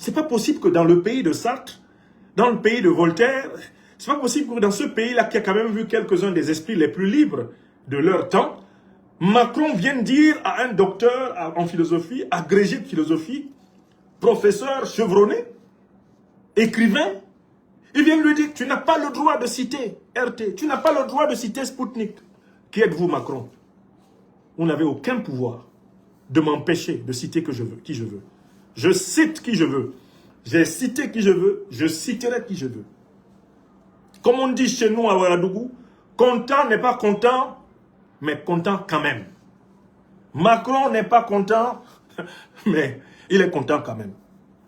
C'est pas possible que dans le pays de Sartre, dans le pays de Voltaire, c'est pas possible que dans ce pays-là, qui a quand même vu quelques-uns des esprits les plus libres de leur temps, Macron vienne dire à un docteur en philosophie, agrégé de philosophie, professeur chevronné, écrivain, il vient lui dire, tu n'as pas le droit de citer RT, tu n'as pas le droit de citer Sputnik. Qui êtes-vous, Macron? Vous n'avez aucun pouvoir de m'empêcher de citer qui je veux. Je cite qui je veux. J'ai cité qui je veux, je citerai qui je veux. Comme on dit chez nous à Ouagadougou, content n'est pas content, mais content quand même. Macron n'est pas content, mais il est content quand même.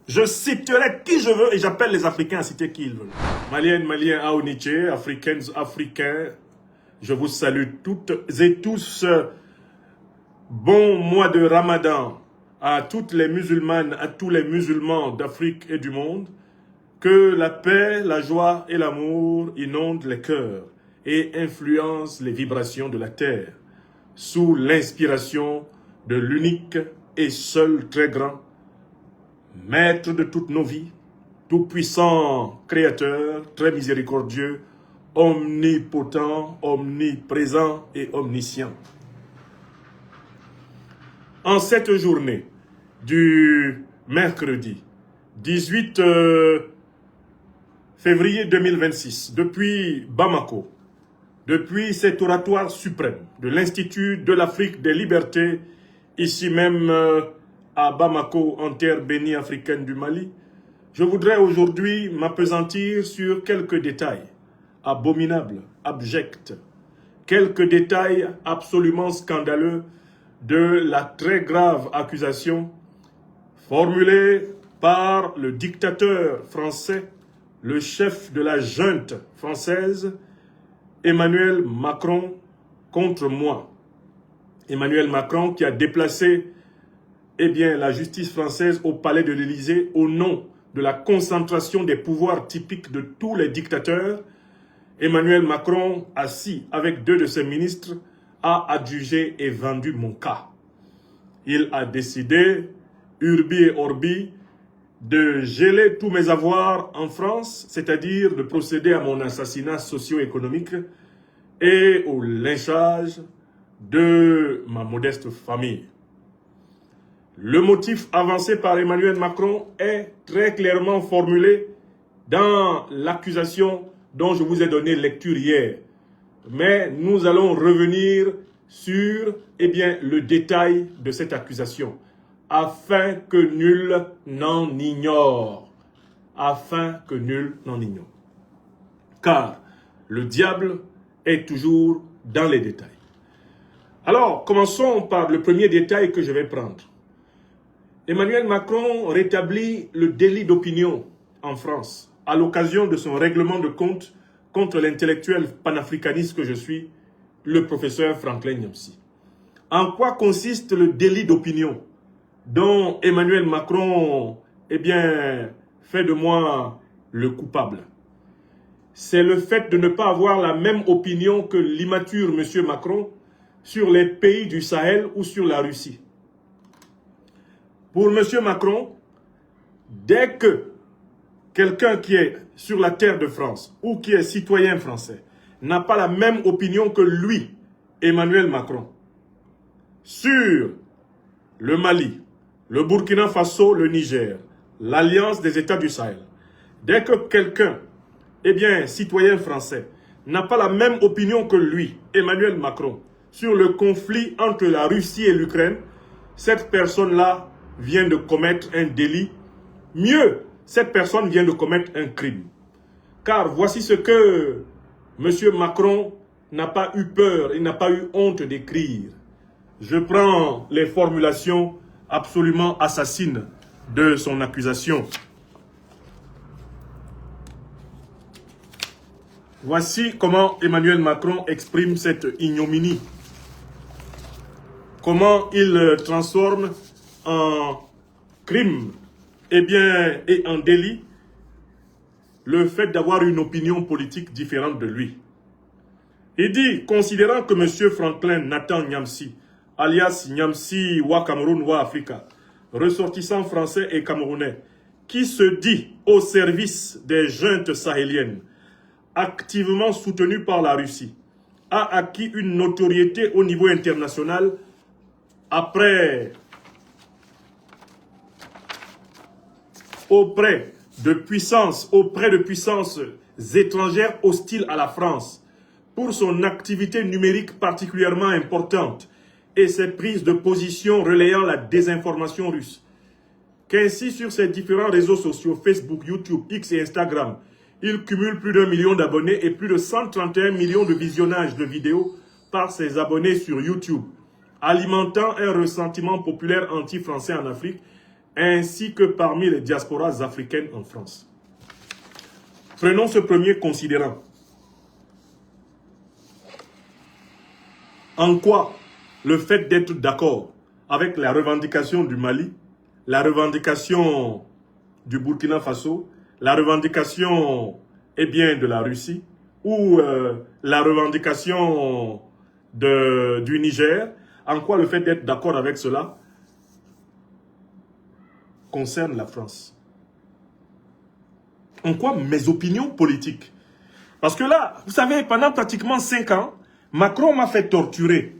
Je citerai qui je veux et j'appelle les Africains à citer qui ils veulent. Maliennes, Maliens, Aoniche, Africaines, Africains, je vous salue toutes et tous. Bon mois de Ramadan à toutes les musulmanes, à tous les musulmans d'Afrique et du monde. Que la paix, la joie et l'amour inondent les cœurs et influencent les vibrations de la terre, sous l'inspiration de l'unique et seul très grand, maître de toutes nos vies, tout-puissant créateur, très miséricordieux, omnipotent, omniprésent et omniscient. En cette journée du mercredi 18 février 2026, depuis Bamako, depuis cet oratoire suprême de l'Institut de l'Afrique des libertés, ici même à Bamako, en terre bénie africaine du Mali, je voudrais aujourd'hui m'appesantir sur quelques détails abominables, abjects, quelques détails absolument scandaleux de la très grave accusation formulée par le dictateur français, le chef de la junte française, Emmanuel Macron, contre moi. Emmanuel Macron qui a déplacé la justice française au palais de l'Élysée au nom de la concentration des pouvoirs typiques de tous les dictateurs. Emmanuel Macron, assis avec deux de ses ministres, a adjugé et vendu mon cas. Il a décidé, urbi et orbi, de geler tous mes avoirs en France, c'est-à-dire de procéder à mon assassinat socio-économique et au lynchage de ma modeste famille. Le motif avancé par Emmanuel Macron est très clairement formulé dans l'accusation dont je vous ai donné lecture hier. Mais nous allons revenir sur le détail de cette accusation, afin que nul n'en ignore. Afin que nul n'en ignore. Car le diable est toujours dans les détails. Alors, commençons par le premier détail que je vais prendre. Emmanuel Macron rétablit le délit d'opinion en France à l'occasion de son règlement de compte contre l'intellectuel panafricaniste que je suis, le professeur Franklin Nyamsi. En quoi consiste le délit d'opinion dont Emmanuel Macron fait de moi le coupable? C'est le fait de ne pas avoir la même opinion que l'immature M. Macron sur les pays du Sahel ou sur la Russie. Pour M. Macron, dès que quelqu'un qui est sur la terre de France ou qui est citoyen français n'a pas la même opinion que lui, Emmanuel Macron, sur le Mali, le Burkina Faso, le Niger, l'Alliance des États du Sahel, dès que quelqu'un, citoyen français, n'a pas la même opinion que lui, Emmanuel Macron, sur le conflit entre la Russie et l'Ukraine, cette personne-là vient de commettre un délit. Mieux, cette personne vient de commettre un crime. Car voici ce que M. Macron n'a pas eu peur, il n'a pas eu honte d'écrire. Je prends les formulations absolument assassines de son accusation. Voici comment Emmanuel Macron exprime cette ignominie. Comment il transforme en crime et en délit le fait d'avoir une opinion politique différente de lui. Il dit, considérant que M. Franklin Nathan Nyamsi, alias Nyamsi wa Cameroun wa Africa, ressortissant français et camerounais, qui se dit au service des juntes sahéliennes, activement soutenues par la Russie, a acquis une notoriété au niveau international auprès de puissances étrangères hostiles à la France, pour son activité numérique particulièrement importante et ses prises de position relayant la désinformation russe. Qu'ainsi sur ses différents réseaux sociaux, Facebook, YouTube, X et Instagram, il cumule plus d'1 million d'abonnés et plus de 131 millions de visionnages de vidéos par ses abonnés sur YouTube, alimentant un ressentiment populaire anti-français en Afrique, ainsi que parmi les diasporas africaines en France. Prenons ce premier considérant. En quoi le fait d'être d'accord avec la revendication du Mali, la revendication du Burkina Faso, la revendication de la Russie ou la revendication du Niger, en quoi le fait d'être d'accord avec cela concerne la France? En quoi mes opinions politiques? Parce que là, vous savez, pendant pratiquement 5 ans, Macron m'a fait torturer,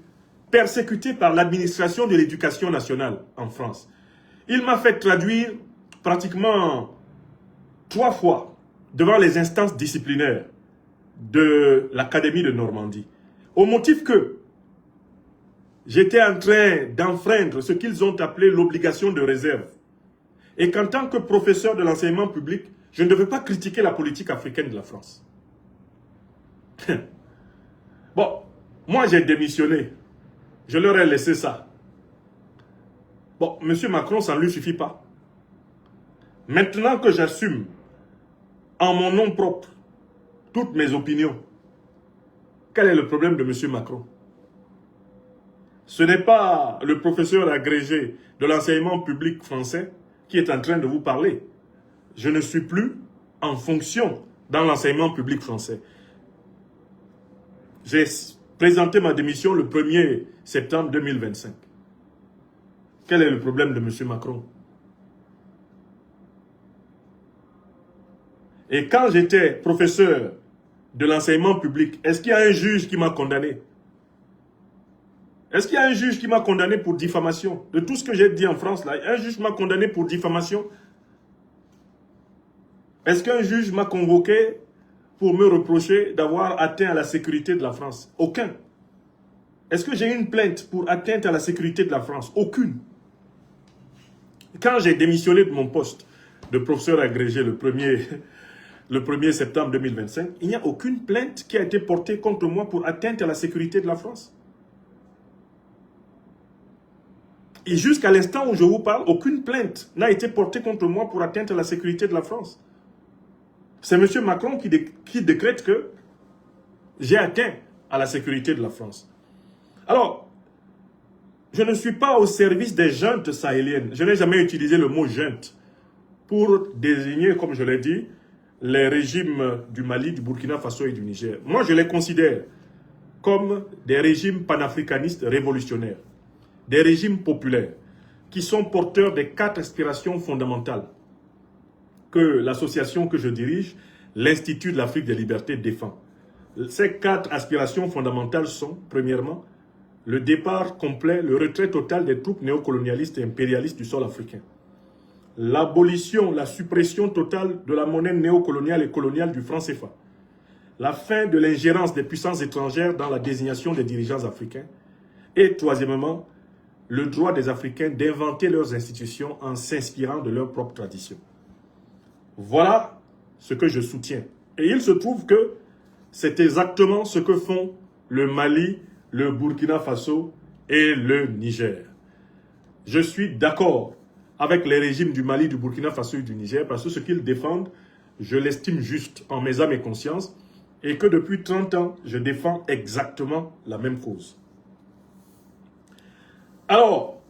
persécuté par l'administration de l'éducation nationale en France. Il m'a fait traduire pratiquement 3 fois devant les instances disciplinaires de l'Académie de Normandie, au motif que j'étais en train d'enfreindre ce qu'ils ont appelé l'obligation de réserve. Et qu'en tant que professeur de l'enseignement public, je ne devais pas critiquer la politique africaine de la France. Bon, moi j'ai démissionné. Je leur ai laissé ça. Bon, M. Macron, ça ne lui suffit pas. Maintenant que j'assume en mon nom propre toutes mes opinions, quel est le problème de M. Macron? Ce n'est pas le professeur agrégé de l'enseignement public français qui est en train de vous parler. Je ne suis plus en fonction dans l'enseignement public français. J'ai présenté ma démission le 1er septembre 2025. Quel est le problème de M. Macron? Et quand j'étais professeur de l'enseignement public, est-ce qu'il y a un juge qui m'a condamné? Est-ce qu'il y a un juge qui m'a condamné pour diffamation? De tout ce que j'ai dit en France, là, un juge m'a condamné pour diffamation? Est-ce qu'un juge m'a convoqué pour me reprocher d'avoir atteint à la sécurité de la France? Aucun. Est-ce que j'ai une plainte pour atteinte à la sécurité de la France? Aucune. Quand j'ai démissionné de mon poste de professeur agrégé le 1er septembre 2025, il n'y a aucune plainte qui a été portée contre moi pour atteinte à la sécurité de la France. Et jusqu'à l'instant où je vous parle, aucune plainte n'a été portée contre moi pour atteinte à la sécurité de la France. C'est M. Macron qui décrète que j'ai atteint à la sécurité de la France. Alors, je ne suis pas au service des juntes sahéliennes. Je n'ai jamais utilisé le mot junte pour désigner, comme je l'ai dit, les régimes du Mali, du Burkina Faso et du Niger. Moi, je les considère comme des régimes panafricanistes révolutionnaires, des régimes populaires, qui sont porteurs des 4 aspirations fondamentales que l'association que je dirige, l'Institut de l'Afrique des libertés, défend. Ces 4 aspirations fondamentales sont, premièrement, le départ complet, le retrait total des troupes néocolonialistes et impérialistes du sol africain. L'abolition, la suppression totale de la monnaie néocoloniale et coloniale du franc CFA. La fin de l'ingérence des puissances étrangères dans la désignation des dirigeants africains. Et troisièmement, le droit des Africains d'inventer leurs institutions en s'inspirant de leurs propres traditions. Voilà ce que je soutiens. Et il se trouve que c'est exactement ce que font le Mali, le Burkina Faso et le Niger. Je suis d'accord avec les régimes du Mali, du Burkina Faso et du Niger parce que ce qu'ils défendent, je l'estime juste en mes âmes et conscience et que depuis 30 ans, je défends exactement la même cause. Alors,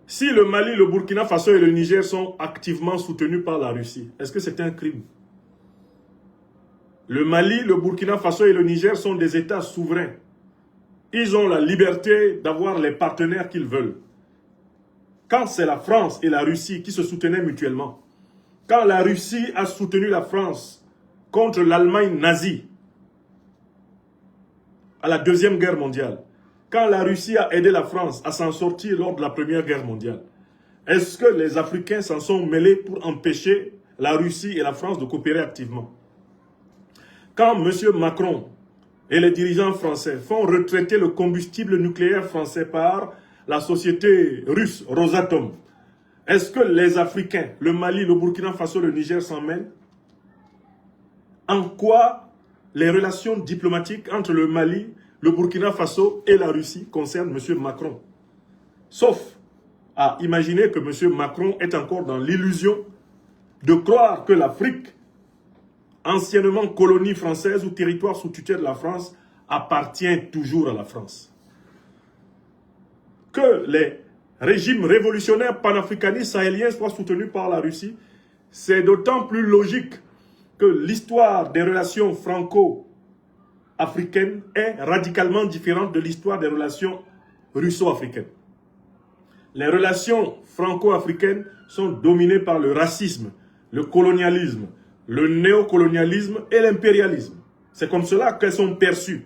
si le Mali, le Burkina Faso et le Niger sont activement soutenus par la Russie, est-ce que c'est un crime? Le Mali, le Burkina Faso et le Niger sont des États souverains. Ils ont la liberté d'avoir les partenaires qu'ils veulent. Quand c'est la France et la Russie qui se soutenaient mutuellement, quand la Russie a soutenu la France contre l'Allemagne nazie à la Deuxième Guerre mondiale, quand la Russie a aidé la France à s'en sortir lors de la Première Guerre mondiale, est-ce que les Africains s'en sont mêlés pour empêcher la Russie et la France de coopérer activement? Quand M. Macron et les dirigeants français font retraiter le combustible nucléaire français par la société russe Rosatom, est-ce que les Africains, le Mali, le Burkina Faso, le Niger s'en mêlent? En quoi les relations diplomatiques entre le Mali, le Burkina Faso et la Russie concernent M. Macron? Sauf à imaginer que M. Macron est encore dans l'illusion de croire que l'Afrique, anciennement colonie française ou territoire sous tutelle de la France, appartient toujours à la France. Que les régimes révolutionnaires panafricanistes sahéliens soient soutenus par la Russie, c'est d'autant plus logique que l'histoire des relations franco-africaines est radicalement différente de l'histoire des relations russo-africaines. Les relations franco-africaines sont dominées par le racisme, le colonialisme, le néocolonialisme et l'impérialisme. C'est comme cela qu'elles sont perçues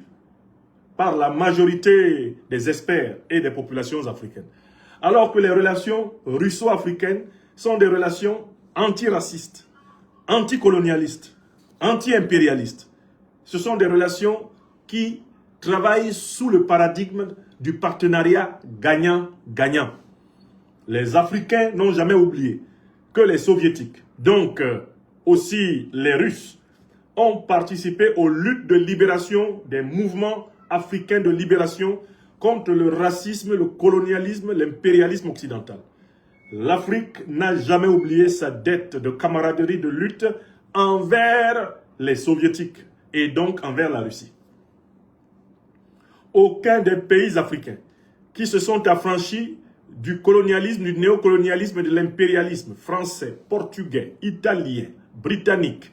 par la majorité des experts et des populations africaines. Alors que les relations russo-africaines sont des relations antiracistes, anticolonialistes, anti-impérialistes. Ce sont des relations qui travaillent sous le paradigme du partenariat gagnant-gagnant. Les Africains n'ont jamais oublié que les Soviétiques, donc aussi les Russes, ont participé aux luttes de libération des mouvements africains de libération contre le racisme, le colonialisme, l'impérialisme occidental. L'Afrique n'a jamais oublié sa dette de camaraderie de lutte envers les Soviétiques et donc envers la Russie. Aucun des pays africains qui se sont affranchis du colonialisme, du néocolonialisme et de l'impérialisme français, portugais, italien, britannique,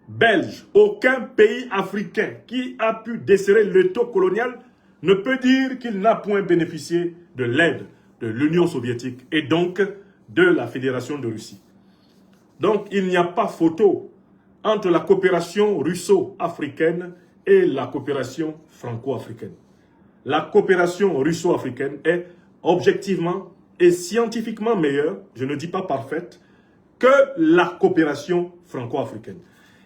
belge, aucun pays africain qui a pu desserrer l'étau colonial ne peut dire qu'il n'a point bénéficié de l'aide de l'Union soviétique et donc de la Fédération de Russie. Donc il n'y a pas photo entre la coopération russo-africaine et la coopération franco-africaine. La coopération russo-africaine est objectivement et scientifiquement meilleure, je ne dis pas parfaite, que la coopération franco-africaine.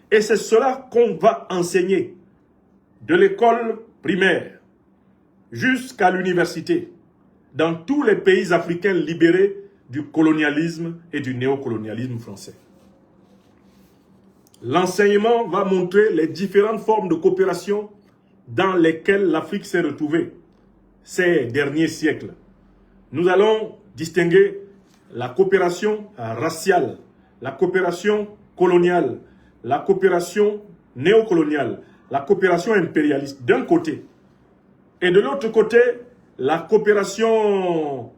Et c'est cela qu'on va enseigner de l'école primaire jusqu'à l'université, dans tous les pays africains libérés du colonialisme et du néocolonialisme français. L'enseignement va montrer les différentes formes de coopération dans lesquelles l'Afrique s'est retrouvée ces derniers siècles. Nous allons distinguer la coopération raciale, la coopération coloniale, la coopération néocoloniale, la coopération impérialiste d'un côté, et de l'autre côté, la coopération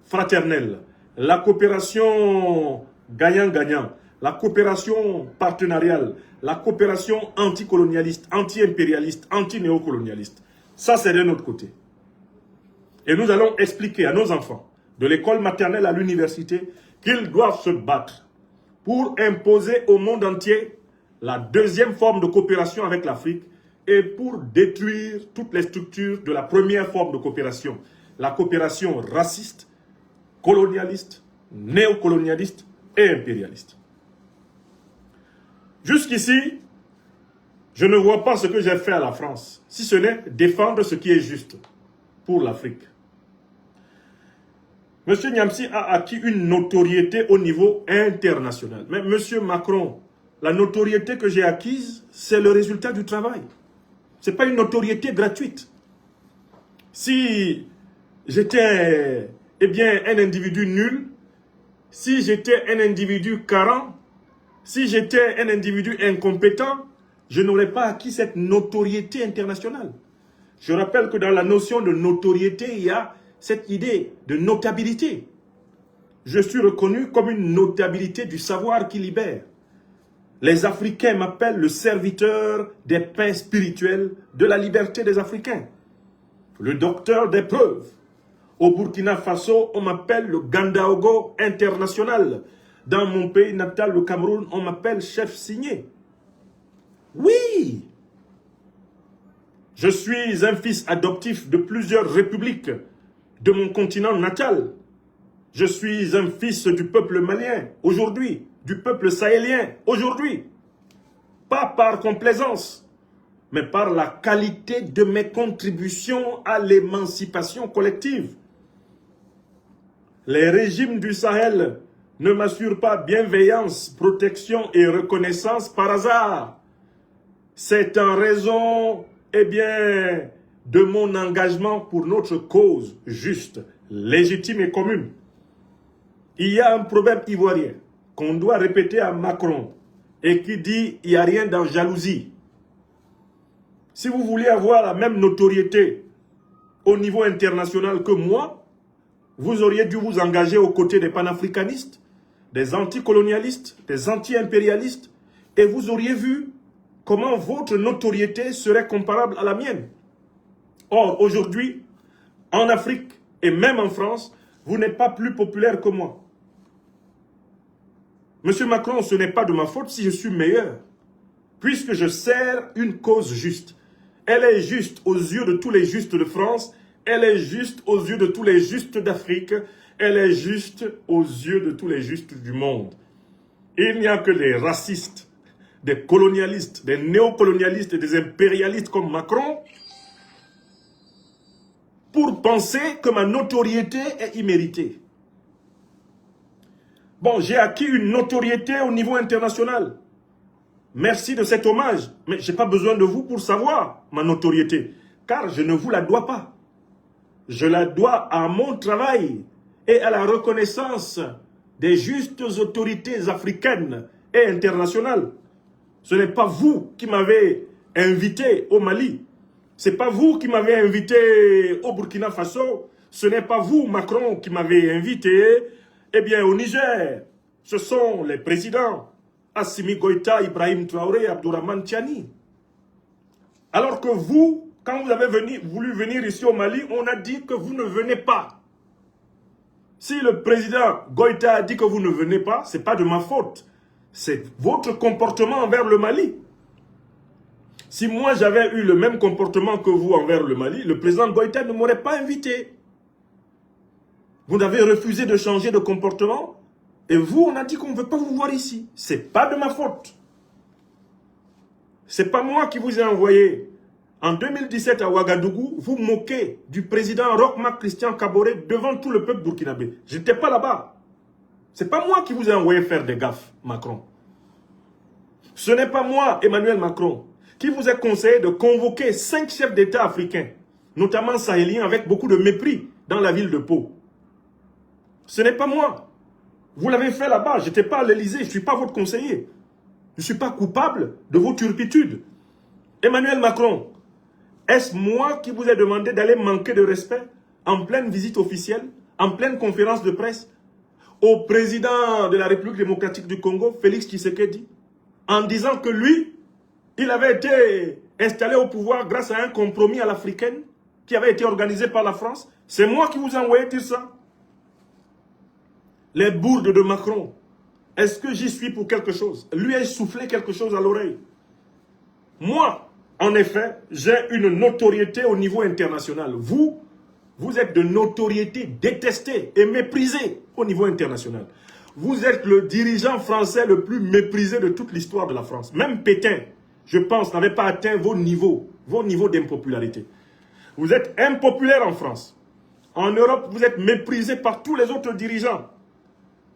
fraternelle, la coopération gagnant-gagnant, la coopération partenariale, la coopération anticolonialiste, anti-impérialiste, anti-néocolonialiste. Ça, c'est de notre côté. Et nous allons expliquer à nos enfants, de l'école maternelle à l'université, qu'ils doivent se battre pour imposer au monde entier la deuxième forme de coopération avec l'Afrique et pour détruire toutes les structures de la première forme de coopération, la coopération raciste, colonialiste, néocolonialiste et impérialiste. Jusqu'ici, je ne vois pas ce que j'ai fait à la France, si ce n'est défendre ce qui est juste pour l'Afrique. M. Niamsi a acquis une notoriété au niveau international. Mais M. Macron, la notoriété que j'ai acquise, c'est le résultat du travail. Ce n'est pas une notoriété gratuite. Si j'étais un individu nul, si j'étais un individu carent, si j'étais un individu incompétent, je n'aurais pas acquis cette notoriété internationale. Je rappelle que dans la notion de notoriété, il y a cette idée de notabilité. Je suis reconnu comme une notabilité du savoir qui libère. Les Africains m'appellent le serviteur des paix spirituelles de la liberté des Africains, le docteur des preuves. Au Burkina Faso, on m'appelle le Gandaogo international, Dans mon pays natal, le Cameroun, on m'appelle chef signé. Oui! Je suis un fils adoptif de plusieurs républiques de mon continent natal. Je suis un fils du peuple malien, aujourd'hui, du peuple sahélien, aujourd'hui. Pas par complaisance, mais par la qualité de mes contributions à l'émancipation collective. Les régimes du Sahel ne m'assurent pas bienveillance, protection et reconnaissance par hasard. C'est en raison, eh bien, de mon engagement pour notre cause juste, légitime et commune. Il y a un proverbe ivoirien qu'on doit répéter à Macron et qui dit « il n'y a rien dans jalousie ». Si vous voulez avoir la même notoriété au niveau international que moi, vous auriez dû vous engager aux côtés des panafricanistes, des anticolonialistes, des anti-impérialistes, et vous auriez vu comment votre notoriété serait comparable à la mienne. Or, aujourd'hui, en Afrique et même en France, vous n'êtes pas plus populaire que moi. Monsieur Macron, ce n'est pas de ma faute si je suis meilleur, puisque je sers une cause juste. Elle est juste aux yeux de tous les justes de France, elle est juste aux yeux de tous les justes d'Afrique, elle est juste aux yeux de tous les justes du monde. Il n'y a que des racistes, des colonialistes, des néocolonialistes et des impérialistes comme Macron pour penser que ma notoriété est imméritée. Bon, j'ai acquis une notoriété au niveau international. Merci de cet hommage, mais je n'ai pas besoin de vous pour savoir ma notoriété, car je ne vous la dois pas. Je la dois à mon travail et à la reconnaissance des justes autorités africaines et internationales. Ce n'est pas vous qui m'avez invité au Mali. Ce n'est pas vous qui m'avez invité au Burkina Faso. Ce n'est pas vous, Macron, qui m'avez invité au Niger. Ce sont les présidents Assimi Goïta, Ibrahim Traoré, Abdourahmane Tiani. Alors que vous, quand vous avez voulu venir ici au Mali, on a dit que vous ne venez pas. Si le président Goïta a dit que vous ne venez pas, ce n'est pas de ma faute. C'est votre comportement envers le Mali. Si moi j'avais eu le même comportement que vous envers le Mali, le président Goïta ne m'aurait pas invité. Vous avez refusé de changer de comportement et vous, on a dit qu'on ne veut pas vous voir ici. Ce n'est pas de ma faute. Ce n'est pas moi qui vous ai envoyé. En 2017 à Ouagadougou, vous moquez du président Roch-Marc Christian Kaboré devant tout le peuple burkinabé. Je n'étais pas là-bas. Ce n'est pas moi qui vous ai envoyé faire des gaffes, Macron. Ce n'est pas moi, Emmanuel Macron, qui vous ai conseillé de convoquer 5 chefs d'État africains, notamment sahéliens, avec beaucoup de mépris dans la ville de Pau. Ce n'est pas moi. Vous l'avez fait là-bas. Je n'étais pas à l'Élysée. Je ne suis pas votre conseiller. Je ne suis pas coupable de vos turpitudes. Emmanuel Macron, est-ce moi qui vous ai demandé d'aller manquer de respect en pleine visite officielle, en pleine conférence de presse, au président de la République démocratique du Congo, Félix Tshisekedi, en disant que lui, il avait été installé au pouvoir grâce à un compromis à l'africaine qui avait été organisé par la France? C'est moi qui vous ai envoyé dire ça? Les bourdes de Macron, est-ce que j'y suis pour quelque chose? Lui a soufflé quelque chose à l'oreille. Moi, en effet, j'ai une notoriété au niveau international. Vous êtes de notoriété détestée et méprisée au niveau international. Vous êtes le dirigeant français le plus méprisé de toute l'histoire de la France. Même Pétain, je pense, n'avait pas atteint vos niveaux d'impopularité. Vous êtes impopulaire en France. En Europe, vous êtes méprisé par tous les autres dirigeants.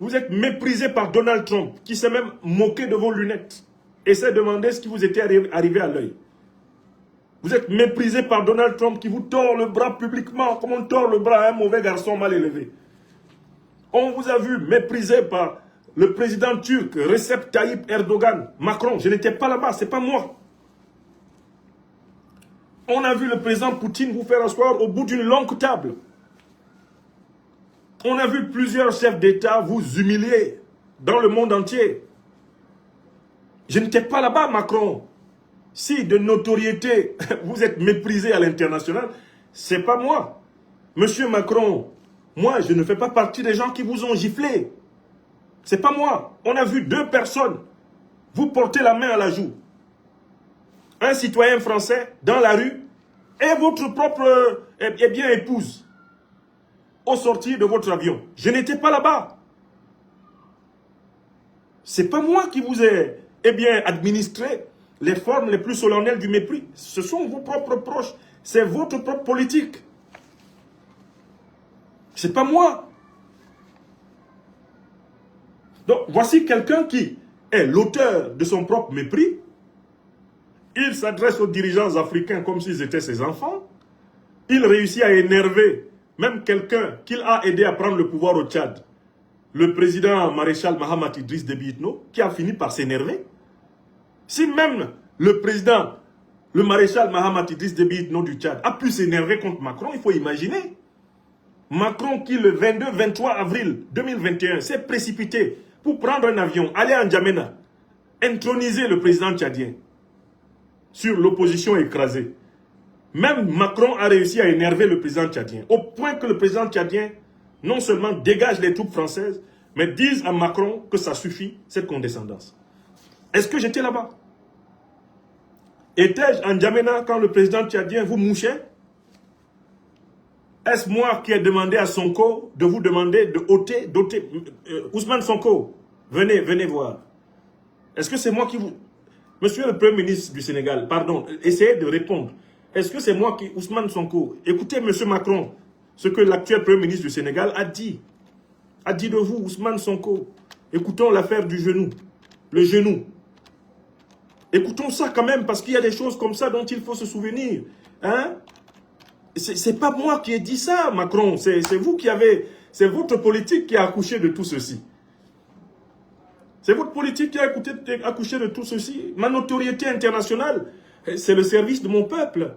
Vous êtes méprisé par Donald Trump, qui s'est même moqué de vos lunettes et s'est demandé ce qui vous était arrivé à l'œil. Vous êtes méprisé par Donald Trump qui vous tord le bras publiquement, comme on tord le bras à un mauvais garçon mal élevé. On vous a vu méprisé par le président turc Recep Tayyip Erdogan. Macron, je n'étais pas là-bas, c'est pas moi. On a vu le président Poutine vous faire asseoir au bout d'une longue table. On a vu plusieurs chefs d'État vous humilier dans le monde entier. Je n'étais pas là-bas, Macron. Si de notoriété, vous êtes méprisé à l'international, c'est pas moi. Monsieur Macron, moi, je ne fais pas partie des gens qui vous ont giflé. C'est pas moi. On a vu 2 personnes. Vous portez la main à la joue. Un citoyen français dans la rue et votre propre épouse au sortir de votre avion. Je n'étais pas là-bas. C'est pas moi qui vous ai administré les formes les plus solennelles du mépris. Ce sont vos propres proches. C'est votre propre politique. C'est pas moi. Donc, voici quelqu'un qui est l'auteur de son propre mépris. Il s'adresse aux dirigeants africains comme s'ils étaient ses enfants. Il réussit à énerver même quelqu'un qu'il a aidé à prendre le pouvoir au Tchad. Le président maréchal Mahamat Idriss Déby Itno, qui a fini par s'énerver. Si même le président, le maréchal Mahamat Idriss Déby Itno du Tchad, a pu s'énerver contre Macron, il faut imaginer. Macron qui, le 22-23 avril 2021, s'est précipité pour prendre un avion, aller à N'Djamena, introniser le président tchadien sur l'opposition écrasée. Même Macron a réussi à énerver le président tchadien, au point que le président tchadien non seulement dégage les troupes françaises, mais dise à Macron que ça suffit, cette condescendance. Est-ce que j'étais là-bas? Étais-je en N'Djamena quand le président tchadien vous mouchait? Est-ce moi qui ai demandé à Sonko de vous demander de doter Ousmane Sonko, venez voir. Est-ce que c'est moi qui vous... Monsieur le Premier ministre du Sénégal, pardon, essayez de répondre. Est-ce que c'est moi qui... Ousmane Sonko, écoutez Monsieur Macron, ce que l'actuel Premier ministre du Sénégal a dit. A dit de vous, Ousmane Sonko. Écoutons l'affaire du genou. Le genou. Écoutons ça quand même, parce qu'il y a des choses comme ça dont il faut se souvenir. Hein? C'est pas moi qui ai dit ça, Macron. C'est vous qui avez... C'est votre politique qui a accouché de tout ceci. C'est votre politique qui a accouché de tout ceci. Ma notoriété internationale, c'est le service de mon peuple.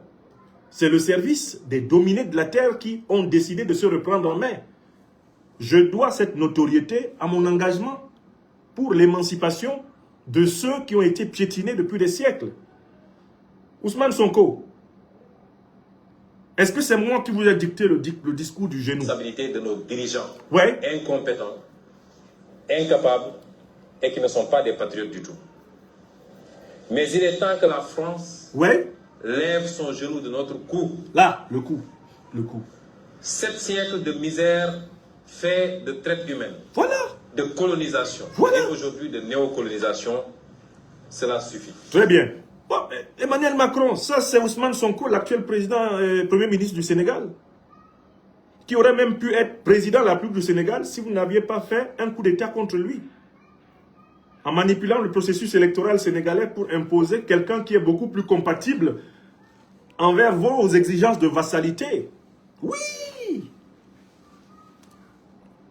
C'est le service des dominés de la terre qui ont décidé de se reprendre en main. Je dois cette notoriété à mon engagement pour l'émancipation de ceux qui ont été piétinés depuis des siècles. Ousmane Sonko, est-ce que c'est moi qui vous ai dicté le discours du genou? Responsabilité de nos dirigeants, ouais, incompétents, incapables et qui ne sont pas des patriotes du tout. Mais il est temps que la France ouais, lève son genou de notre cou. là, le coup. 7 siècles de misère fait de traite humaine, Voilà. de colonisation Voilà. et aujourd'hui de néocolonisation, cela suffit. Très bien. Bon, Emmanuel Macron, ça c'est Ousmane Sonko, l'actuel président et Premier ministre du Sénégal, qui aurait même pu être président de la République du Sénégal si vous n'aviez pas fait un coup d'État contre lui, en manipulant le processus électoral sénégalais pour imposer quelqu'un qui est beaucoup plus compatible envers vos exigences de vassalité. Oui!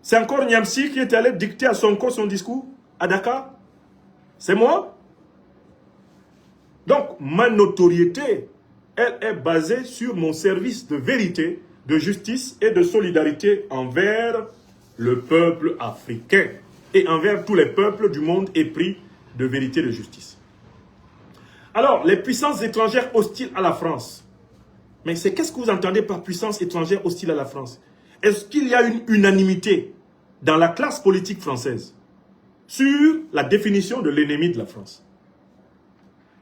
C'est encore Niamsi qui est allé dicter à Sonko son discours à Dakar? C'est moi? Donc, ma notoriété, elle est basée sur mon service de vérité, de justice et de solidarité envers le peuple africain et envers tous les peuples du monde épris de vérité et de justice. Alors, les puissances étrangères hostiles à la France. Mais qu'est-ce que vous entendez par puissance étrangère hostile à la France? Est-ce qu'il y a une unanimité dans la classe politique française sur la définition de l'ennemi de la France?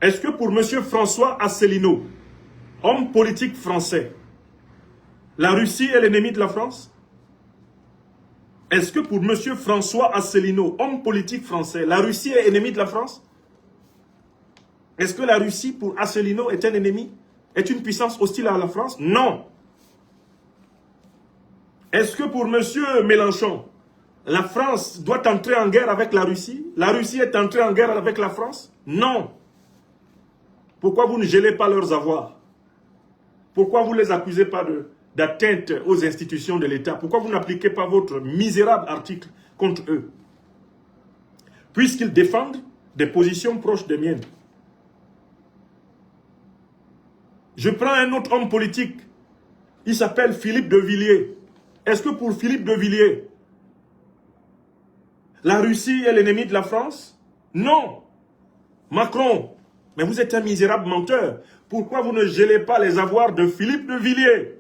Est-ce que pour M. François Asselineau, homme politique français, la Russie est l'ennemi de la France? Est-ce que pour M. François Asselineau, homme politique français, la Russie est ennemie de la France? Est-ce que la Russie, pour Asselineau, est un ennemi? Est une puissance hostile à la France? Non. Est-ce que pour M. Mélenchon, la France doit entrer en guerre avec la Russie? La Russie est entrée en guerre avec la France? Non. Pourquoi vous ne gelez pas leurs avoirs? Pourquoi vous ne les accusez pas d'atteinte aux institutions de l'État? Pourquoi vous n'appliquez pas votre misérable article contre eux? Puisqu'ils défendent des positions proches des miennes. Je prends un autre homme politique. Il s'appelle Philippe de Villiers. Est-ce que pour Philippe de Villiers, la Russie est l'ennemi de la France? Non. Macron, mais vous êtes un misérable menteur. Pourquoi vous ne gelez pas les avoirs de Philippe de Villiers?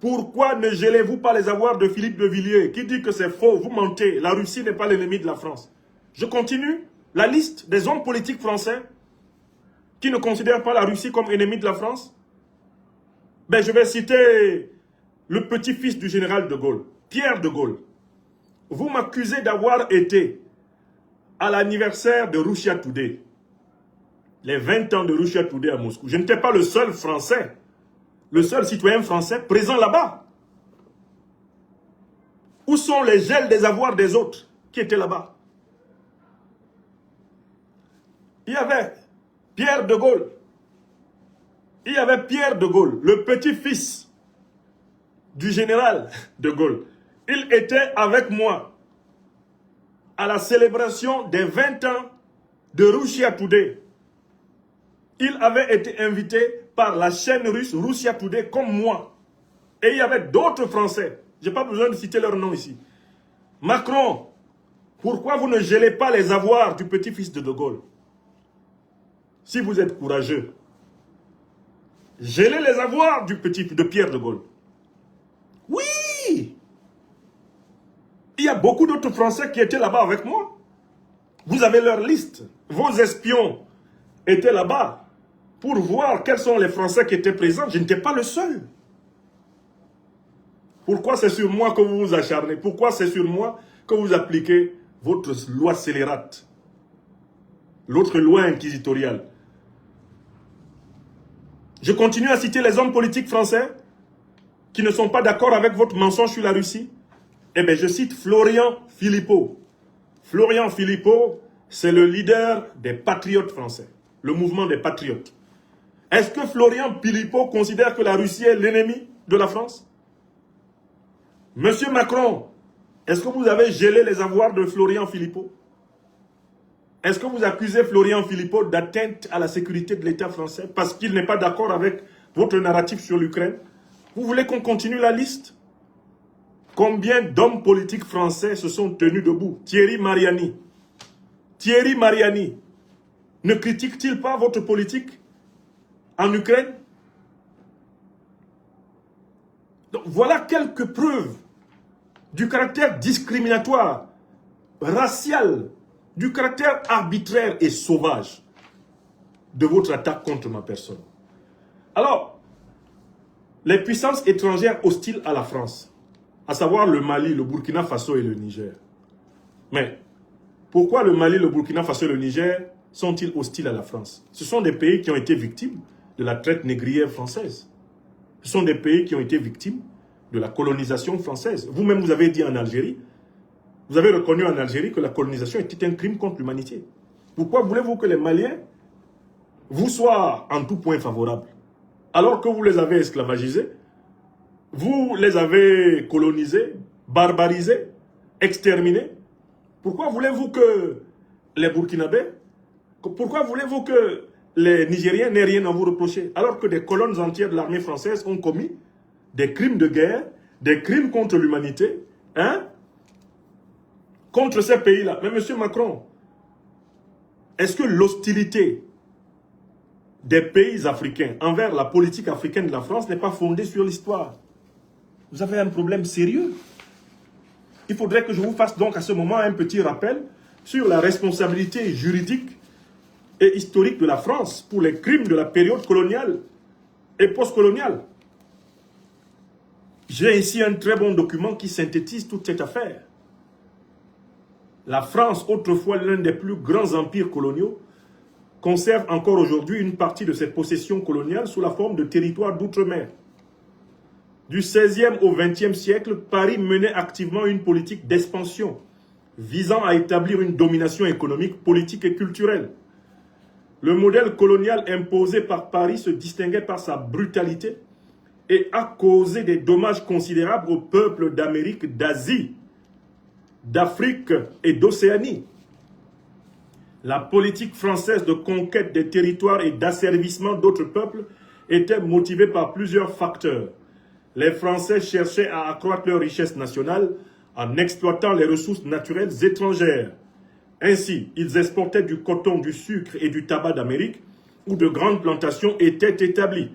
Pourquoi ne gelez-vous pas les avoirs de Philippe de Villiers qui dit que c'est faux, vous mentez, la Russie n'est pas l'ennemi de la France? Je continue la liste des hommes politiques français qui ne considèrent pas la Russie comme ennemi de la France. Ben, je vais citer le petit-fils du général de Gaulle, Pierre de Gaulle. Vous m'accusez d'avoir été à l'anniversaire de Russia Today, les 20 ans de Russia Today à Moscou. Je n'étais pas le seul Français, le seul citoyen français présent là-bas. Où sont les gels des avoirs des autres qui étaient là-bas? Il y avait Pierre de Gaulle. Il y avait Pierre de Gaulle, le petit-fils du général de Gaulle. Il était avec moi à la célébration des 20 ans de Russia Today. Il avait été invité par la chaîne russe Russia Today comme moi. Et il y avait d'autres Français. Je n'ai pas besoin de citer leur nom ici. Macron, pourquoi vous ne gelez pas les avoirs du petit-fils de Gaulle? Si vous êtes courageux, gelez les avoirs de Pierre de Gaulle. Oui! Il y a beaucoup d'autres Français qui étaient là-bas avec moi. Vous avez leur liste. Vos espions étaient là-bas pour voir quels sont les Français qui étaient présents. Je n'étais pas le seul. Pourquoi c'est sur moi que vous vous acharnez? Pourquoi c'est sur moi que vous appliquez votre loi scélérate? L'autre loi inquisitoriale. Je continue à citer les hommes politiques français qui ne sont pas d'accord avec votre mensonge sur la Russie. Eh bien, je cite Florian Philippot. Florian Philippot, c'est le leader des patriotes français, le mouvement des patriotes. Est-ce que Florian Philippot considère que la Russie est l'ennemi de la France? Monsieur Macron, est-ce que vous avez gelé les avoirs de Florian Philippot? Est-ce que vous accusez Florian Philippot d'atteinte à la sécurité de l'État français parce qu'il n'est pas d'accord avec votre narratif sur l'Ukraine? Vous voulez qu'on continue la liste? Combien d'hommes politiques français se sont tenus debout? Thierry Mariani. Thierry Mariani ne critique-t-il pas votre politique en Ukraine? Donc, voilà quelques preuves du caractère discriminatoire, racial, du caractère arbitraire et sauvage de votre attaque contre ma personne. Alors, les puissances étrangères hostiles à la France, à savoir le Mali, le Burkina Faso et le Niger. Mais pourquoi le Mali, le Burkina Faso et le Niger sont-ils hostiles à la France? Ce sont des pays qui ont été victimes de la traite négrière française. Ce sont des pays qui ont été victimes de la colonisation française. Vous-même, vous avez dit en Algérie, vous avez reconnu en Algérie que la colonisation était un crime contre l'humanité. Pourquoi voulez-vous que les Maliens vous soient en tout point favorables? Alors que vous les avez esclavagisés, vous les avez colonisés, barbarisés, exterminés. Pourquoi voulez-vous que les Burkinabés, pourquoi voulez-vous que les Nigériens n'aient rien à vous reprocher? Alors que des colonnes entières de l'armée française ont commis des crimes de guerre, des crimes contre l'humanité, hein? Contre ces pays-là. Mais monsieur Macron, est-ce que l'hostilité des pays africains envers la politique africaine de la France n'est pas fondée sur l'histoire? Vous avez un problème sérieux. Il faudrait que je vous fasse donc à ce moment un petit rappel sur la responsabilité juridique et historique de la France pour les crimes de la période coloniale et postcoloniale. J'ai ici un très bon document qui synthétise toute cette affaire. La France, autrefois l'un des plus grands empires coloniaux, conserve encore aujourd'hui une partie de ses possessions coloniales sous la forme de territoires d'outre-mer. Du XVIe au XXe siècle, Paris menait activement une politique d'expansion visant à établir une domination économique, politique et culturelle. Le modèle colonial imposé par Paris se distinguait par sa brutalité et a causé des dommages considérables aux peuples d'Amérique, d'Asie, d'Afrique et d'Océanie. La politique française de conquête des territoires et d'asservissement d'autres peuples était motivée par plusieurs facteurs. Les Français cherchaient à accroître leur richesse nationale en exploitant les ressources naturelles étrangères. Ainsi, ils exportaient du coton, du sucre et du tabac d'Amérique, où de grandes plantations étaient établies.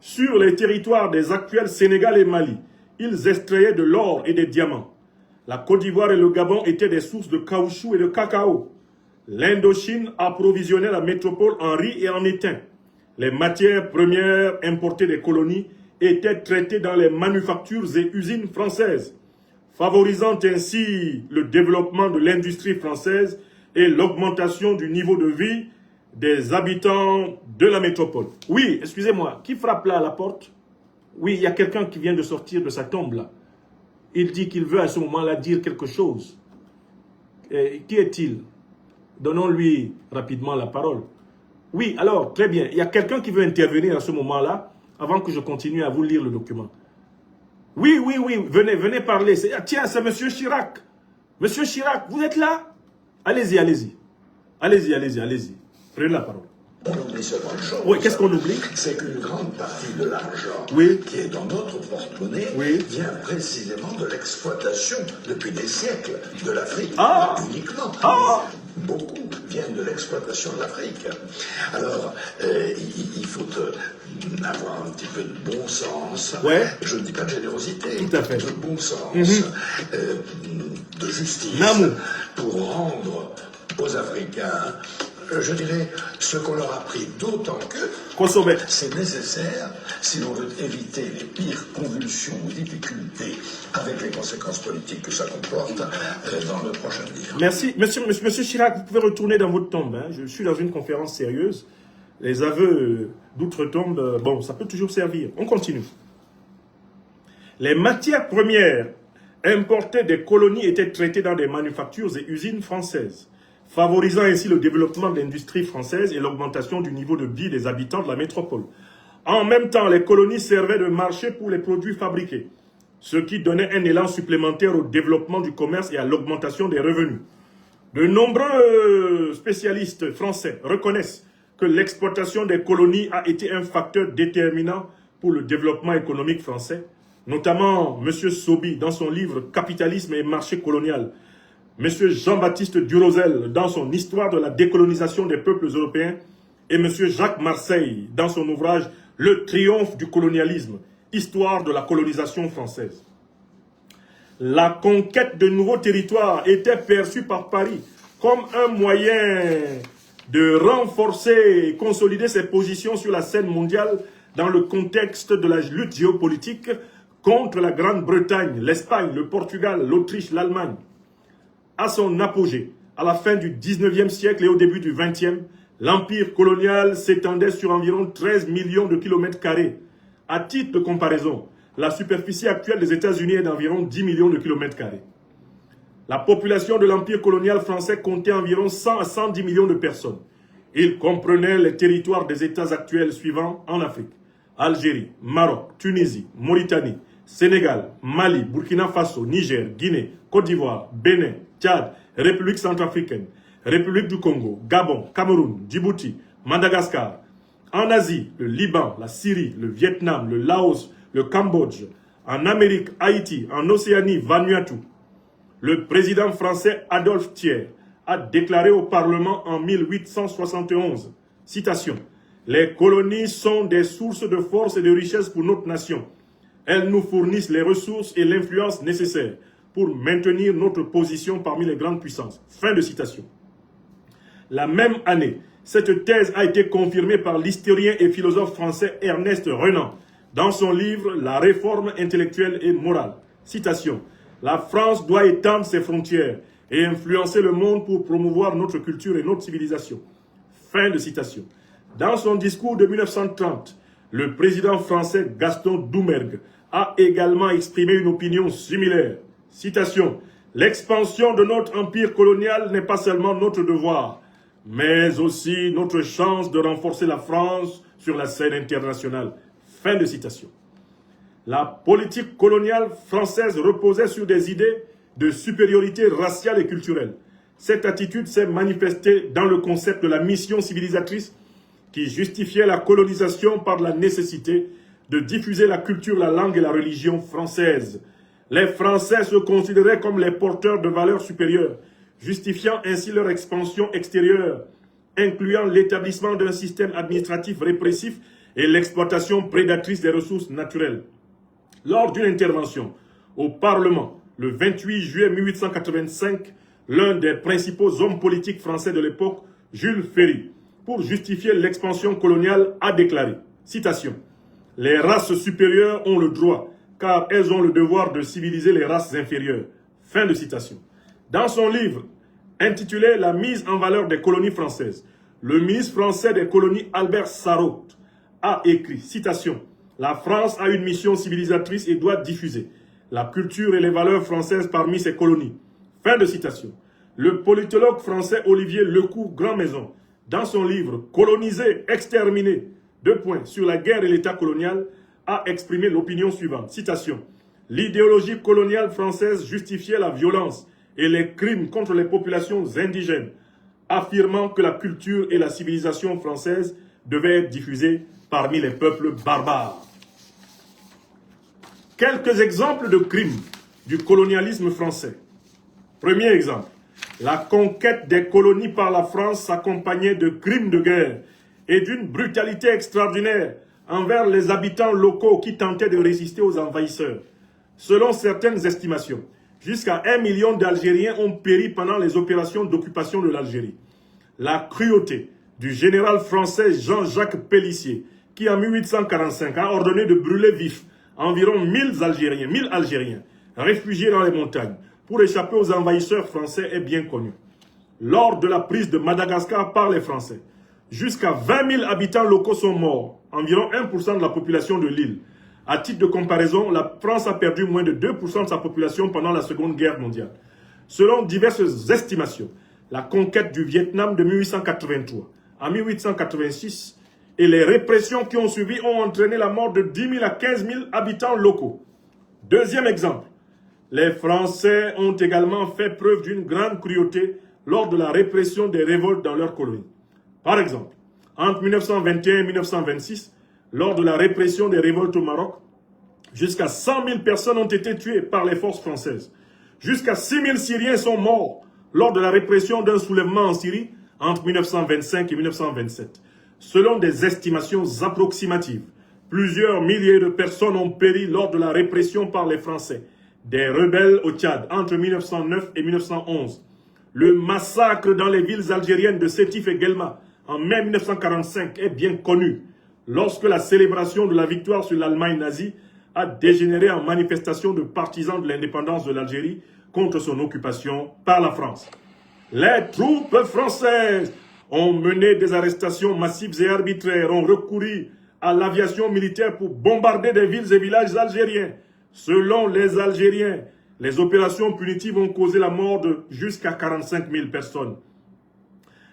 Sur les territoires des actuels Sénégal et Mali, ils extrayaient de l'or et des diamants. La Côte d'Ivoire et le Gabon étaient des sources de caoutchouc et de cacao. L'Indochine approvisionnait la métropole en riz et en étain. Les matières premières importées des colonies étaient traitées dans les manufactures et usines françaises, favorisant ainsi le développement de l'industrie française et l'augmentation du niveau de vie des habitants de la métropole. Oui, excusez-moi, qui frappe là à la porte? Oui, il y a quelqu'un qui vient de sortir de sa tombe là. Il dit qu'il veut à ce moment-là dire quelque chose. Qui est-il? Donnons-lui rapidement la parole. Oui, alors, très bien. Il y a quelqu'un qui veut intervenir à ce moment-là, avant que je continue à vous lire le document. Oui, oui, oui, venez parler. Tiens, c'est M. Chirac. M. Chirac, vous êtes là? Allez-y, allez-y. Allez-y, allez-y, allez-y. Prenez la parole. On oublie seulement une chose. Oui, qu'est-ce qu'on oublie? C'est qu'une grande partie de l'argent qui est dans notre porte-monnaie vient précisément de l'exploitation depuis des siècles de l'Afrique. Pas uniquement. Beaucoup viennent de l'exploitation de l'Afrique. Alors, il faut avoir un petit peu de bon sens. Je ne dis pas de générosité. Tout à fait. De bon sens, de justice, pour rendre aux Africains, je dirais, ce qu'on leur a pris, d'autant que c'est nécessaire si l'on veut éviter les pires convulsions ou difficultés avec les conséquences politiques que ça comporte dans le prochain livre. Merci. Monsieur Chirac, vous pouvez retourner dans votre tombe. Hein. Je suis dans une conférence sérieuse. Les aveux d'outre-tombe, bon, ça peut toujours servir. On continue. Les matières premières importées des colonies étaient traitées dans des manufactures et usines françaises, favorisant ainsi le développement de l'industrie française et l'augmentation du niveau de vie des habitants de la métropole. En même temps, les colonies servaient de marché pour les produits fabriqués, ce qui donnait un élan supplémentaire au développement du commerce et à l'augmentation des revenus. De nombreux spécialistes français reconnaissent que l'exploitation des colonies a été un facteur déterminant pour le développement économique français, notamment M. Sobi dans son livre « Capitalisme et marché colonial », M. Jean-Baptiste Durosel dans son Histoire de la décolonisation des peuples européens et M. Jacques Marseille dans son ouvrage Le triomphe du colonialisme, Histoire de la colonisation française. La conquête de nouveaux territoires était perçue par Paris comme un moyen de renforcer et consolider ses positions sur la scène mondiale dans le contexte de la lutte géopolitique contre la Grande-Bretagne, l'Espagne, le Portugal, l'Autriche, l'Allemagne. À son apogée, à la fin du 19e siècle et au début du 20e, l'empire colonial s'étendait sur environ 13 millions de kilomètres carrés. À titre de comparaison, la superficie actuelle des États-Unis est d'environ 10 millions de kilomètres carrés. La population de l'empire colonial français comptait environ 100 à 110 millions de personnes. Il comprenait les territoires des États actuels suivants en Afrique: Algérie, Maroc, Tunisie, Mauritanie, Sénégal, Mali, Burkina Faso, Niger, Guinée, Côte d'Ivoire, Bénin, Tchad, République centrafricaine, République du Congo, Gabon, Cameroun, Djibouti, Madagascar. En Asie, le Liban, la Syrie, le Vietnam, le Laos, le Cambodge. En Amérique, Haïti. En Océanie, Vanuatu. Le président français Adolphe Thiers a déclaré au Parlement en 1871, citation, « Les colonies sont des sources de force et de richesse pour notre nation. Elles nous fournissent les ressources et l'influence nécessaires pour maintenir notre position parmi les grandes puissances. » Fin de citation. La même année, cette thèse a été confirmée par l'historien et philosophe français Ernest Renan dans son livre « La réforme intellectuelle et morale ». Citation. « La France doit étendre ses frontières et influencer le monde pour promouvoir notre culture et notre civilisation. » Fin de citation. Dans son discours de 1930, le président français Gaston Doumergue a également exprimé une opinion similaire. Citation. « L'expansion de notre empire colonial n'est pas seulement notre devoir, mais aussi notre chance de renforcer la France sur la scène internationale. » Fin de citation. La politique coloniale française reposait sur des idées de supériorité raciale et culturelle. Cette attitude s'est manifestée dans le concept de la mission civilisatrice qui justifiait la colonisation par la nécessité de diffuser la culture, la langue et la religion française. Les Français se considéraient comme les porteurs de valeurs supérieures, justifiant ainsi leur expansion extérieure, incluant l'établissement d'un système administratif répressif et l'exploitation prédatrice des ressources naturelles. Lors d'une intervention au Parlement, le 28 juillet 1885, l'un des principaux hommes politiques français de l'époque, Jules Ferry, pour justifier l'expansion coloniale, a déclaré, citation, « Les races supérieures ont le droit, car elles ont le devoir de civiliser les races inférieures. » Fin de citation. Dans son livre intitulé « La mise en valeur des colonies françaises », le ministre français des colonies Albert Sarraute a écrit, citation, « La France a une mission civilisatrice et doit diffuser la culture et les valeurs françaises parmi ses colonies. » Fin de citation. Le politologue français Olivier Lecourt Grand-Maison, dans son livre « Coloniser, exterminer », sur la guerre et l'état colonial, a exprimé l'opinion suivante, citation, « L'idéologie coloniale française justifiait la violence et les crimes contre les populations indigènes, affirmant que la culture et la civilisation française devaient être diffusées parmi les peuples barbares. » Quelques exemples de crimes du colonialisme français. Premier exemple, la conquête des colonies par la France s'accompagnait de crimes de guerre et d'une brutalité extraordinaire envers les habitants locaux qui tentaient de résister aux envahisseurs. Selon certaines estimations, jusqu'à 1 million d'Algériens ont péri pendant les opérations d'occupation de l'Algérie. La cruauté du général français Jean-Jacques Pélissier, qui en 1845 a ordonné de brûler vifs environ 1000 Algériens, réfugiés dans les montagnes, pour échapper aux envahisseurs français est bien connue. Lors de la prise de Madagascar par les Français, jusqu'à 20 000 habitants locaux sont morts, environ 1% de la population de l'île. À titre de comparaison, la France a perdu moins de 2% de sa population pendant la Seconde Guerre mondiale. Selon diverses estimations, la conquête du Vietnam de 1883 à 1886 et les répressions qui ont suivi ont entraîné la mort de 10 000 à 15 000 habitants locaux. Deuxième exemple, les Français ont également fait preuve d'une grande cruauté lors de la répression des révoltes dans leurs colonies. Par exemple, entre 1921 et 1926, lors de la répression des révoltes au Maroc, jusqu'à 100 000 personnes ont été tuées par les forces françaises. Jusqu'à 6 000 Syriens sont morts lors de la répression d'un soulèvement en Syrie entre 1925 et 1927. Selon des estimations approximatives, plusieurs milliers de personnes ont péri lors de la répression par les Français des rebelles au Tchad entre 1909 et 1911. Le massacre dans les villes algériennes de Sétif et Guelma en mai 1945 est bien connu, lorsque la célébration de la victoire sur l'Allemagne nazie a dégénéré en manifestation de partisans de l'indépendance de l'Algérie contre son occupation par la France. Les troupes françaises ont mené des arrestations massives et arbitraires, ont recouru à l'aviation militaire pour bombarder des villes et villages algériens. Selon les Algériens, les opérations punitives ont causé la mort de jusqu'à 45 000 personnes.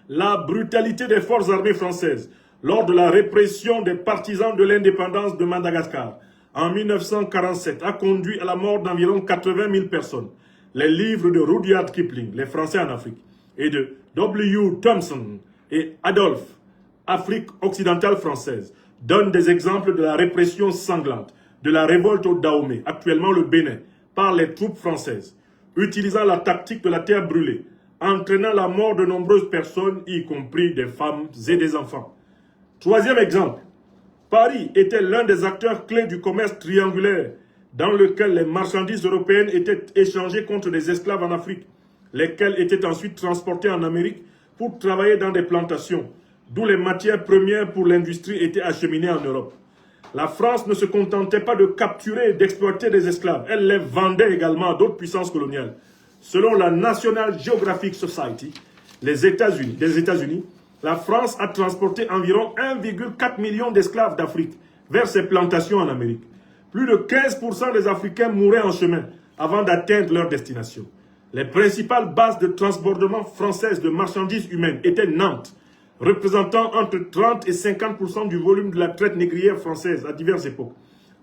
La brutalité des forces armées françaises lors de la répression des partisans de l'indépendance de Madagascar en 1947 a conduit à la mort d'environ 80 000 personnes. Les livres de Rudyard Kipling, Les Français en Afrique, et de W. Thompson et Adolphe, Afrique occidentale française, donnent des exemples de la répression sanglante de la révolte au Dahomey, actuellement le Bénin, par les troupes françaises, utilisant la tactique de la terre brûlée, entraînant la mort de nombreuses personnes, y compris des femmes et des enfants. Troisième exemple, Paris était l'un des acteurs clés du commerce triangulaire, dans lequel les marchandises européennes étaient échangées contre des esclaves en Afrique, lesquels étaient ensuite transportés en Amérique pour travailler dans des plantations, d'où les matières premières pour l'industrie étaient acheminées en Europe. La France ne se contentait pas de capturer et d'exploiter des esclaves, elle les vendait également à d'autres puissances coloniales. Selon la National Geographic Society des États-Unis, la France a transporté environ 1,4 million d'esclaves d'Afrique vers ses plantations en Amérique. Plus de 15% des Africains mouraient en chemin avant d'atteindre leur destination. Les principales bases de transbordement françaises de marchandises humaines étaient Nantes, représentant entre 30 et 50% du volume de la traite négrière française à diverses époques.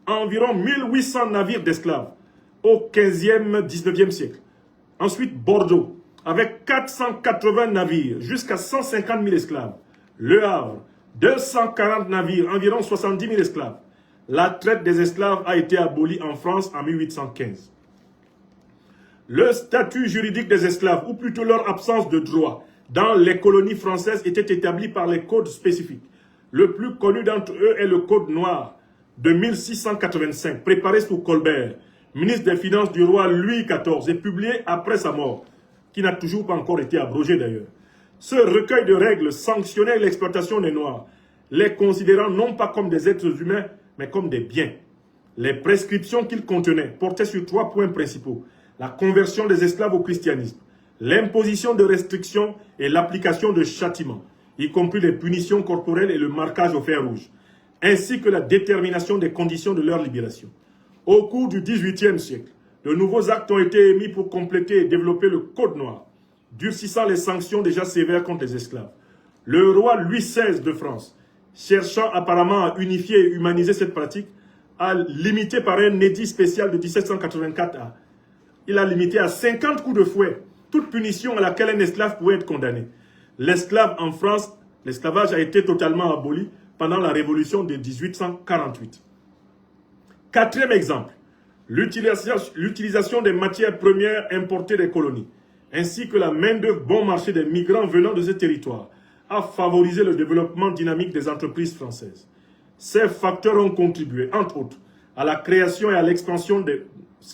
Environ 1800 navires d'esclaves au 15e, 19e siècle. Ensuite, Bordeaux, avec 480 navires, jusqu'à 150 000 esclaves. Le Havre, 240 navires, environ 70 000 esclaves. La traite des esclaves a été abolie en France en 1815. Le statut juridique des esclaves, ou plutôt leur absence de droit, dans les colonies françaises était établi par les codes spécifiques. Le plus connu d'entre eux est le Code noir de 1685, préparé sous Colbert, ministre des Finances du roi Louis XIV, et publié après sa mort, qui n'a toujours pas encore été abrogé d'ailleurs. Ce recueil de règles sanctionnait l'exploitation des Noirs, les considérant non pas comme des êtres humains, mais comme des biens. Les prescriptions qu'il contenait portaient sur 3 points principaux: la conversion des esclaves au christianisme, l'imposition de restrictions et l'application de châtiments, y compris les punitions corporelles et le marquage au fer rouge, ainsi que la détermination des conditions de leur libération. Au cours du XVIIIe siècle, de nouveaux actes ont été émis pour compléter et développer le Code noir, durcissant les sanctions déjà sévères contre les esclaves. Le roi Louis XVI de France, cherchant apparemment à unifier et humaniser cette pratique, a limité par un édit spécial de 1784 il a limité à 50 coups de fouet toute punition à laquelle un esclave pouvait être condamné. L'esclave en France, l'esclavage a été totalement aboli pendant la Révolution de 1848. 4e exemple, l'utilisation des matières premières importées des colonies, ainsi que la main-d'œuvre bon marché des migrants venant de ces territoires, a favorisé le développement dynamique des entreprises françaises. Ces facteurs ont contribué, entre autres, à la création et à l'expansion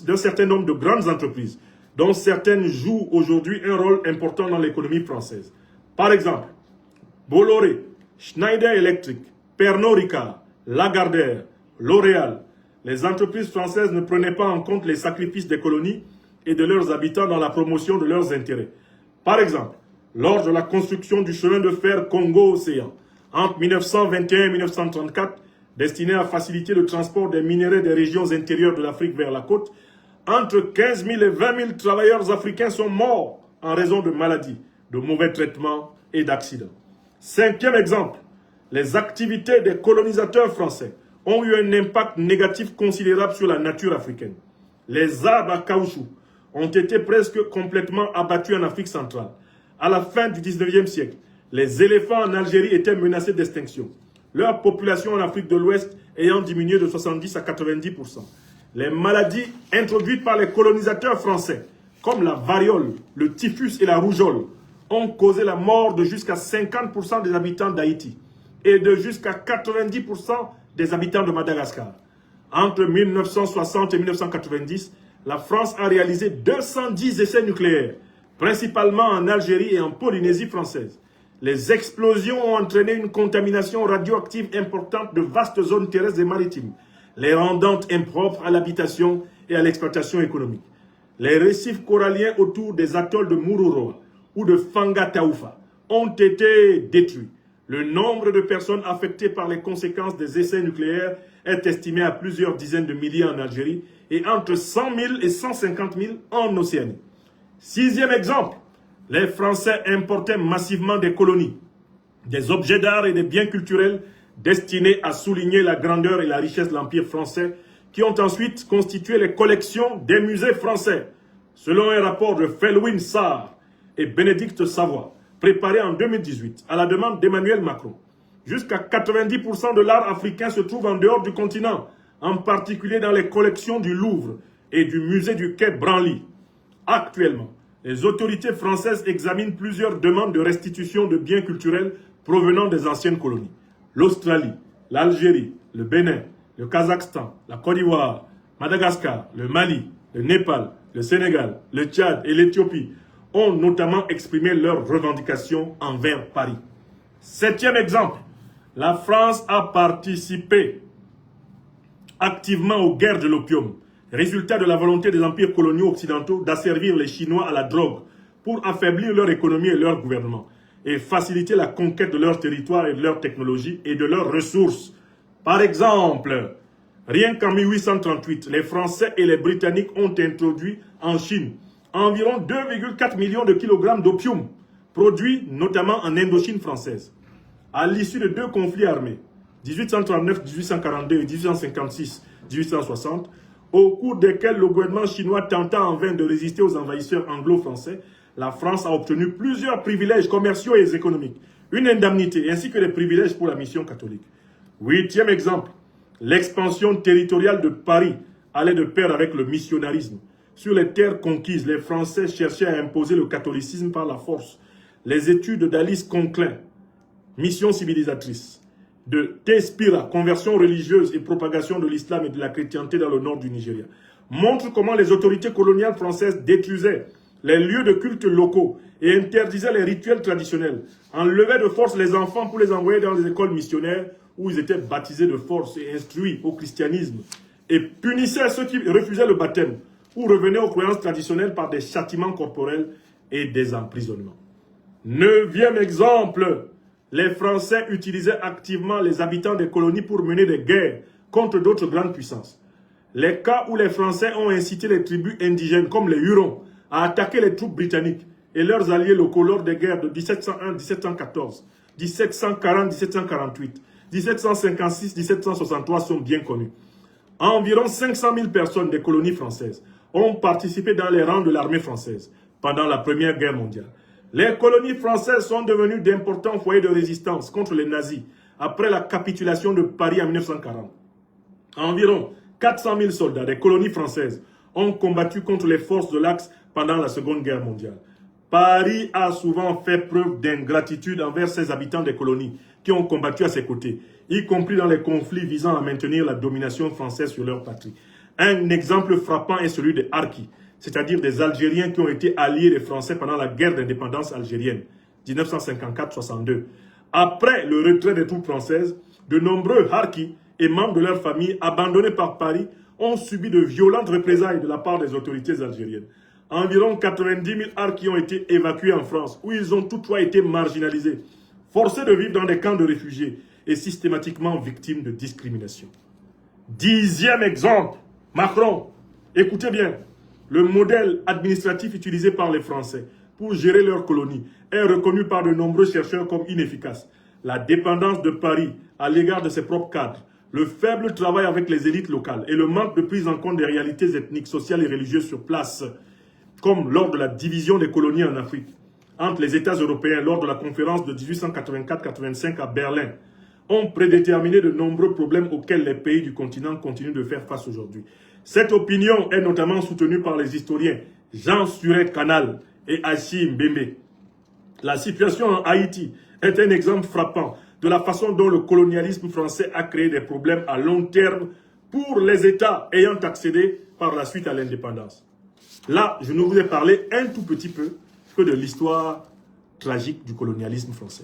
d'un certain nombre de grandes entreprises, dont certaines jouent aujourd'hui un rôle important dans l'économie française. Par exemple, Bolloré, Schneider Electric, Pernod Ricard, Lagardère, L'Oréal. Les entreprises françaises ne prenaient pas en compte les sacrifices des colonies et de leurs habitants dans la promotion de leurs intérêts. Par exemple, lors de la construction du chemin de fer Congo-Océan, entre 1921 et 1934, destiné à faciliter le transport des minerais des régions intérieures de l'Afrique vers la côte, entre 15 000 et 20 000 travailleurs africains sont morts en raison de maladies, de mauvais traitements et d'accidents. 5e exemple, les activités des colonisateurs français ont eu un impact négatif considérable sur la nature africaine. Les arbres à caoutchouc ont été presque complètement abattus en Afrique centrale. À la fin du 19e siècle, les éléphants en Algérie étaient menacés d'extinction, leur population en Afrique de l'Ouest ayant diminué de 70 à 90%. Les maladies introduites par les colonisateurs français, comme la variole, le typhus et la rougeole, ont causé la mort de jusqu'à 50% des habitants d'Haïti et de jusqu'à 90% des habitants de Madagascar. Entre 1960 et 1990, la France a réalisé 210 essais nucléaires, principalement en Algérie et en Polynésie française. Les explosions ont entraîné une contamination radioactive importante de vastes zones terrestres et maritimes, les rendant impropres à l'habitation et à l'exploitation économique. Les récifs coralliens autour des atolls de Mururoa ou de Fangataufa ont été détruits. Le nombre de personnes affectées par les conséquences des essais nucléaires est estimé à plusieurs dizaines de milliers en Algérie et entre 100 000 et 150 000 en Océanie. 6e exemple, les Français importaient massivement des colonies, des objets d'art et des biens culturels destinés à souligner la grandeur et la richesse de l'Empire français, qui ont ensuite constitué les collections des musées français, selon un rapport de Felwine Sarr et Bénédicte Savoy, préparé en 2018 à la demande d'Emmanuel Macron. Jusqu'à 90% de l'art africain se trouve en dehors du continent, en particulier dans les collections du Louvre et du musée du Quai Branly. Actuellement, les autorités françaises examinent plusieurs demandes de restitution de biens culturels provenant des anciennes colonies. L'Australie, l'Algérie, le Bénin, le Kazakhstan, la Côte d'Ivoire, Madagascar, le Mali, le Népal, le Sénégal, le Tchad et l'Éthiopie ont notamment exprimé leurs revendications envers Paris. 7e exemple, la France a participé activement aux guerres de l'opium, résultat de la volonté des empires coloniaux occidentaux d'asservir les Chinois à la drogue pour affaiblir leur économie et leur gouvernement et faciliter la conquête de leur territoire et de leur technologie et de leurs ressources. Par exemple, rien qu'en 1838, les Français et les Britanniques ont introduit en Chine environ 2,4 millions de kilogrammes d'opium, produits notamment en Indochine française. À l'issue de 2 conflits armés, 1839-1842 et 1856-1860, au cours desquels le gouvernement chinois tenta en vain de résister aux envahisseurs anglo-français, la France a obtenu plusieurs privilèges commerciaux et économiques, une indemnité ainsi que des privilèges pour la mission catholique. 8e exemple, l'expansion territoriale de Paris allait de pair avec le missionnarisme. Sur les terres conquises, les Français cherchaient à imposer le catholicisme par la force. Les études d'Alice Conklin, Mission civilisatrice, de Tespira, conversion religieuse et propagation de l'islam et de la chrétienté dans le nord du Nigeria, montre comment les autorités coloniales françaises détruisaient les lieux de culte locaux et interdisaient les rituels traditionnels, enlevaient de force les enfants pour les envoyer dans les écoles missionnaires où ils étaient baptisés de force et instruits au christianisme, et punissaient ceux qui refusaient le baptême ou revenaient aux croyances traditionnelles par des châtiments corporels et des emprisonnements. 9e exemple, les Français utilisaient activement les habitants des colonies pour mener des guerres contre d'autres grandes puissances. Les cas où les Français ont incité les tribus indigènes comme les Hurons à attaquer les troupes britanniques et leurs alliés locaux lors des guerres de 1701-1714, 1740-1748, 1756-1763 sont bien connus. Environ 500 000 personnes des colonies françaises ont participé dans les rangs de l'armée française pendant la Première Guerre mondiale. Les colonies françaises sont devenues d'importants foyers de résistance contre les nazis après la capitulation de Paris en 1940. Environ 400 000 soldats des colonies françaises ont combattu contre les forces de l'Axe pendant la Seconde Guerre mondiale. Paris a souvent fait preuve d'ingratitude envers ses habitants des colonies qui ont combattu à ses côtés, y compris dans les conflits visant à maintenir la domination française sur leur patrie. Un exemple frappant est celui des Harkis, c'est-à-dire des Algériens qui ont été alliés des Français pendant la guerre d'indépendance algérienne, 1954-62. Après le retrait des troupes françaises, de nombreux Harkis et membres de leur famille abandonnés par Paris ont subi de violentes représailles de la part des autorités algériennes. Environ 90 000 Harkis ont été évacués en France, où ils ont toutefois été marginalisés, forcés de vivre dans des camps de réfugiés et systématiquement victimes de discrimination. 10e exemple, Macron. Écoutez bien, le modèle administratif utilisé par les Français pour gérer leurs colonies est reconnu par de nombreux chercheurs comme inefficace. La dépendance de Paris à l'égard de ses propres cadres, le faible travail avec les élites locales et le manque de prise en compte des réalités ethniques, sociales et religieuses sur place, comme lors de la division des colonies en Afrique, entre les États européens lors de la conférence de 1884-85 à Berlin, ont prédéterminé de nombreux problèmes auxquels les pays du continent continuent de faire face aujourd'hui. Cette opinion est notamment soutenue par les historiens Jean Suret-Canal et Achille Mbembe. La situation en Haïti est un exemple frappant de la façon dont le colonialisme français a créé des problèmes à long terme pour les États ayant accédé par la suite à l'indépendance. Là, je ne vous ai parlé un tout petit peu que de l'histoire tragique du colonialisme français.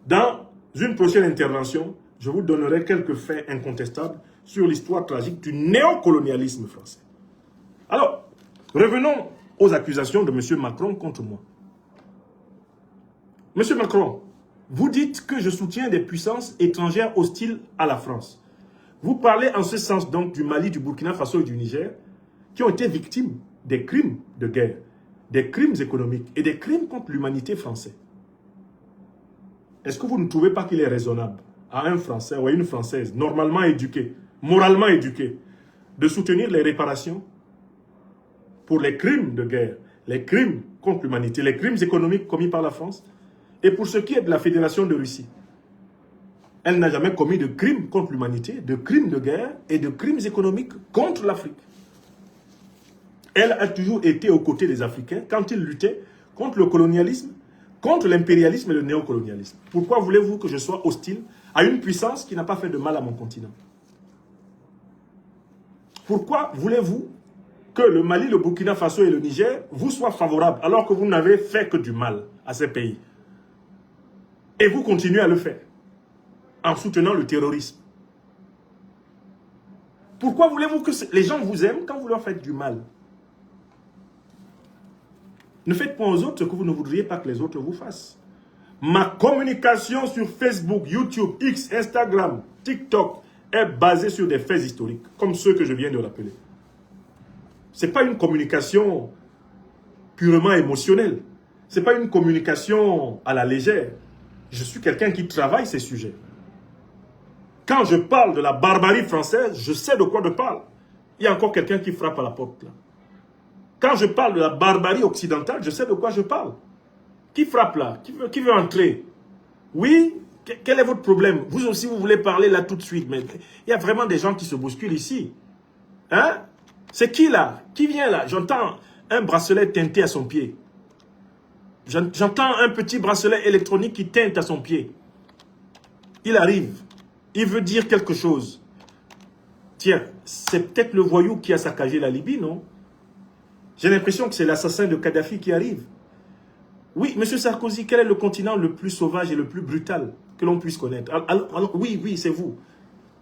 Dans une prochaine intervention, je vous donnerai quelques faits incontestables sur l'histoire tragique du néocolonialisme français. Alors, revenons aux accusations de M. Macron contre moi. M. Macron, vous dites que je soutiens des puissances étrangères hostiles à la France. Vous parlez en ce sens donc du Mali, du Burkina Faso et du Niger, qui ont été victimes des crimes de guerre, des crimes économiques et des crimes contre l'humanité française. Est-ce que vous ne trouvez pas qu'il est raisonnable à un Français ou à une Française normalement éduquée, moralement éduquée, de soutenir les réparations pour les crimes de guerre, les crimes contre l'humanité, les crimes économiques commis par la France? Et pour ce qui est de la Fédération de Russie, elle n'a jamais commis de crimes contre l'humanité, de crimes de guerre et de crimes économiques contre l'Afrique. Elle a toujours été aux côtés des Africains quand ils luttaient contre le colonialisme, contre l'impérialisme et le néocolonialisme. Pourquoi voulez-vous que je sois hostile à une puissance qui n'a pas fait de mal à mon continent? Pourquoi voulez-vous que le Mali, le Burkina Faso et le Niger vous soient favorables alors que vous n'avez fait que du mal à ces pays? Et vous continuez à le faire en soutenant le terrorisme. Pourquoi voulez-vous que les gens vous aiment quand vous leur faites du mal? Ne faites pas aux autres ce que vous ne voudriez pas que les autres vous fassent. Ma communication sur Facebook, YouTube, X, Instagram, TikTok est basée sur des faits historiques, comme ceux que je viens de rappeler. Ce n'est pas une communication purement émotionnelle. Ce n'est pas une communication à la légère. Je suis quelqu'un qui travaille ces sujets. Quand je parle de la barbarie française, je sais de quoi je parle. Il y a encore quelqu'un qui frappe à la porte là. Quand je parle de la barbarie occidentale, je sais de quoi je parle. Qui frappe là? Qui veut entrer? Oui? Quel est votre problème? Vous aussi, vous voulez parler là tout de suite. Mais il y a vraiment des gens qui se bousculent ici. Hein? C'est qui là? Qui vient là? J'entends un bracelet teinté à son pied. J'entends un petit bracelet électronique qui teinte à son pied. Il arrive. Il veut dire quelque chose. Tiens, c'est peut-être le voyou qui a saccagé la Libye, non? J'ai l'impression que c'est l'assassin de Kadhafi qui arrive. Oui, M. Sarkozy, quel est le continent le plus sauvage et le plus brutal que l'on puisse connaître? Alors, oui, c'est vous.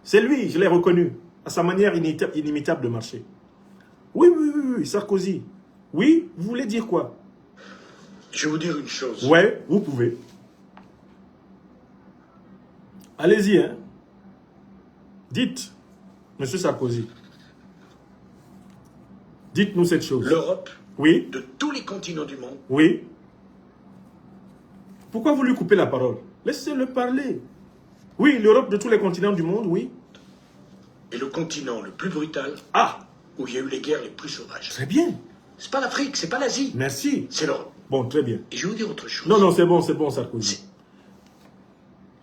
C'est lui, je l'ai reconnu, à sa manière inimitable de marcher. Oui, Sarkozy. Oui, vous voulez dire quoi? Je vais vous dire une chose. Ouais, vous pouvez. Allez-y, hein. Dites, M. Sarkozy. Dites-nous cette chose. L'Europe, oui, de tous les continents du monde. Oui. Pourquoi vous lui coupez la parole? Laissez-le parler. Oui, l'Europe de tous les continents du monde, oui. Et le continent le plus brutal. Ah, où il y a eu les guerres les plus sauvages. Très bien. C'est pas l'Afrique, c'est pas l'Asie. Merci. C'est l'Europe. Bon, très bien. Et je vais vous dire autre chose. Non, c'est bon, Sarkozy.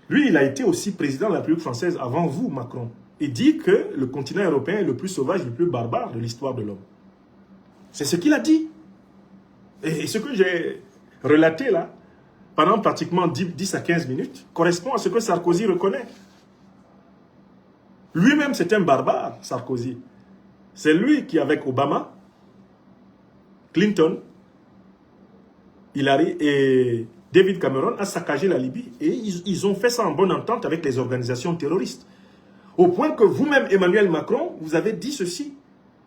Lui, il a été aussi président de la République française avant vous, Macron. Il dit que le continent européen est le plus sauvage, le plus barbare de l'histoire de l'homme. C'est ce qu'il a dit. Et ce que j'ai relaté là, pendant pratiquement 10 à 15 minutes, correspond à ce que Sarkozy reconnaît. Lui-même, c'est un barbare, Sarkozy. C'est lui qui, avec Obama, Clinton, Hillary et David Cameron, a saccagé la Libye. Et ils ont fait ça en bonne entente avec les organisations terroristes. Au point que vous-même, Emmanuel Macron, vous avez dit ceci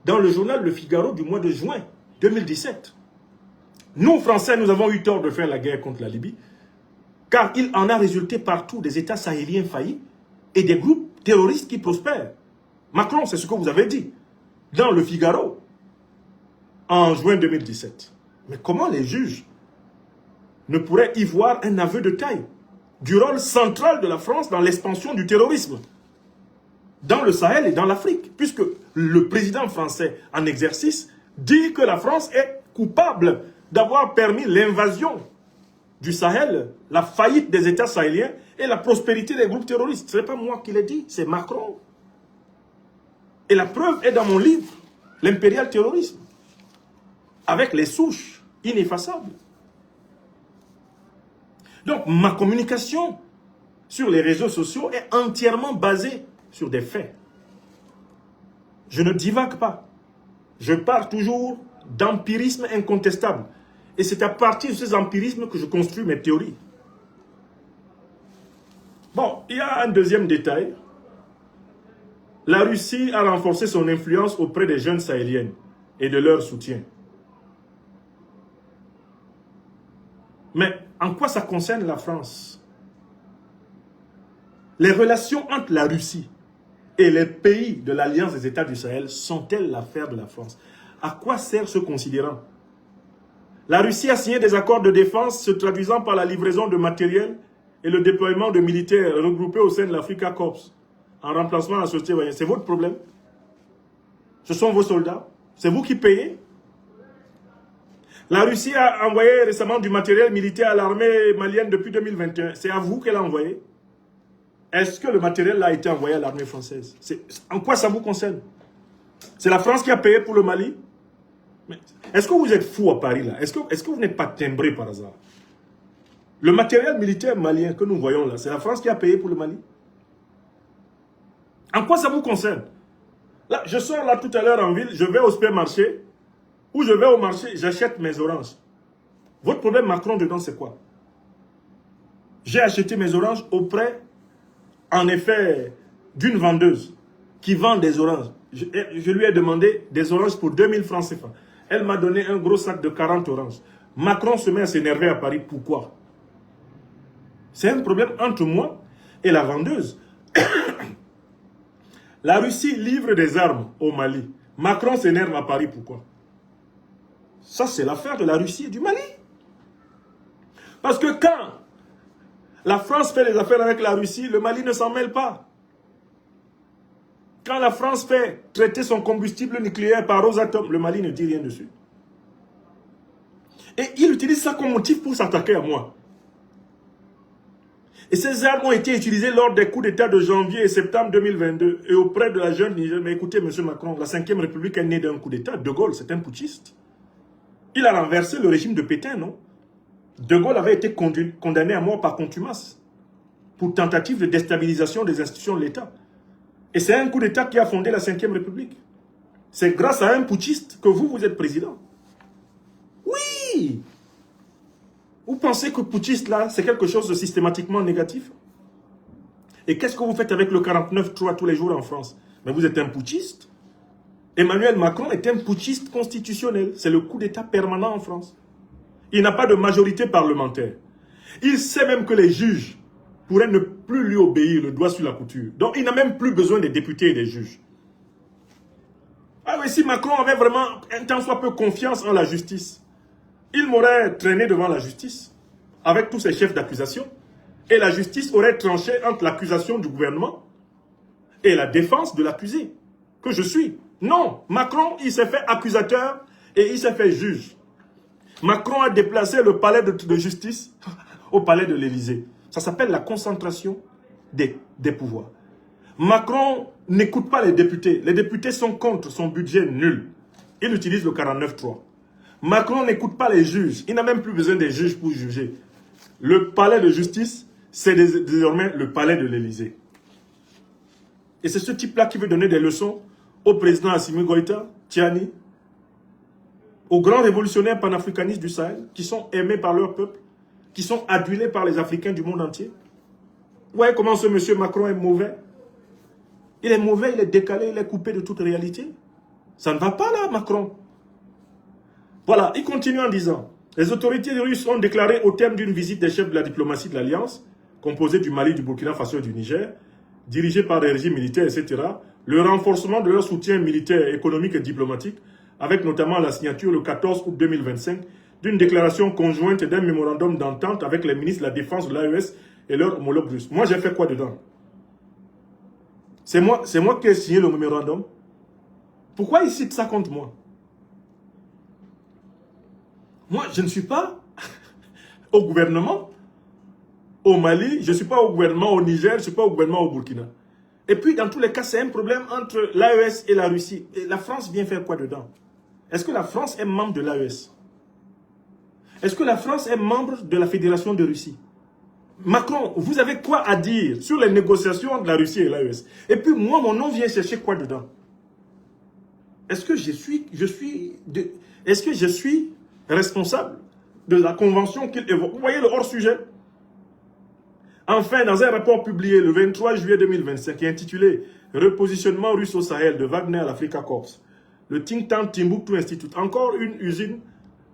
dans le journal Le Figaro du mois de juin 2017. Nous, Français, nous avons eu tort de faire la guerre contre la Libye, car il en a résulté partout des États sahéliens faillis et des groupes terroristes qui prospèrent. Macron, c'est ce que vous avez dit dans Le Figaro en juin 2017. Mais comment les juges ne pourraient y voir un aveu de taille du rôle central de la France dans l'expansion du terrorisme dans le Sahel et dans l'Afrique, puisque le président français en exercice dit que la France est coupable d'avoir permis l'invasion du Sahel, la faillite des États sahéliens et la prospérité des groupes terroristes. Ce n'est pas moi qui l'ai dit, c'est Macron. Et la preuve est dans mon livre, L'impérial terrorisme, avec les souches ineffaçables. Donc, ma communication sur les réseaux sociaux est entièrement basée sur des faits. Je ne divague pas. Je pars toujours d'empirisme incontestable. Et c'est à partir de ces empirismes que je construis mes théories. Bon, il y a un deuxième détail. La Russie a renforcé son influence auprès des jeunes sahéliennes et de leur soutien. Mais en quoi ça concerne la France? Les relations entre la Russie et les pays de l'Alliance des États du Sahel sont-elles l'affaire de la France? À quoi sert ce considérant? La Russie a signé des accords de défense se traduisant par la livraison de matériel et le déploiement de militaires regroupés au sein de l'Africa Corps en remplacement de la société malienne. C'est votre problème? Ce sont vos soldats? C'est vous qui payez? La Russie a envoyé récemment du matériel militaire à l'armée malienne depuis 2021. C'est à vous qu'elle a envoyé? Est-ce que le matériel a été envoyé à l'armée française? En quoi ça vous concerne? C'est la France qui a payé pour le Mali? Est-ce que vous êtes fou à Paris là? Est-ce que vous n'êtes pas timbré par hasard? Le matériel militaire malien que nous voyons là, c'est la France qui a payé pour le Mali? En quoi ça vous concerne? Là, je sors là tout à l'heure en ville, je vais au supermarché, ou je vais au marché, j'achète mes oranges. Votre problème Macron dedans c'est quoi? J'ai acheté mes oranges auprès, en effet, d'une vendeuse qui vend des oranges. Je lui ai demandé des oranges pour 2000 francs CFA. Elle m'a donné un gros sac de 40 oranges. Macron se met à s'énerver à Paris. Pourquoi? C'est un problème entre moi et la vendeuse. La Russie livre des armes au Mali. Macron s'énerve à Paris. Pourquoi? Ça, c'est l'affaire de la Russie et du Mali. Parce que quand la France fait les affaires avec la Russie, le Mali ne s'en mêle pas. Quand la France fait traiter son combustible nucléaire par Rosatom, le Mali ne dit rien dessus. Et il utilise ça comme motif pour s'attaquer à moi. Et ces armes ont été utilisées lors des coups d'État de janvier et septembre 2022 et auprès de la jeune Niger. Mais écoutez, M. Macron, la 5e République est née d'un coup d'État. De Gaulle, c'est un putschiste. Il a renversé le régime de Pétain, non? De Gaulle avait été condamné à mort par contumace. pour tentative de déstabilisation des institutions de l'État. Et c'est un coup d'État qui a fondé la Ve République. C'est grâce à un putschiste que vous êtes président. Oui! Vous pensez que putschiste, là, c'est quelque chose de systématiquement négatif? Et qu'est-ce que vous faites avec le 49-3 tous les jours en France? Mais vous êtes un putschiste. Emmanuel Macron est un putschiste constitutionnel. C'est le coup d'État permanent en France. Il n'a pas de majorité parlementaire. Il sait même que les juges pourraient ne plus lui obéir le doigt sur la couture. Donc il n'a même plus besoin des députés et des juges. Ah oui, si Macron avait vraiment un tant soit peu confiance en la justice, il m'aurait traîné devant la justice avec tous ses chefs d'accusation et la justice aurait tranché entre l'accusation du gouvernement et la défense de l'accusé, que je suis. Non, Macron, il s'est fait accusateur et il s'est fait juge. Macron a déplacé le palais de justice au palais de l'Élysée. Ça s'appelle la concentration des pouvoirs. Macron n'écoute pas les députés. Les députés sont contre son budget nul. Il utilise le 49-3. Macron n'écoute pas les juges. Il n'a même plus besoin des juges pour juger. Le palais de justice, c'est désormais le palais de l'Élysée. Et c'est ce type-là qui veut donner des leçons au président Assimi Goïta, Tiani, aux grands révolutionnaires panafricanistes du Sahel, qui sont aimés par leur peuple, qui sont adulés par les Africains du monde entier. Vous voyez comment ce monsieur Macron est mauvais? Il est mauvais, il est décalé, il est coupé de toute réalité. Ça ne va pas là, Macron. Voilà, il continue en disant, les autorités russes ont déclaré au terme d'une visite des chefs de la diplomatie de l'Alliance, composée du Mali, du Burkina Faso et du Niger, dirigés par des régimes militaires, etc., le renforcement de leur soutien militaire, économique et diplomatique, avec notamment la signature le 14 août 2025 d'une déclaration conjointe et d'un mémorandum d'entente avec les ministres de la Défense de l'AES et leurs homologues russes. Moi, j'ai fait quoi dedans? C'est moi qui ai signé le mémorandum. Pourquoi il cite ça contre moi? Moi, je ne suis pas au gouvernement au Mali, je ne suis pas au gouvernement au Niger, je ne suis pas au gouvernement au Burkina. Et puis, dans tous les cas, c'est un problème entre l'AES et la Russie. Et la France vient faire quoi dedans? Est-ce que la France est membre de l'AES? Est-ce que la France est membre de la Fédération de Russie? Macron, vous avez quoi à dire sur les négociations de la Russie et l'AES? Et puis moi, mon nom vient chercher quoi dedans? Est-ce que je suis responsable de la convention qu'il évoque? Vous voyez le hors-sujet? Enfin, dans un rapport publié le 23 juillet 2025 intitulé « Repositionnement russe au Sahel de Wagner à l'Africa Corps », le think tank Timbuktu Institute, encore une usine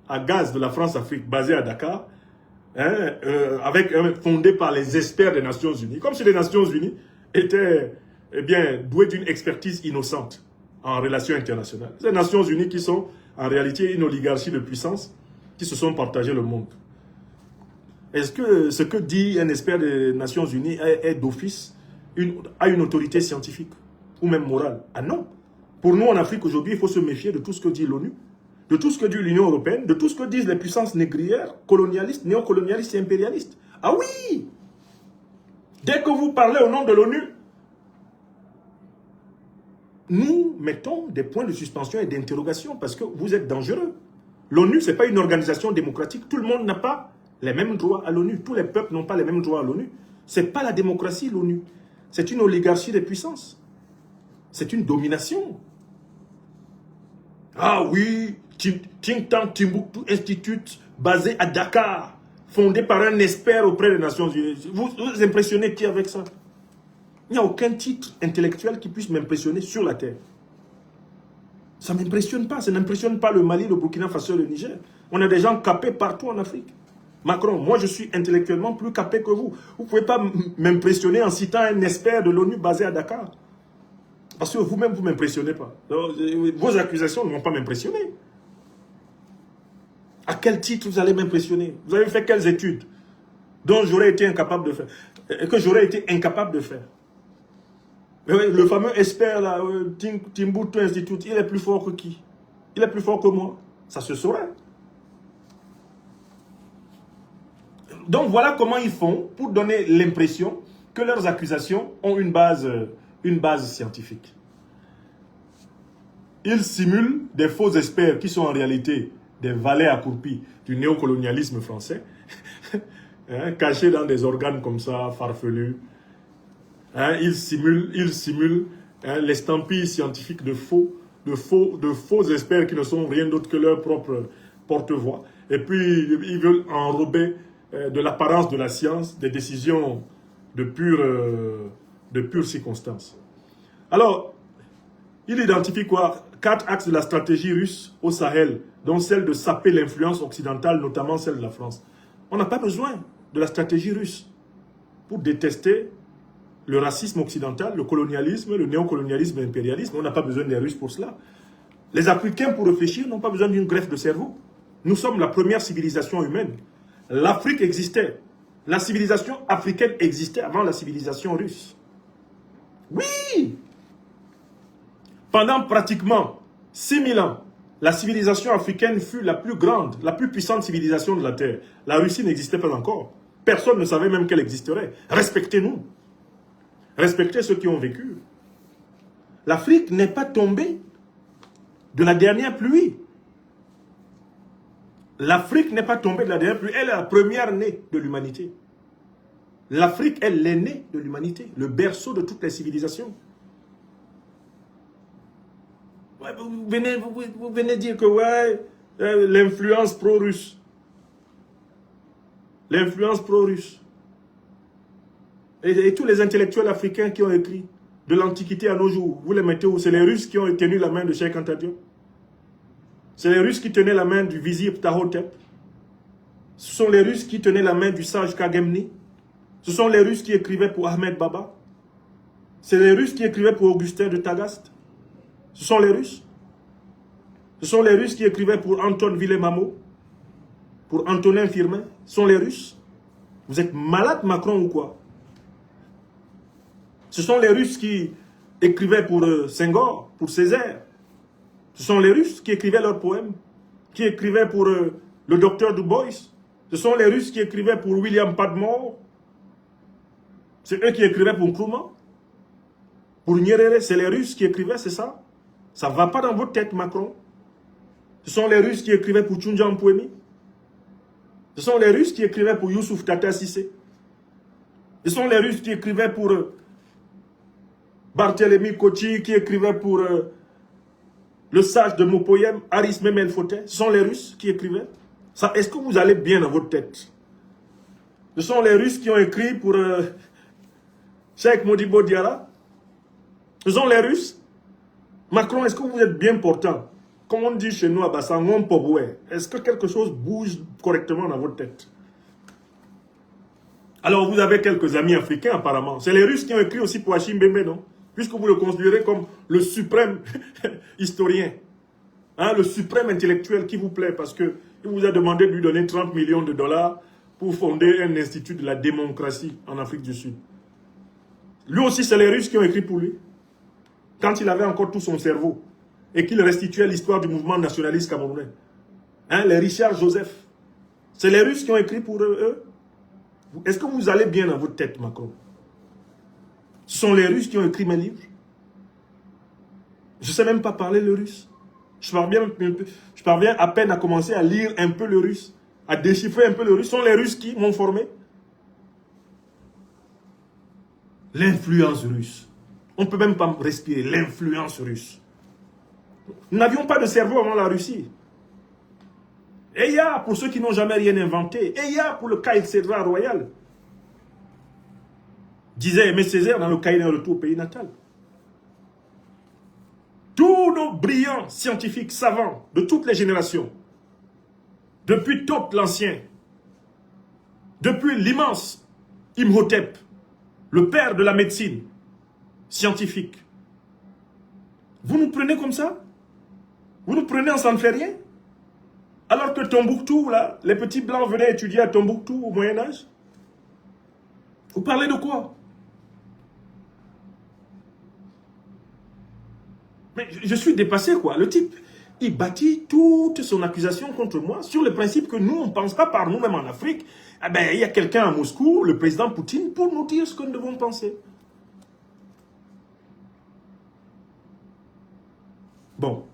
à gaz de la France-Afrique basée à Dakar, fondée par les experts des Nations Unies, comme si les Nations Unies étaient douées d'une expertise innocente en relations internationales. Les Nations Unies qui sont en réalité une oligarchie de puissance qui se sont partagées le monde. Est-ce que ce que dit un expert des Nations Unies est d'office a une autorité scientifique ou même morale? Ah non. Pour nous en Afrique aujourd'hui, il faut se méfier de tout ce que dit l'ONU, de tout ce que dit l'Union européenne, de tout ce que disent les puissances négrières, colonialistes, néocolonialistes et impérialistes. Ah oui! Dès que vous parlez au nom de l'ONU, nous mettons des points de suspension et d'interrogation parce que vous êtes dangereux. L'ONU, ce n'est pas une organisation démocratique. Tout le monde n'a pas les mêmes droits à l'ONU. Tous les peuples n'ont pas les mêmes droits à l'ONU. Ce n'est pas la démocratie, l'ONU. C'est une oligarchie des puissances. C'est une domination. Ah oui, think tank Timbuktu Institute, basé à Dakar, fondé par un expert auprès des Nations Unies. Vous impressionnez qui avec ça? Il n'y a aucun titre intellectuel qui puisse m'impressionner sur la terre. Ça ne m'impressionne pas. Ça n'impressionne pas le Mali, le Burkina Faso et le Niger. On a des gens capés partout en Afrique. Macron, moi je suis intellectuellement plus capé que vous. Vous ne pouvez pas m'impressionner en citant un expert de l'ONU basé à Dakar. Parce que vous-même, vous ne m'impressionnez pas. Donc, vos accusations ne vont pas m'impressionner. À quel titre vous allez m'impressionner? Vous avez fait quelles études dont j'aurais été incapable de faire? Que j'aurais été incapable de faire? Le fameux expert là, Timbuktu Institute, il est plus fort que qui? Il est plus fort que moi. Ça se saurait. Donc voilà comment ils font pour donner l'impression que leurs accusations ont une base scientifique. Ils simulent des faux experts qui sont en réalité des valets accroupis du néocolonialisme français, hein, cachés dans des organes comme ça, farfelus. Hein, ils simulent hein, l'estampille scientifique de faux experts qui ne sont rien d'autre que leur propre porte-voix. Et puis, ils veulent enrober de l'apparence de la science des décisions de pure circonstance. Alors, il identifie quoi? 4 axes de la stratégie russe au Sahel, dont celle de saper l'influence occidentale, notamment celle de la France. On n'a pas besoin de la stratégie russe pour détester le racisme occidental, le colonialisme, le néocolonialisme et l'impérialisme. On n'a pas besoin des Russes pour cela. Les Africains, pour réfléchir, n'ont pas besoin d'une greffe de cerveau. Nous sommes la première civilisation humaine. L'Afrique existait. La civilisation africaine existait avant la civilisation russe. Oui! Pendant pratiquement 6000 ans, la civilisation africaine fut la plus grande, la plus puissante civilisation de la Terre. La Russie n'existait pas encore. Personne ne savait même qu'elle existerait. Respectez-nous. Respectez ceux qui ont vécu. L'Afrique n'est pas tombée de la dernière pluie. L'Afrique n'est pas tombée de la dernière pluie. Elle est la première née de l'humanité. L'Afrique est l'aînée de l'humanité, le berceau de toutes les civilisations. Ouais, vous venez dire que ouais, l'influence pro-russe. L'influence pro-russe. Et tous les intellectuels africains qui ont écrit de l'Antiquité à nos jours, vous les mettez où? C'est les Russes qui ont tenu la main de Cheikh Anta Diop. C'est les Russes qui tenaient la main du vizir Ptahhotep. Ce sont les Russes qui tenaient la main du sage Kagemni. Ce sont les Russes qui écrivaient pour Ahmed Baba. C'est les Russes qui écrivaient pour Augustin de Tagaste. Ce sont les Russes. Ce sont les Russes qui écrivaient pour Anton Villemamo, pour Antonin Firmin. Ce sont les Russes. Vous êtes malade, Macron, ou quoi? Ce sont les Russes qui écrivaient pour Senghor, pour Césaire. Ce sont les Russes qui écrivaient leurs poèmes, qui écrivaient pour le docteur Du Bois. Ce sont les Russes qui écrivaient pour William Padmore. C'est eux qui écrivaient pour Nkrumah. Pour Nyerere, c'est les Russes qui écrivaient, c'est ça? Ça ne va pas dans votre tête, Macron. Ce sont les Russes qui écrivaient pour Tchoundja Mpouemi. Ce sont les Russes qui écrivaient pour Youssouf Tata Sissé. Ce sont les Russes qui écrivaient pour Barthélemy Kochi, qui écrivait pour le sage de Mopoyem, Aris Memel Foté. Ce sont les Russes qui écrivaient. Est-ce que vous allez bien dans votre tête? Ce sont les Russes qui ont écrit pour Cheikh Modibo Diarra. Ce sont les Russes. Macron, est-ce que vous êtes bien portant? Comme on dit chez nous à Bassangon Poboué, est-ce que quelque chose bouge correctement dans votre tête? Alors vous avez quelques amis africains apparemment. C'est les Russes qui ont écrit aussi pour Hachim Bembe, non? Puisque vous le considérez comme le suprême historien. Hein, le suprême intellectuel qui vous plaît parce qu'il vous a demandé de lui donner 30 millions de dollars pour fonder un institut de la démocratie en Afrique du Sud. Lui aussi, c'est les Russes qui ont écrit pour lui. Quand il avait encore tout son cerveau et qu'il restituait l'histoire du mouvement nationaliste camerounais. Hein, les Richard Joseph. C'est les Russes qui ont écrit pour eux. Est-ce que vous allez bien dans votre tête, Macron? Ce sont les Russes qui ont écrit mes livres. Je ne sais même pas parler le russe. Je parviens à peine à commencer à lire un peu le russe, à déchiffrer un peu le russe. Ce sont les Russes qui m'ont formé. L'influence russe. On ne peut même pas respirer l'influence russe. Nous n'avions pas de cerveau avant la Russie. Et il y a pour ceux qui n'ont jamais rien inventé. Et il y a pour le cahier Cédra royal. Disait Aimé Césaire dans le cahier d'un retour au pays natal. Tous nos brillants scientifiques, savants, de toutes les générations, depuis Thoth l'Ancien, depuis l'immense Imhotep, le père de la médecine scientifique, vous nous prenez comme ça? Vous nous prenez, on s'en fait rien? Alors que Tombouctou, là, les petits blancs venaient étudier à Tombouctou au Moyen-Âge? Vous parlez de quoi? Mais je suis dépassé, quoi. Le type, il bâtit toute son accusation contre moi sur le principe que nous, on ne pense pas par nous-mêmes en Afrique. Eh ben, il y a quelqu'un à Moscou, le président Poutine, pour nous dire ce que nous devons penser. Bon.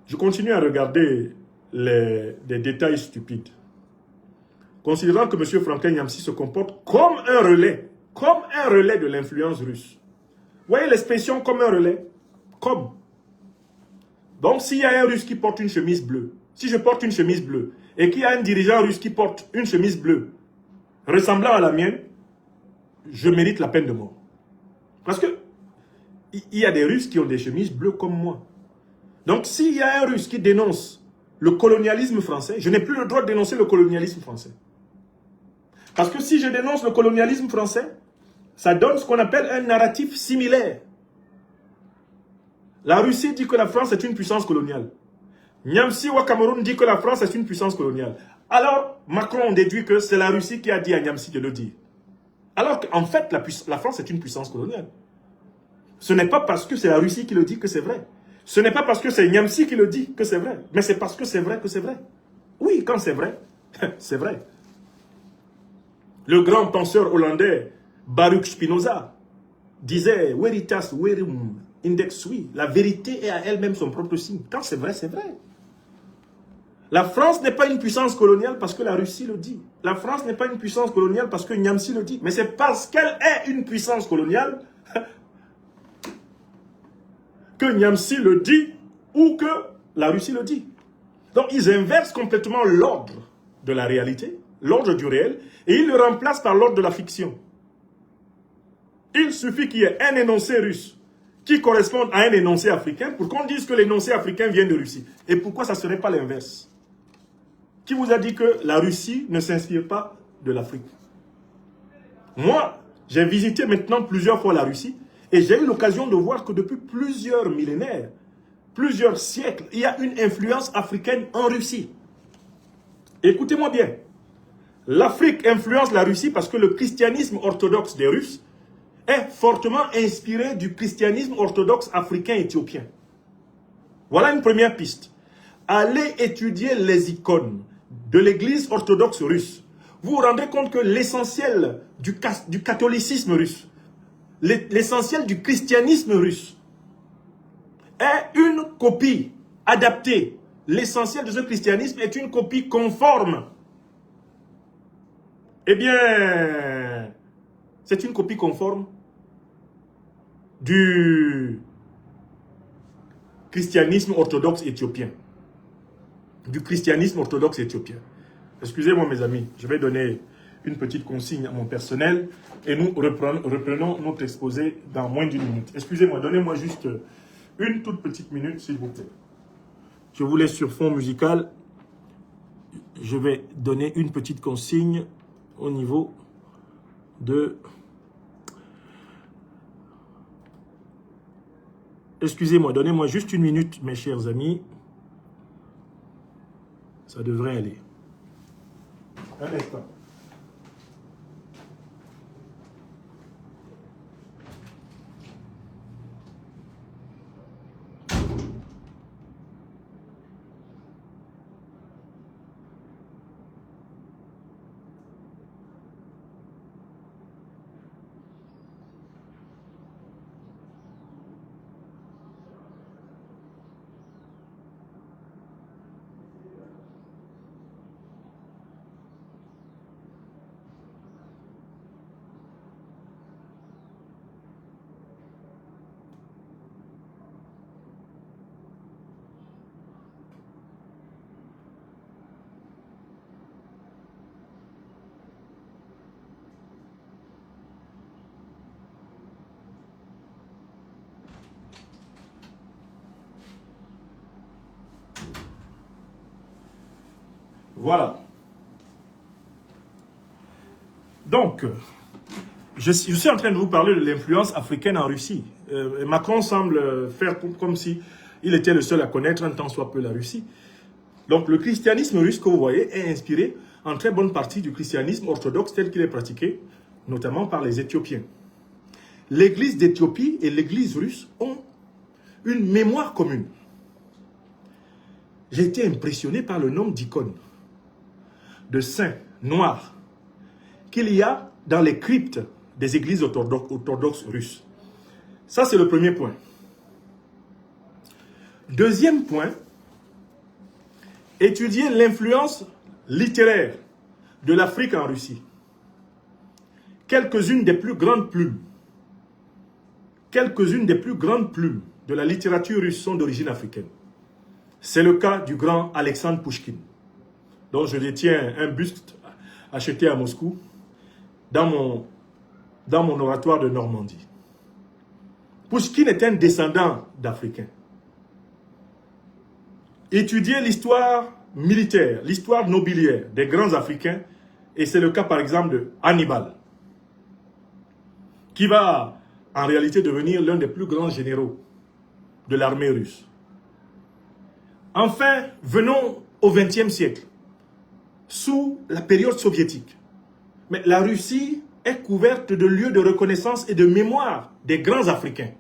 Je continue à regarder des détails stupides. considérant que M. Franklin Nyamsi se comporte comme un relais de l'influence russe. Vous voyez l'expression comme un relais? Comme. Donc, s'il y a un Russe qui porte une chemise bleue, si je porte une chemise bleue, et qu'il y a un dirigeant russe qui porte une chemise bleue, ressemblant à la mienne, je mérite la peine de mort. Parce que il y a des Russes qui ont des chemises bleues comme moi. Donc, s'il y a un Russe qui dénonce le colonialisme français, je n'ai plus le droit de dénoncer le colonialisme français. Parce que si je dénonce le colonialisme français, ça donne ce qu'on appelle un narratif similaire. La Russie dit que la France est une puissance coloniale. Nyamsi au Cameroun dit que la France est une puissance coloniale. Alors, Macron déduit que c'est la Russie qui a dit à Nyamsi de le dire. Alors qu'en fait, la France est une puissance coloniale. Ce n'est pas parce que c'est la Russie qui le dit que c'est vrai. Ce n'est pas parce que c'est Nyamsi qui le dit que c'est vrai. Mais c'est parce que c'est vrai que c'est vrai. Oui, quand c'est vrai, c'est vrai. Le grand penseur hollandais Baruch Spinoza disait « Veritas verum index sui ». La vérité est à elle-même son propre signe. Quand c'est vrai, c'est vrai. La France n'est pas une puissance coloniale parce que la Russie le dit. La France n'est pas une puissance coloniale parce que Nyamsi le dit. Mais c'est parce qu'elle est une puissance coloniale que Nyamsi le dit ou que la Russie le dit. Donc ils inversent complètement l'ordre de la réalité, l'ordre du réel, et ils le remplacent par l'ordre de la fiction. Il suffit qu'il y ait un énoncé russe qui corresponde à un énoncé africain pour qu'on dise que l'énoncé africain vient de Russie. Et pourquoi ça ne serait pas l'inverse? Qui vous a dit que la Russie ne s'inspire pas de l'Afrique? Moi, j'ai visité maintenant plusieurs fois la Russie et j'ai eu l'occasion de voir que depuis plusieurs millénaires, plusieurs siècles, il y a une influence africaine en Russie. Écoutez-moi bien. L'Afrique influence la Russie parce que le christianisme orthodoxe des Russes est fortement inspiré du christianisme orthodoxe africain éthiopien. Voilà une première piste. Allez étudier les icônes de l'église orthodoxe russe. Vous vous rendez compte que l'essentiel du catholicisme russe, l'essentiel du christianisme russe est une copie adaptée. L'essentiel de ce christianisme est une copie conforme. Eh bien, c'est une copie conforme du christianisme orthodoxe éthiopien. Du christianisme orthodoxe éthiopien. Excusez-moi mes amis, je vais donner une petite consigne à mon personnel et nous reprenons notre exposé dans moins d'une minute. Excusez-moi, donnez-moi juste une toute petite minute s'il vous plaît. Je vous laisse sur fond musical. Je vais donner une petite consigne au niveau de... Excusez-moi, donnez-moi juste une minute, mes chers amis. Ça devrait aller. Un instant. Voilà. Donc, je suis en train de vous parler de l'influence africaine en Russie. Macron semble faire comme si il était le seul à connaître un tant soit peu la Russie. Donc, le christianisme russe que vous voyez est inspiré en très bonne partie du christianisme orthodoxe tel qu'il est pratiqué, notamment par les Éthiopiens. L'église d'Éthiopie et l'église russe ont une mémoire commune. J'ai été impressionné par le nombre d'icônes, de saints noirs qu'il y a dans les cryptes des églises orthodoxes russes. Ça, c'est le premier point. Deuxième point, étudier l'influence littéraire de l'Afrique en Russie. Quelques-unes des plus grandes plumes, de la littérature russe sont d'origine africaine. C'est le cas du grand Alexandre Pouchkine, dont je détiens un buste acheté à Moscou dans mon oratoire de Normandie. Pouchkine est un descendant d'Africains. Étudier l'histoire militaire, l'histoire nobiliaire des grands Africains, et c'est le cas par exemple de Hannibal, qui va en réalité devenir l'un des plus grands généraux de l'armée russe. Enfin, venons au XXe siècle, sous la période soviétique. Mais la Russie est couverte de lieux de reconnaissance et de mémoire des grands Africains.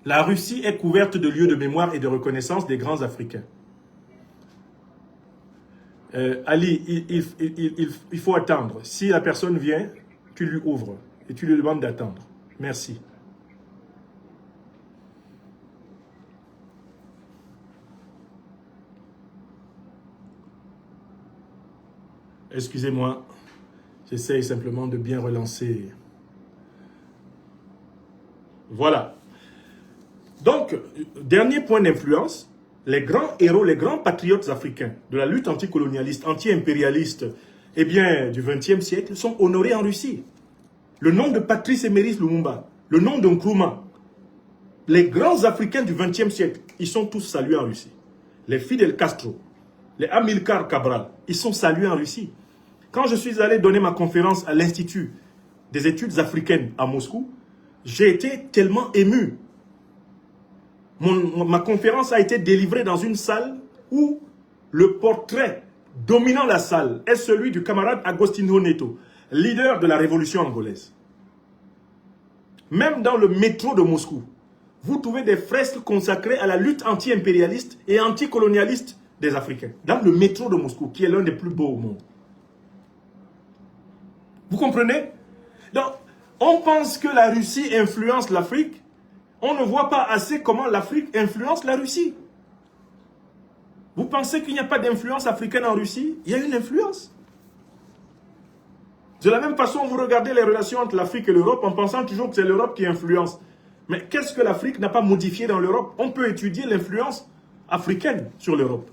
La Russie est couverte de lieux de mémoire et de reconnaissance des grands Africains. Ali, il faut attendre. Si la personne vient, tu lui ouvres et tu lui demandes d'attendre. Merci. Excusez-moi, j'essaye simplement de bien relancer. Voilà. Donc, dernier point d'influence, les grands héros, les grands patriotes africains de la lutte anticolonialiste, anti-impérialiste, eh bien, du XXe siècle, sont honorés en Russie. Le nom de Patrice Emery Lumumba, le nom de Nkrumah, les grands Africains du XXe siècle, ils sont tous salués en Russie. Les Fidel Castro, les Amilcar Cabral, ils sont salués en Russie. Quand je suis allé donner ma conférence à l'Institut des études africaines à Moscou, j'ai été tellement ému. Ma conférence a été délivrée dans une salle où le portrait dominant la salle est celui du camarade Agostinho Neto, leader de la révolution angolaise. Même dans le métro de Moscou, vous trouvez des fresques consacrées à la lutte anti-impérialiste et anticolonialiste des Africains. Dans le métro de Moscou, qui est l'un des plus beaux au monde. Vous comprenez? Donc, on pense que la Russie influence l'Afrique. On ne voit pas assez comment l'Afrique influence la Russie. Vous pensez qu'il n'y a pas d'influence africaine en Russie? Il y a une influence. De la même façon, vous regardez les relations entre l'Afrique et l'Europe en pensant toujours que c'est l'Europe qui influence. Mais qu'est-ce que l'Afrique n'a pas modifié dans l'Europe? On peut étudier l'influence africaine sur l'Europe.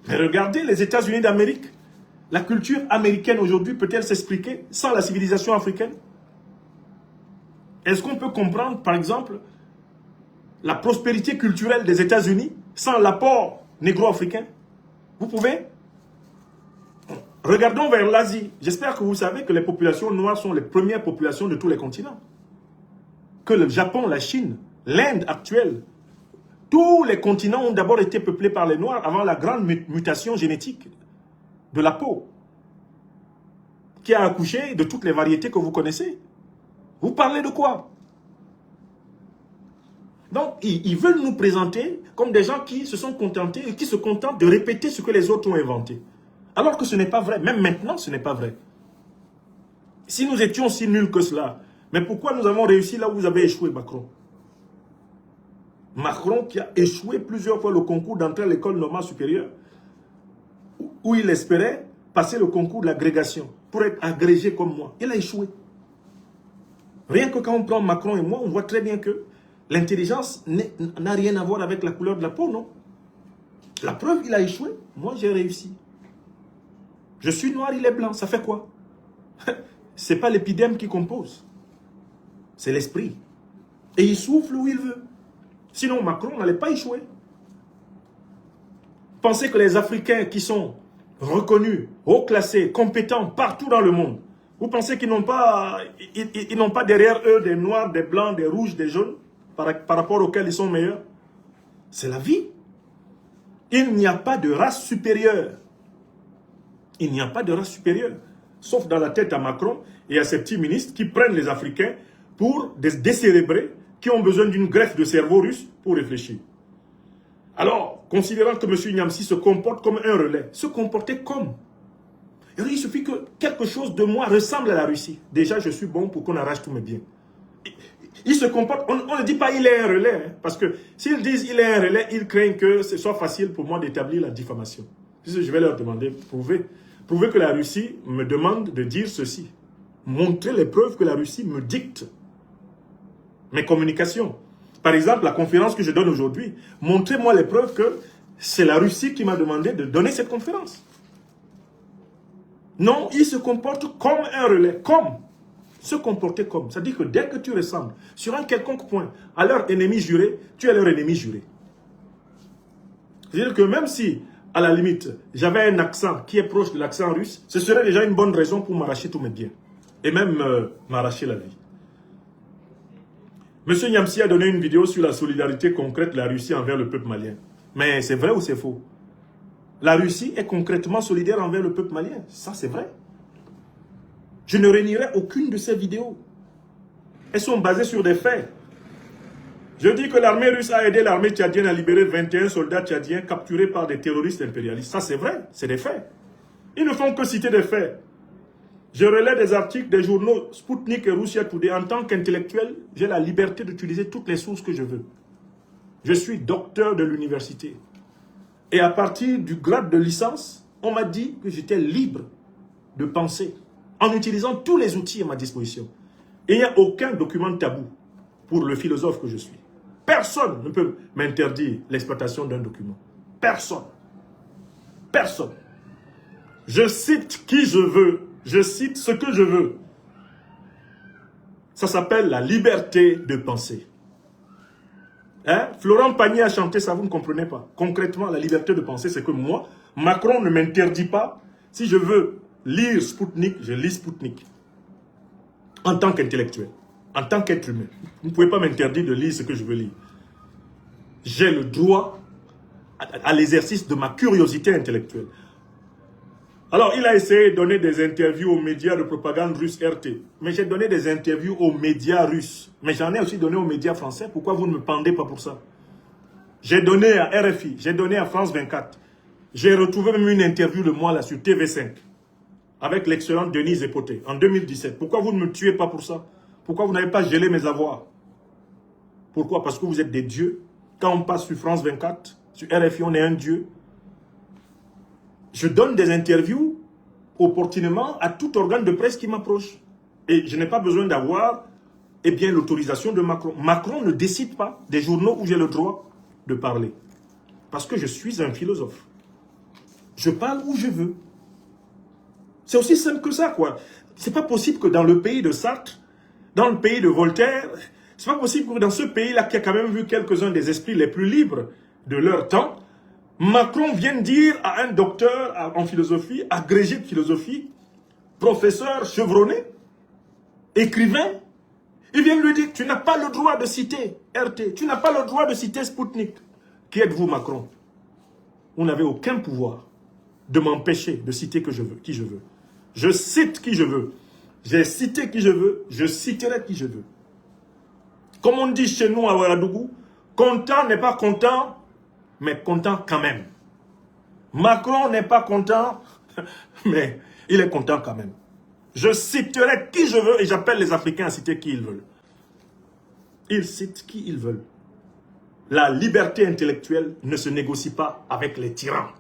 Mais regardez les États-Unis d'Amérique. La culture américaine aujourd'hui peut-elle s'expliquer sans la civilisation africaine? Est-ce qu'on peut comprendre, par exemple, la prospérité culturelle des États-Unis sans l'apport négro-africain? Vous pouvez? Regardons vers l'Asie. J'espère que vous savez que les populations noires sont les premières populations de tous les continents. Que le Japon, la Chine, l'Inde actuelle, tous les continents ont d'abord été peuplés par les Noirs avant la grande mutation génétique de la peau, qui a accouché de toutes les variétés que vous connaissez. Vous parlez de quoi? Donc, ils veulent nous présenter comme des gens qui se sont contentés et qui se contentent de répéter ce que les autres ont inventé. Alors que ce n'est pas vrai. Même maintenant, ce n'est pas vrai. Si nous étions si nuls que cela, mais pourquoi nous avons réussi là où vous avez échoué, Macron? Macron qui a échoué plusieurs fois le concours d'entrée à l'école normale supérieure, où il espérait passer le concours de l'agrégation pour être agrégé comme moi. Il a échoué. Rien que quand on prend Macron et moi, on voit très bien que l'intelligence n'a rien à voir avec la couleur de la peau, non? La preuve, il a échoué. Moi, j'ai réussi. Je suis noir, il est blanc. Ça fait quoi? Ce n'est pas l'épiderme qui compose. C'est l'esprit. Et il souffle où il veut. Sinon, Macron n'allait pas échouer. Pensez que les Africains qui sont reconnus, haut classés, compétents partout dans le monde, vous pensez qu'ils n'ont pas, derrière eux des noirs, des blancs, des rouges, des jaunes par rapport auxquels ils sont meilleurs? C'est la vie. Il n'y a pas de race supérieure. Il n'y a pas de race supérieure. Sauf dans la tête à Macron et à ses petits ministres qui prennent les Africains pour des décérébrés qui ont besoin d'une greffe de cerveau russe pour réfléchir. Alors, considérant que M. Niamsi se comporte comme un relais, se comporter comme. Et il suffit que quelque chose de moi ressemble à la Russie. Déjà, je suis bon pour qu'on arrache tous mes biens. Il se comporte, on ne dit pas il est un relais, hein, parce que s'ils disent il est un relais, ils craignent que ce soit facile pour moi d'établir la diffamation. Je vais leur demander, prouvez que la Russie me demande de dire ceci. Montrez les preuves que la Russie me dicte mes communications. Par exemple, la conférence que je donne aujourd'hui, montrez-moi les preuves que c'est la Russie qui m'a demandé de donner cette conférence. Non, ils se comportent comme un relais, se comporter comme. Ça dit que dès que tu ressembles sur un quelconque point à leur ennemi juré, tu es leur ennemi juré. C'est-à-dire que même si, à la limite, j'avais un accent qui est proche de l'accent russe, ce serait déjà une bonne raison pour m'arracher tous mes biens. Et même m'arracher la vie. Monsieur Niamsi a donné une vidéo sur la solidarité concrète de la Russie envers le peuple malien. Mais c'est vrai ou c'est faux? La Russie est concrètement solidaire envers le peuple malien. Ça, c'est vrai. Je ne renierai aucune de ces vidéos. Elles sont basées sur des faits. Je dis que l'armée russe a aidé l'armée tchadienne à libérer 21 soldats tchadiens capturés par des terroristes impérialistes. Ça, c'est vrai. C'est des faits. Ils ne font que citer des faits. Je relais des articles des journaux Sputnik et Russia Today. En tant qu'intellectuel, j'ai la liberté d'utiliser toutes les sources que je veux. Je suis docteur de l'université. Et à partir du grade de licence, on m'a dit que j'étais libre de penser en utilisant tous les outils à ma disposition. Et il n'y a aucun document tabou pour le philosophe que je suis. Personne ne peut m'interdire l'exploitation d'un document. Personne. Personne. Je cite qui je veux. Je cite ce que je veux. Ça s'appelle la liberté de penser. Hein? Florent Pagny a chanté ça, vous ne comprenez pas. Concrètement, la liberté de penser, c'est que moi, Macron ne m'interdit pas. Si je veux lire Sputnik, je lis Sputnik. En tant qu'intellectuel, en tant qu'être humain. Vous ne pouvez pas m'interdire de lire ce que je veux lire. J'ai le droit à l'exercice de ma curiosité intellectuelle. Alors, il a essayé de donner des interviews aux médias de propagande russe RT. Mais j'ai donné des interviews aux médias russes. Mais j'en ai aussi donné aux médias français. Pourquoi vous ne me pendez pas pour ça? J'ai donné à RFI, j'ai donné à France 24. J'ai retrouvé même une interview de moi là sur TV5. Avec l'excellente Denise Epoté, en 2017. Pourquoi vous ne me tuez pas pour ça? Pourquoi vous n'avez pas gelé mes avoirs? Pourquoi? Parce que vous êtes des dieux. Quand on passe sur France 24, sur RFI, on est un dieu. Je donne des interviews opportunément à tout organe de presse qui m'approche. Et je n'ai pas besoin d'avoir l'autorisation de Macron. Macron ne décide pas des journaux où j'ai le droit de parler. Parce que je suis un philosophe. Je parle où je veux. C'est aussi simple que ça, quoi. C'est pas possible que dans le pays de Sartre, dans le pays de Voltaire, c'est pas possible que dans ce pays-là, qui a quand même vu quelques-uns des esprits les plus libres de leur temps, Macron vient dire à un docteur en philosophie, agrégé de philosophie, professeur chevronné, écrivain, il vient lui dire, tu n'as pas le droit de citer RT, tu n'as pas le droit de citer Sputnik. Qui êtes-vous, Macron? Vous n'avez aucun pouvoir de m'empêcher de citer qui je veux. Je cite qui je veux. J'ai cité qui je veux, je citerai qui je veux. Comme on dit chez nous à Ouagadougou, content n'est pas content, mais content quand même. Macron n'est pas content, mais il est content quand même. Je citerai qui je veux et j'appelle les Africains à citer qui ils veulent. Ils citent qui ils veulent. La liberté intellectuelle ne se négocie pas avec les tyrans.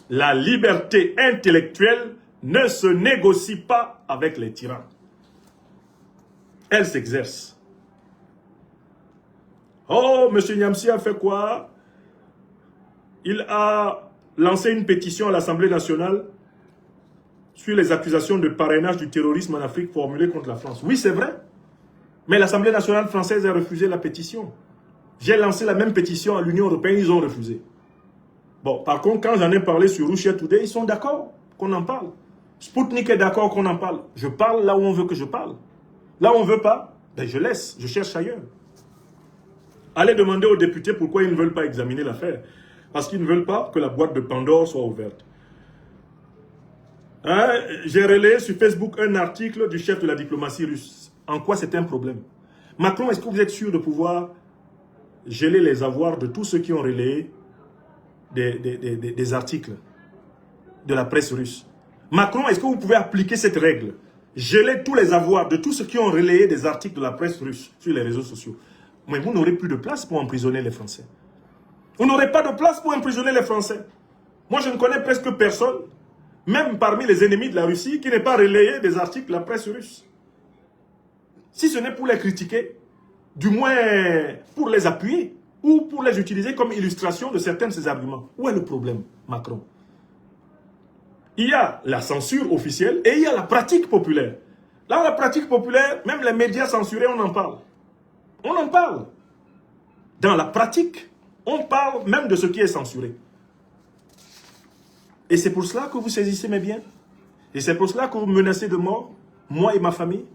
La liberté intellectuelle ne se négocie pas avec les tyrans. Elle s'exerce. Oh, M. Niamsi a fait quoi? Il a lancé une pétition à l'Assemblée nationale sur les accusations de parrainage du terrorisme en Afrique formulées contre la France. Oui, c'est vrai. Mais l'Assemblée nationale française a refusé la pétition. J'ai lancé la même pétition à l'Union européenne, ils ont refusé. Bon, par contre, quand j'en ai parlé sur Russia Today, ils sont d'accord qu'on en parle. Sputnik est d'accord qu'on en parle. Je parle là où on veut que je parle. Là où on ne veut pas, ben je laisse, je cherche ailleurs. Allez demander aux députés pourquoi ils ne veulent pas examiner l'affaire. Parce qu'ils ne veulent pas que la boîte de Pandore soit ouverte. Hein? J'ai relayé sur Facebook un article du chef de la diplomatie russe. En quoi c'est un problème? Macron, est-ce que vous êtes sûr de pouvoir geler les avoirs de tous ceux qui ont relayé des articles de la presse russe? Macron, est-ce que vous pouvez appliquer cette règle? Geler tous les avoirs de tous ceux qui ont relayé des articles de la presse russe sur les réseaux sociaux. Mais vous n'aurez plus de place pour emprisonner les Français. Vous n'aurez pas de place pour emprisonner les Français. Moi, je ne connais presque personne, même parmi les ennemis de la Russie, qui n'ait pas relayé des articles de la presse russe. Si ce n'est pour les critiquer, du moins pour les appuyer, ou pour les utiliser comme illustration de certains de ses arguments. Où est le problème, Macron? Il y a la censure officielle et il y a la pratique populaire. Là, la pratique populaire, même les médias censurés, on en parle. On en parle. Dans la pratique, on parle même de ce qui est censuré. Et c'est pour cela que vous saisissez mes biens. Et c'est pour cela que vous me menacez de mort, moi et ma famille.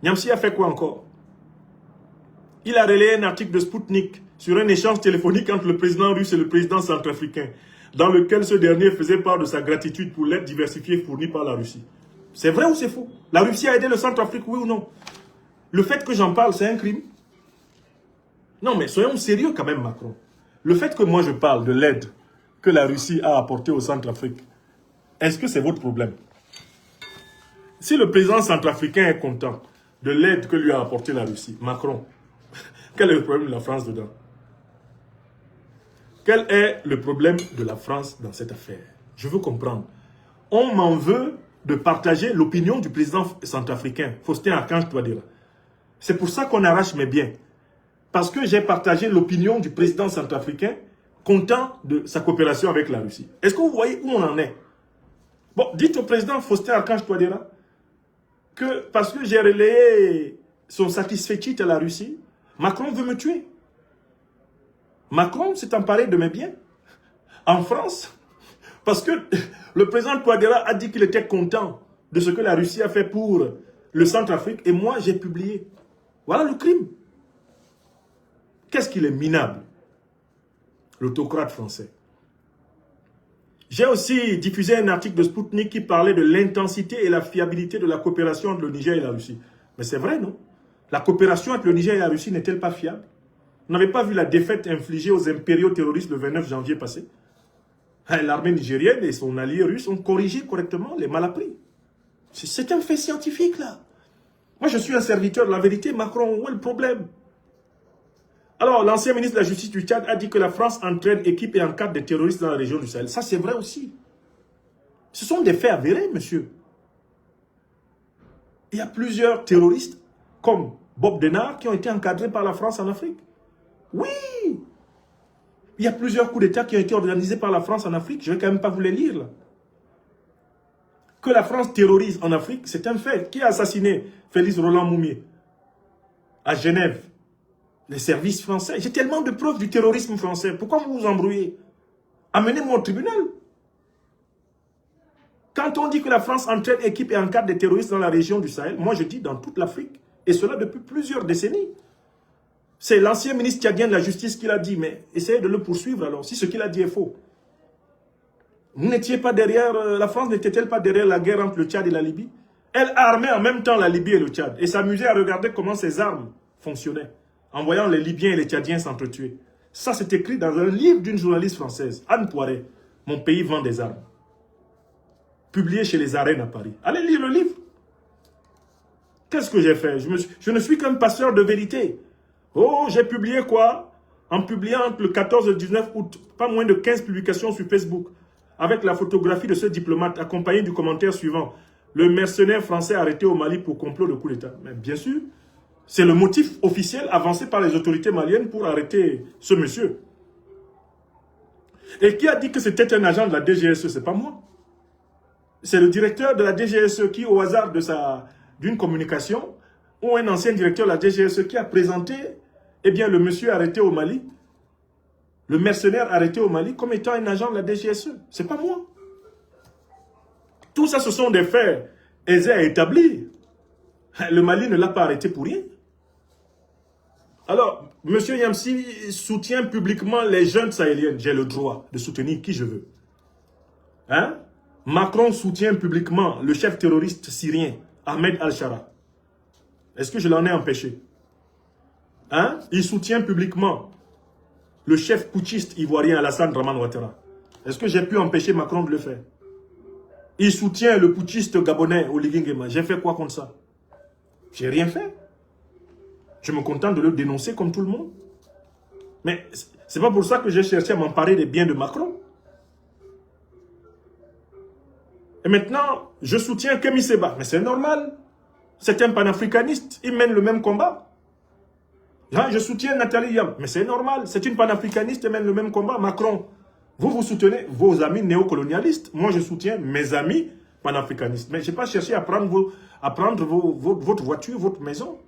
Niamsi a fait quoi encore? Il a relayé un article de Sputnik sur un échange téléphonique entre le président russe et le président centrafricain, dans lequel ce dernier faisait part de sa gratitude pour l'aide diversifiée fournie par la Russie. C'est vrai ou c'est faux? La Russie a aidé le Centrafrique, oui ou non? Le fait que j'en parle, c'est un crime? Non, mais soyons sérieux quand même, Macron. Le fait que moi je parle de l'aide que la Russie a apportée au Centrafrique, est-ce que c'est votre problème? Si le président centrafricain est content de l'aide que lui a apportée la Russie, Macron, quel est le problème de la France dedans? Quel est le problème de la France dans cette affaire? Je veux comprendre. On m'en veut de partager l'opinion du président centrafricain, Faustin Archange Touadéra. C'est pour ça qu'on arrache mes biens. Parce que j'ai partagé l'opinion du président centrafricain content de sa coopération avec la Russie. Est-ce que vous voyez où on en est? Bon, dites au président Faustin Archange Touadéra que parce que j'ai relayé son satisfecit à la Russie, Macron veut me tuer. Macron s'est emparé de mes biens en France parce que le président Touadéra a dit qu'il était content de ce que la Russie a fait pour le Centrafrique et moi j'ai publié. Voilà le crime. Qu'est-ce qu'il est minable, l'autocrate français. J'ai aussi diffusé un article de Sputnik qui parlait de l'intensité et la fiabilité de la coopération entre le Niger et la Russie. Mais c'est vrai, non? La coopération entre le Niger et la Russie n'est-elle pas fiable? Vous n'avez pas vu la défaite infligée aux impériaux terroristes le 29 janvier passé? L'armée nigérienne et son allié russe ont corrigé correctement les malappris. C'est un fait scientifique, là. Moi, je suis un serviteur de la vérité. Macron, où est le problème? Alors, l'ancien ministre de la Justice du Tchad a dit que la France entraîne, équipe et encadre des terroristes dans la région du Sahel. Ça, c'est vrai aussi. Ce sont des faits avérés, monsieur. Il y a plusieurs terroristes, comme Bob Denard, qui ont été encadrés par la France en Afrique. Oui! Il y a plusieurs coups d'État qui ont été organisés par la France en Afrique. Je ne vais quand même pas vous les lire, là. Que la France terrorise en Afrique, c'est un fait. Qui a assassiné Félix Roland Moumié à Genève? Les services français. J'ai tellement de preuves du terrorisme français. Pourquoi vous vous embrouillez? Amenez-moi au tribunal. Quand on dit que la France entraîne, équipe et encadre des terroristes dans la région du Sahel, moi je dis dans toute l'Afrique. Et cela depuis plusieurs décennies. C'est l'ancien ministre tchadien de la Justice qui l'a dit. Mais essayez de le poursuivre alors, si ce qu'il a dit est faux. Vous n'étiez pas derrière, la France n'était-elle pas derrière la guerre entre le Tchad et la Libye? Elle armait en même temps la Libye et le Tchad. Et s'amusait à regarder comment ses armes fonctionnaient. En voyant les Libyens et les Tchadiens s'entretuer. Ça, c'est écrit dans un livre d'une journaliste française, Anne Poiret. Mon pays vend des armes. Publié chez les Arènes à Paris. Allez lire le livre. Qu'est-ce que j'ai fait? Je ne suis qu'un passeur de vérité. Oh, j'ai publié quoi? En publiant entre le 14 et le 19 août, pas moins de 15 publications sur Facebook, avec la photographie de ce diplomate, accompagné du commentaire suivant. Le mercenaire français arrêté au Mali pour complot de coup d'État. Mais bien sûr, c'est le motif officiel avancé par les autorités maliennes pour arrêter ce monsieur. Et qui a dit que c'était un agent de la DGSE? C'est pas moi. C'est le directeur de la DGSE qui, au hasard d'une communication, ou un ancien directeur de la DGSE qui a présenté le monsieur arrêté au Mali, le mercenaire arrêté au Mali, comme étant un agent de la DGSE. C'est pas moi. Tout ça, ce sont des faits aisés à établir. Le Mali ne l'a pas arrêté pour rien. Alors, M. Niamsi soutient publiquement les jeunes sahéliennes. J'ai le droit de soutenir qui je veux. Hein? Macron soutient publiquement le chef terroriste syrien, Ahmed Al-Shara. Est-ce que je l'en ai empêché? Hein? Il soutient publiquement le chef putschiste ivoirien Alassane Draman Ouattara. Est-ce que j'ai pu empêcher Macron de le faire? Il soutient le putschiste gabonais Oligui Nguema. J'ai fait quoi contre ça? J'ai rien fait. Je me contente de le dénoncer comme tout le monde. Mais C'est pas pour ça que j'ai cherché à m'emparer des biens de Macron. Et maintenant, je soutiens Kémy Séba. Mais c'est normal. C'est un panafricaniste. Il mène le même combat. Je soutiens Nathalie Yam. Mais c'est normal. C'est une panafricaniste et mène le même combat. Macron, vous soutenez vos amis néocolonialistes. Moi, je soutiens mes amis panafricanistes. Mais je n'ai pas cherché à prendre, votre voiture, votre maison.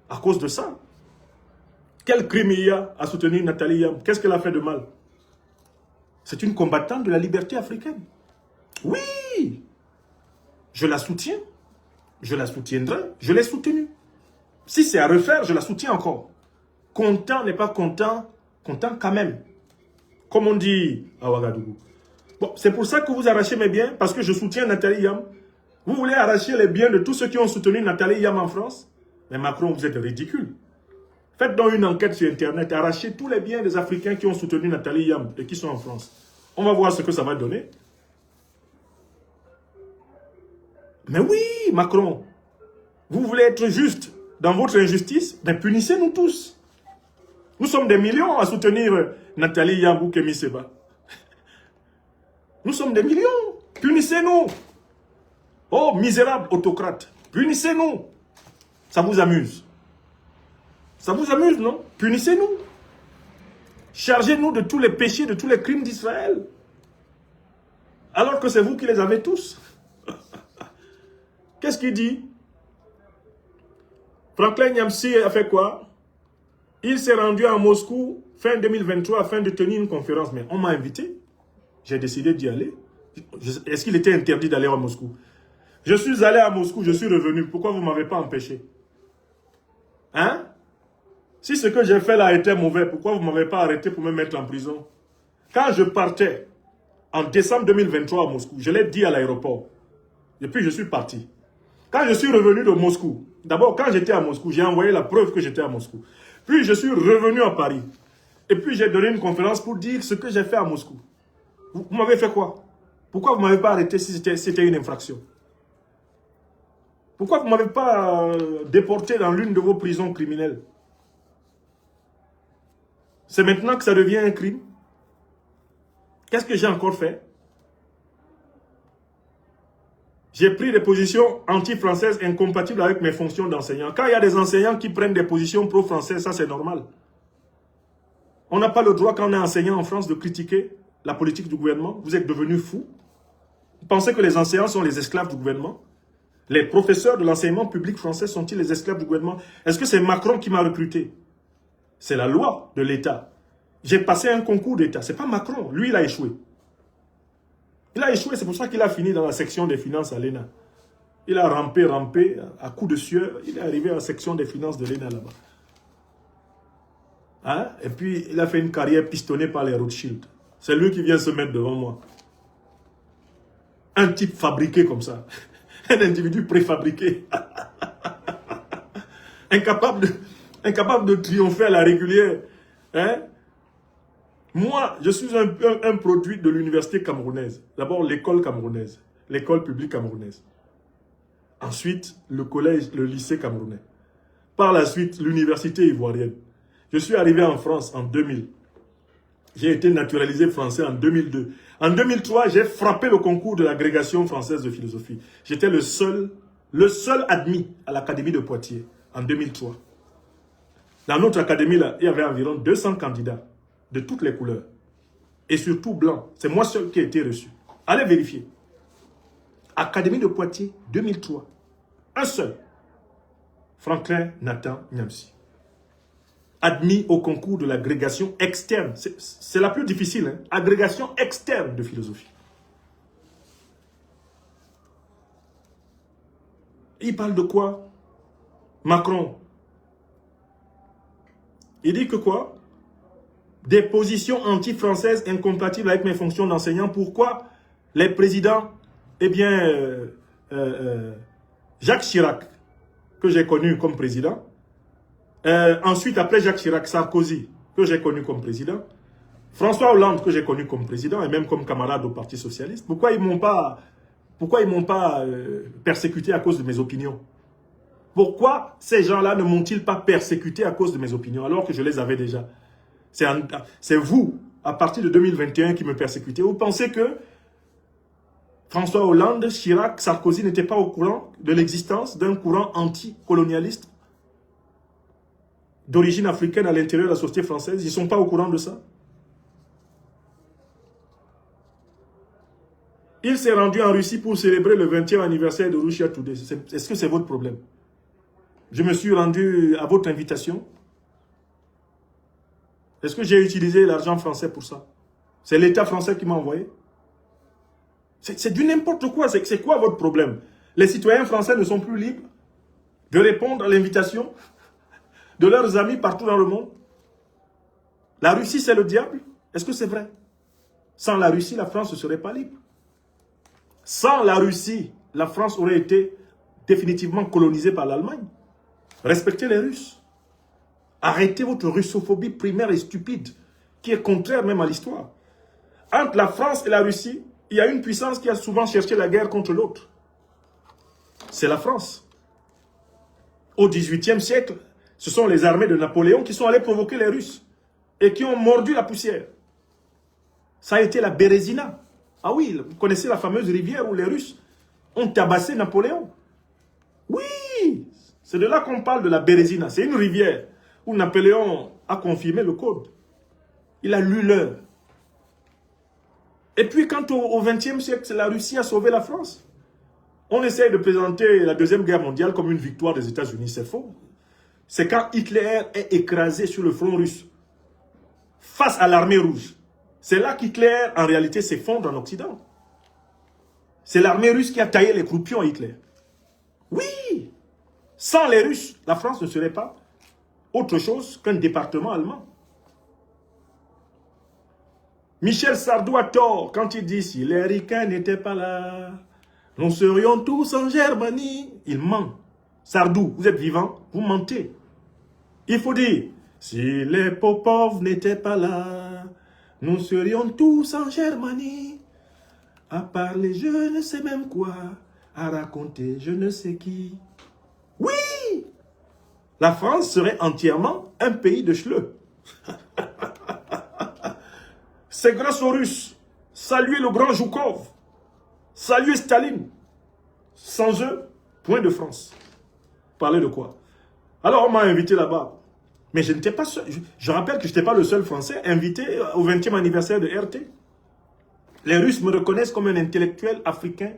À cause de ça. Quel crime il y a à soutenir Nathalie Yam? Qu'est-ce qu'elle a fait de mal? C'est une combattante de la liberté africaine. Oui! Je la soutiens. Je la soutiendrai. Je l'ai soutenue. Si c'est à refaire, je la soutiens encore. Content n'est pas content. Content quand même. Comme on dit à Ouagadougou. Bon, c'est pour ça que vous arrachez mes biens. Parce que je soutiens Nathalie Yam. Vous voulez arracher les biens de tous ceux qui ont soutenu Nathalie Yam en France? Mais Macron, vous êtes ridicule. Faites donc une enquête sur Internet. Arrachez tous les biens des Africains qui ont soutenu Nathalie Yam et qui sont en France. On va voir ce que ça va donner. Mais oui, Macron, vous voulez être juste dans votre injustice? Mais punissez-nous tous. Nous sommes des millions à soutenir Nathalie Yam ou Kémy Séba. Nous sommes des millions. Punissez-nous. Oh, misérable autocrate. Punissez-nous. Ça vous amuse? Ça vous amuse, non? Punissez-nous. Chargez-nous de tous les péchés, de tous les crimes d'Israël. Alors que c'est vous qui les avez tous. Qu'est-ce qu'il dit? Franklin Nyamsi a fait quoi? Il s'est rendu à Moscou fin 2023 afin de tenir une conférence. Mais on m'a invité. J'ai décidé d'y aller. Est-ce qu'il était interdit d'aller à Moscou? Je suis allé à Moscou, je suis revenu. Pourquoi vous ne m'avez pas empêché? Hein? Si ce que j'ai fait là était mauvais, pourquoi vous ne m'avez pas arrêté pour me mettre en prison? Quand je partais en décembre 2023 à Moscou, je l'ai dit à l'aéroport. Et puis je suis parti. Quand je suis revenu de Moscou, d'abord quand j'étais à Moscou, j'ai envoyé la preuve que j'étais à Moscou. Puis je suis revenu à Paris. Et puis j'ai donné une conférence pour dire ce que j'ai fait à Moscou. Vous m'avez fait quoi? Pourquoi vous ne m'avez pas arrêté si c'était une infraction? Pourquoi vous ne m'avez pas déporté dans l'une de vos prisons criminelles? C'est maintenant que ça devient un crime? Qu'est-ce que j'ai encore fait? J'ai pris des positions anti-françaises incompatibles avec mes fonctions d'enseignant. Quand il y a des enseignants qui prennent des positions pro-françaises, ça c'est normal. On n'a pas le droit, quand on est enseignant en France, de critiquer la politique du gouvernement. Vous êtes devenus fous. Vous pensez que les enseignants sont les esclaves du gouvernement? Les professeurs de l'enseignement public français sont-ils les esclaves du gouvernement? Est-ce que c'est Macron qui m'a recruté? C'est la loi de l'État. J'ai passé un concours d'État. Ce n'est pas Macron. Lui, il a échoué. Il a échoué, c'est pour ça qu'il a fini dans la section des finances à l'ENA. Il a rampé, à coups de sueur. Il est arrivé à la section des finances de l'ENA là-bas. Hein? Et puis, il a fait une carrière pistonnée par les Rothschild. C'est lui qui vient se mettre devant moi. Un type fabriqué comme ça. Un individu préfabriqué. incapable de triompher à la régulière. Hein? Moi, je suis un produit de l'université camerounaise. D'abord, l'école camerounaise. L'école publique camerounaise. Ensuite, le collège, le lycée camerounais. Par la suite, l'université ivoirienne. Je suis arrivé en France en 2000. J'ai été naturalisé français en 2002. En 2003, j'ai frappé le concours de l'agrégation française de philosophie. J'étais le seul admis à l'académie de Poitiers en 2003. Dans notre académie, là, il y avait environ 200 candidats de toutes les couleurs. Et surtout blancs. C'est moi seul qui ai été reçu. Allez vérifier. Académie de Poitiers, 2003. Un seul. Franklin Nathan Nyamsi. Admis au concours de l'agrégation externe. C'est la plus difficile. Hein? Agrégation externe de philosophie. Il parle de quoi? Macron. Il dit que quoi? Des positions anti-françaises incompatibles avec mes fonctions d'enseignant. Pourquoi les présidents, eh bien, Jacques Chirac, que j'ai connu comme président, ensuite, après Jacques Chirac, Sarkozy, que j'ai connu comme président, François Hollande, que j'ai connu comme président, et même comme camarade au Parti Socialiste, pourquoi ils m'ont pas persécuté à cause de mes opinions? Pourquoi ces gens-là ne m'ont-ils pas persécuté à cause de mes opinions, alors que je les avais déjà? C'est vous, à partir de 2021, qui me persécutez. Vous pensez que François Hollande, Chirac, Sarkozy n'étaient pas au courant de l'existence d'un courant anticolonialiste d'origine africaine à l'intérieur de la société française? Ils ne sont pas au courant de ça. Il s'est rendu en Russie pour célébrer le 20e anniversaire de Russia Today. Est-ce que c'est votre problème? Je me suis rendu à votre invitation. Est-ce que j'ai utilisé l'argent français pour ça? C'est l'État français qui m'a envoyé. C'est du n'importe quoi. C'est quoi votre problème? Les citoyens français ne sont plus libres de répondre à l'invitation de leurs amis partout dans le monde. La Russie, c'est le diable? Est-ce que c'est vrai? Sans la Russie, la France ne serait pas libre. Sans la Russie, la France aurait été définitivement colonisée par l'Allemagne. Respectez les Russes. Arrêtez votre russophobie primaire et stupide, qui est contraire même à l'histoire. Entre la France et la Russie, il y a une puissance qui a souvent cherché la guerre contre l'autre. C'est la France. Au XVIIIe siècle, ce sont les armées de Napoléon qui sont allées provoquer les Russes et qui ont mordu la poussière. Ça a été la Bérésina. Ah oui, vous connaissez la fameuse rivière où les Russes ont tabassé Napoléon. Oui, c'est de là qu'on parle de la Bérésina. C'est une rivière où Napoléon a confirmé le code. Il a lu l'heure. Et puis, quand au XXe siècle, la Russie a sauvé la France. On essaye de présenter la Deuxième Guerre mondiale comme une victoire des États-Unis. C'est faux. C'est quand Hitler est écrasé sur le front russe, face à l'armée rouge. C'est là qu'Hitler, en réalité, s'effondre en Occident. C'est l'armée russe qui a taillé les croupions à Hitler. Oui! Sans les Russes, la France ne serait pas autre chose qu'un département allemand. Michel Sardou a tort quand il dit « Si les Ricains n'étaient pas là, nous serions tous en Germanie. » Il ment. Sardou, vous êtes vivant, vous mentez. Il faut dire « Si les Popov n'étaient pas là, nous serions tous en Germanie. À parler je ne sais même quoi, à raconter je ne sais qui. » Oui! La France serait entièrement un pays de schleux. C'est grâce aux Russes. Saluez le grand Zhoukov. Saluez Staline. Sans eux, point de France. Parler de quoi? Alors on m'a invité là-bas. Mais je n'étais pas seul. Je rappelle que je n'étais pas le seul Français invité au 20e anniversaire de RT. Les Russes me reconnaissent comme un intellectuel africain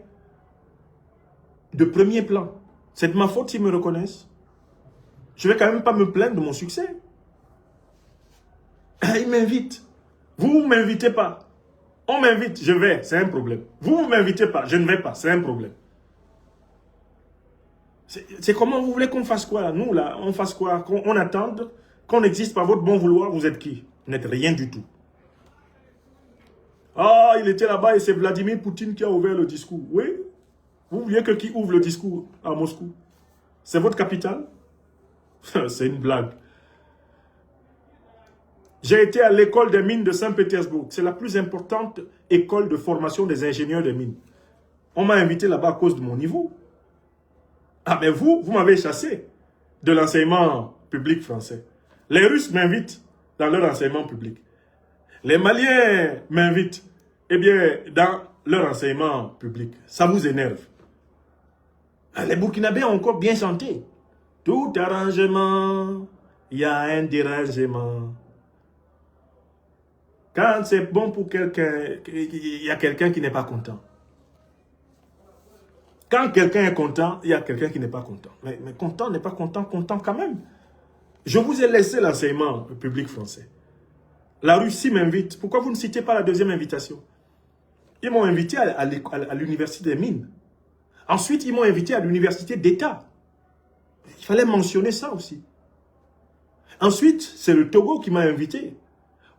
de premier plan. C'est de ma faute s'ils me reconnaissent. Je ne vais quand même pas me plaindre de mon succès. Ils m'invitent. Vous ne m'invitez pas. On m'invite, je vais, c'est un problème. Vous ne m'invitez pas, je ne vais pas, c'est un problème. C'est comment vous voulez qu'on fasse quoi là? Nous là, on fasse quoi? Qu'on attende, qu'on existe par votre bon vouloir, vous êtes qui? Vous n'êtes rien du tout. Ah, il était là-bas et c'est Vladimir Poutine qui a ouvert le discours. Oui? Vous vouliez que qui ouvre le discours à Moscou? C'est votre capitale? C'est une blague. J'ai été à l'école des mines de Saint-Pétersbourg. C'est la plus importante école de formation des ingénieurs des mines. On m'a invité là-bas à cause de mon niveau. Ah mais vous m'avez chassé de l'enseignement public français. Les Russes m'invitent dans leur enseignement public. Les Maliens m'invitent, eh bien, dans leur enseignement public. Ça vous énerve. Les Burkinabés ont encore bien chanté. Tout arrangement, il y a un dérangement. Quand c'est bon pour quelqu'un, il y a quelqu'un qui n'est pas content. Quand quelqu'un est content, il y a quelqu'un qui n'est pas content. Mais content n'est pas content, content quand même. Je vous ai laissé l'enseignement public français. La Russie m'invite. Pourquoi vous ne citez pas la deuxième invitation? Ils m'ont invité à l'université des mines. Ensuite, ils m'ont invité à l'université d'État. Il fallait mentionner ça aussi. Ensuite, c'est le Togo qui m'a invité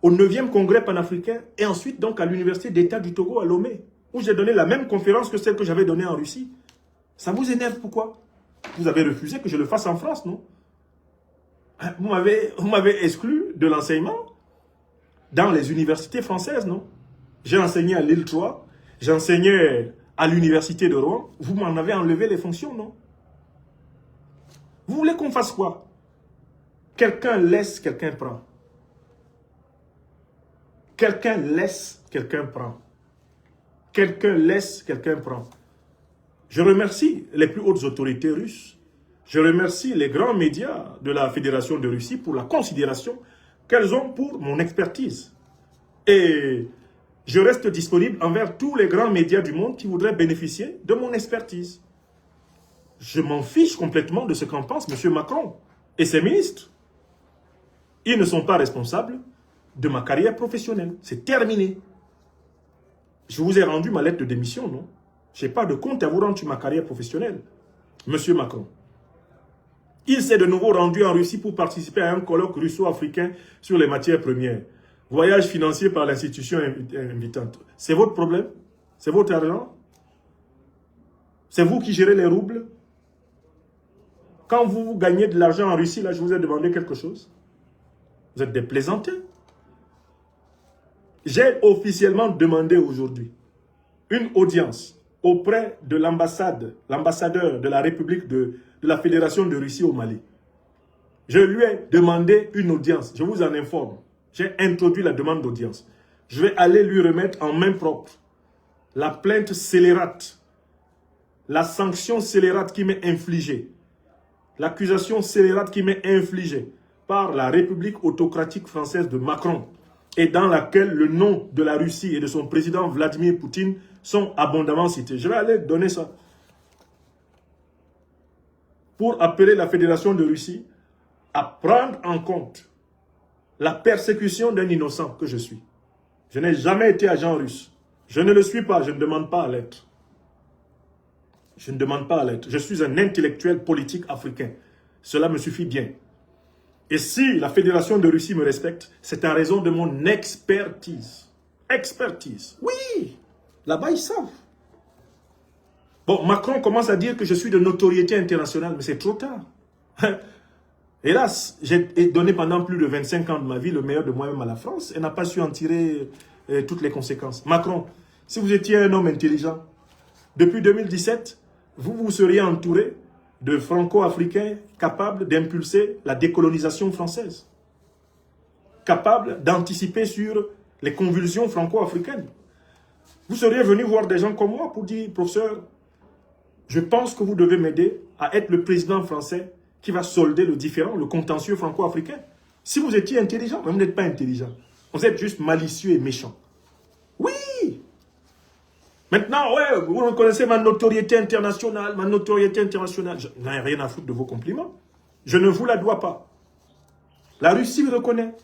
au 9e congrès panafricain et ensuite donc à l'université d'État du Togo à Lomé, où j'ai donné la même conférence que celle que j'avais donnée en Russie. Ça vous énerve pourquoi? Vous avez refusé que je le fasse en France, non? Vous m'avez exclu de l'enseignement dans les universités françaises, non? J'ai enseigné à l'île 3, j'enseignais à l'université de Rouen, vous m'en avez enlevé les fonctions, non? Vous voulez qu'on fasse quoi? Quelqu'un laisse, quelqu'un prend. Quelqu'un laisse, quelqu'un prend. Quelqu'un laisse, quelqu'un prend. Je remercie les plus hautes autorités russes. Je remercie les grands médias de la Fédération de Russie pour la considération qu'elles ont pour mon expertise. Et je reste disponible envers tous les grands médias du monde qui voudraient bénéficier de mon expertise. Je m'en fiche complètement de ce qu'en pense M. Macron et ses ministres. Ils ne sont pas responsables de ma carrière professionnelle. C'est terminé. Je vous ai rendu ma lettre de démission, non? Je n'ai pas de compte à vous rendre sur ma carrière professionnelle, M. Macron. Il s'est de nouveau rendu en Russie pour participer à un colloque russo-africain sur les matières premières. Voyage financier par l'institution invitante. C'est votre problème? C'est votre argent? C'est vous qui gérez les roubles? Quand vous gagnez de l'argent en Russie, là, je vous ai demandé quelque chose. Vous êtes des plaisantins. J'ai officiellement demandé aujourd'hui une audience auprès de l'ambassadeur de la République de la Fédération de Russie au Mali. Je lui ai demandé une audience. Je vous en informe. J'ai introduit la demande d'audience. Je vais aller lui remettre en main propre la plainte scélérate, la sanction scélérate qui m'est infligée, l'accusation scélérate qui m'est infligée par la République autocratique française de Macron et dans laquelle le nom de la Russie et de son président Vladimir Poutine sont abondamment cités. Je vais aller donner ça pour appeler la Fédération de Russie à prendre en compte la persécution d'un innocent que je suis. Je n'ai jamais été agent russe. Je ne le suis pas, je ne demande pas à l'être. Je ne demande pas à l'être. Je suis un intellectuel politique africain. Cela me suffit bien. Et si la Fédération de Russie me respecte, c'est en raison de mon expertise. Expertise. Oui, là-bas ils savent. Bon, Macron commence à dire que je suis de notoriété internationale, mais c'est trop tard. Hélas, j'ai donné pendant plus de 25 ans de ma vie le meilleur de moi-même à la France et n'a pas su en tirer toutes les conséquences. Macron, si vous étiez un homme intelligent, depuis 2017, vous seriez entouré de franco-africains capables d'impulser la décolonisation française, capables d'anticiper sur les convulsions franco-africaines. Vous seriez venu voir des gens comme moi pour dire, professeur, je pense que vous devez m'aider à être le président français qui va solder le différend, le contentieux franco-africain. Si vous étiez intelligent, mais vous n'êtes pas intelligent. Vous êtes juste malicieux et méchant. Oui! Maintenant, ouais, vous reconnaissez ma notoriété internationale, Je n'ai rien à foutre de vos compliments. Je ne vous la dois pas. La Russie le reconnaît.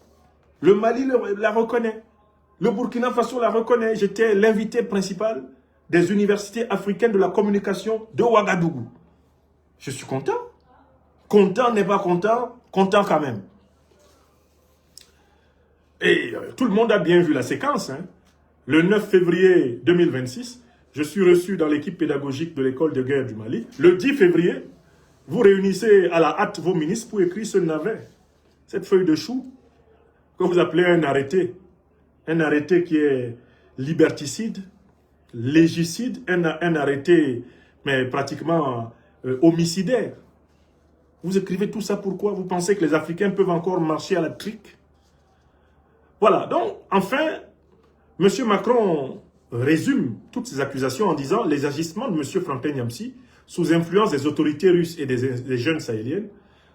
Le Mali la reconnaît. Le Burkina Faso la reconnaît. J'étais l'invité principal des universités africaines de la communication de Ouagadougou. Je suis content. Content n'est pas content, content quand même. Et tout le monde a bien vu la séquence. Hein. Le 9 février 2026, je suis reçu dans l'équipe pédagogique de l'école de guerre du Mali. Le 10 février, vous réunissez à la hâte vos ministres pour écrire ce navet, cette feuille de chou, que vous appelez un arrêté. Un arrêté qui est liberticide, légicide, un arrêté mais pratiquement homicidaire. Vous écrivez tout ça pourquoi? Vous pensez que les Africains peuvent encore marcher à la trique? Voilà, donc, enfin, M. Macron résume toutes ces accusations en disant les agissements de M. Franklin-Nyamsi sous influence des autorités russes et des jeunes sahéliennes,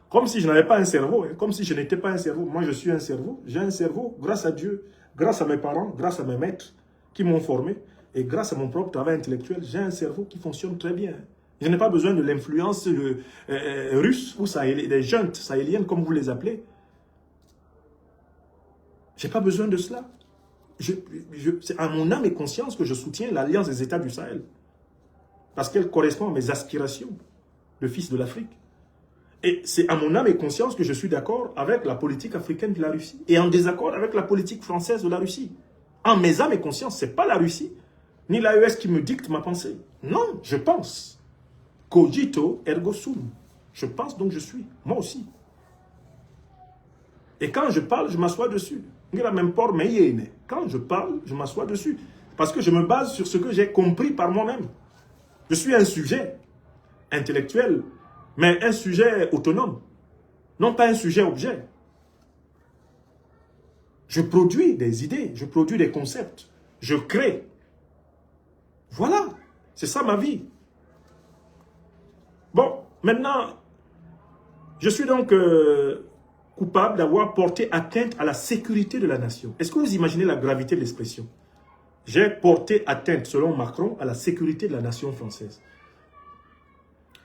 comme si je n'avais pas un cerveau, hein, comme si je n'étais pas un cerveau. Moi, je suis un cerveau. J'ai un cerveau grâce à Dieu, grâce à mes parents, grâce à mes maîtres qui m'ont formé et grâce à mon propre travail intellectuel, j'ai un cerveau qui fonctionne très bien. Je n'ai pas besoin de l'influence russe ou des juntes sahéliennes, comme vous les appelez. Je n'ai pas besoin de cela. C'est à mon âme et conscience que je soutiens l'Alliance des États du Sahel. Parce qu'elle correspond à mes aspirations de fils de l'Afrique. Et c'est à mon âme et conscience que je suis d'accord avec la politique africaine de la Russie. Et en désaccord avec la politique française de la Russie. En mes âmes et conscience, ce n'est pas la Russie, ni l'AES qui me dicte ma pensée. Non, je pense. Cogito ergo sum. Je pense donc je suis. Moi aussi. Et quand je parle, je m'assois dessus. Quand je parle, je m'assois dessus. Parce que je me base sur ce que j'ai compris par moi-même. Je suis un sujet intellectuel, mais un sujet autonome. Non pas un sujet objet. Je produis des idées, je produis des concepts, je crée. Voilà, c'est ça ma vie. Bon, maintenant, je suis donc coupable d'avoir porté atteinte à la sécurité de la nation. Est-ce que vous imaginez la gravité de l'expression? J'ai porté atteinte, selon Macron, à la sécurité de la nation française.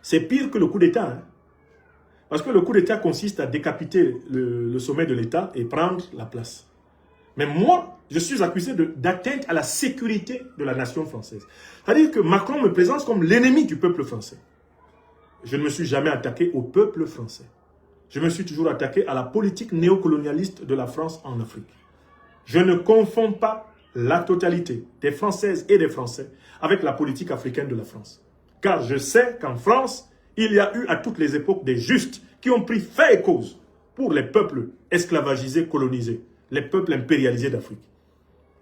C'est pire que le coup d'État. Hein? Parce que le coup d'État consiste à décapiter le sommet de l'État et prendre la place. Mais moi, je suis accusé d'atteinte à la sécurité de la nation française. C'est-à-dire que Macron me présente comme l'ennemi du peuple français. Je ne me suis jamais attaqué au peuple français. Je me suis toujours attaqué à la politique néocolonialiste de la France en Afrique. Je ne confonds pas la totalité des Françaises et des Français avec la politique africaine de la France. Car je sais qu'en France, il y a eu à toutes les époques des justes qui ont pris fait et cause pour les peuples esclavagisés, colonisés, les peuples impérialisés d'Afrique.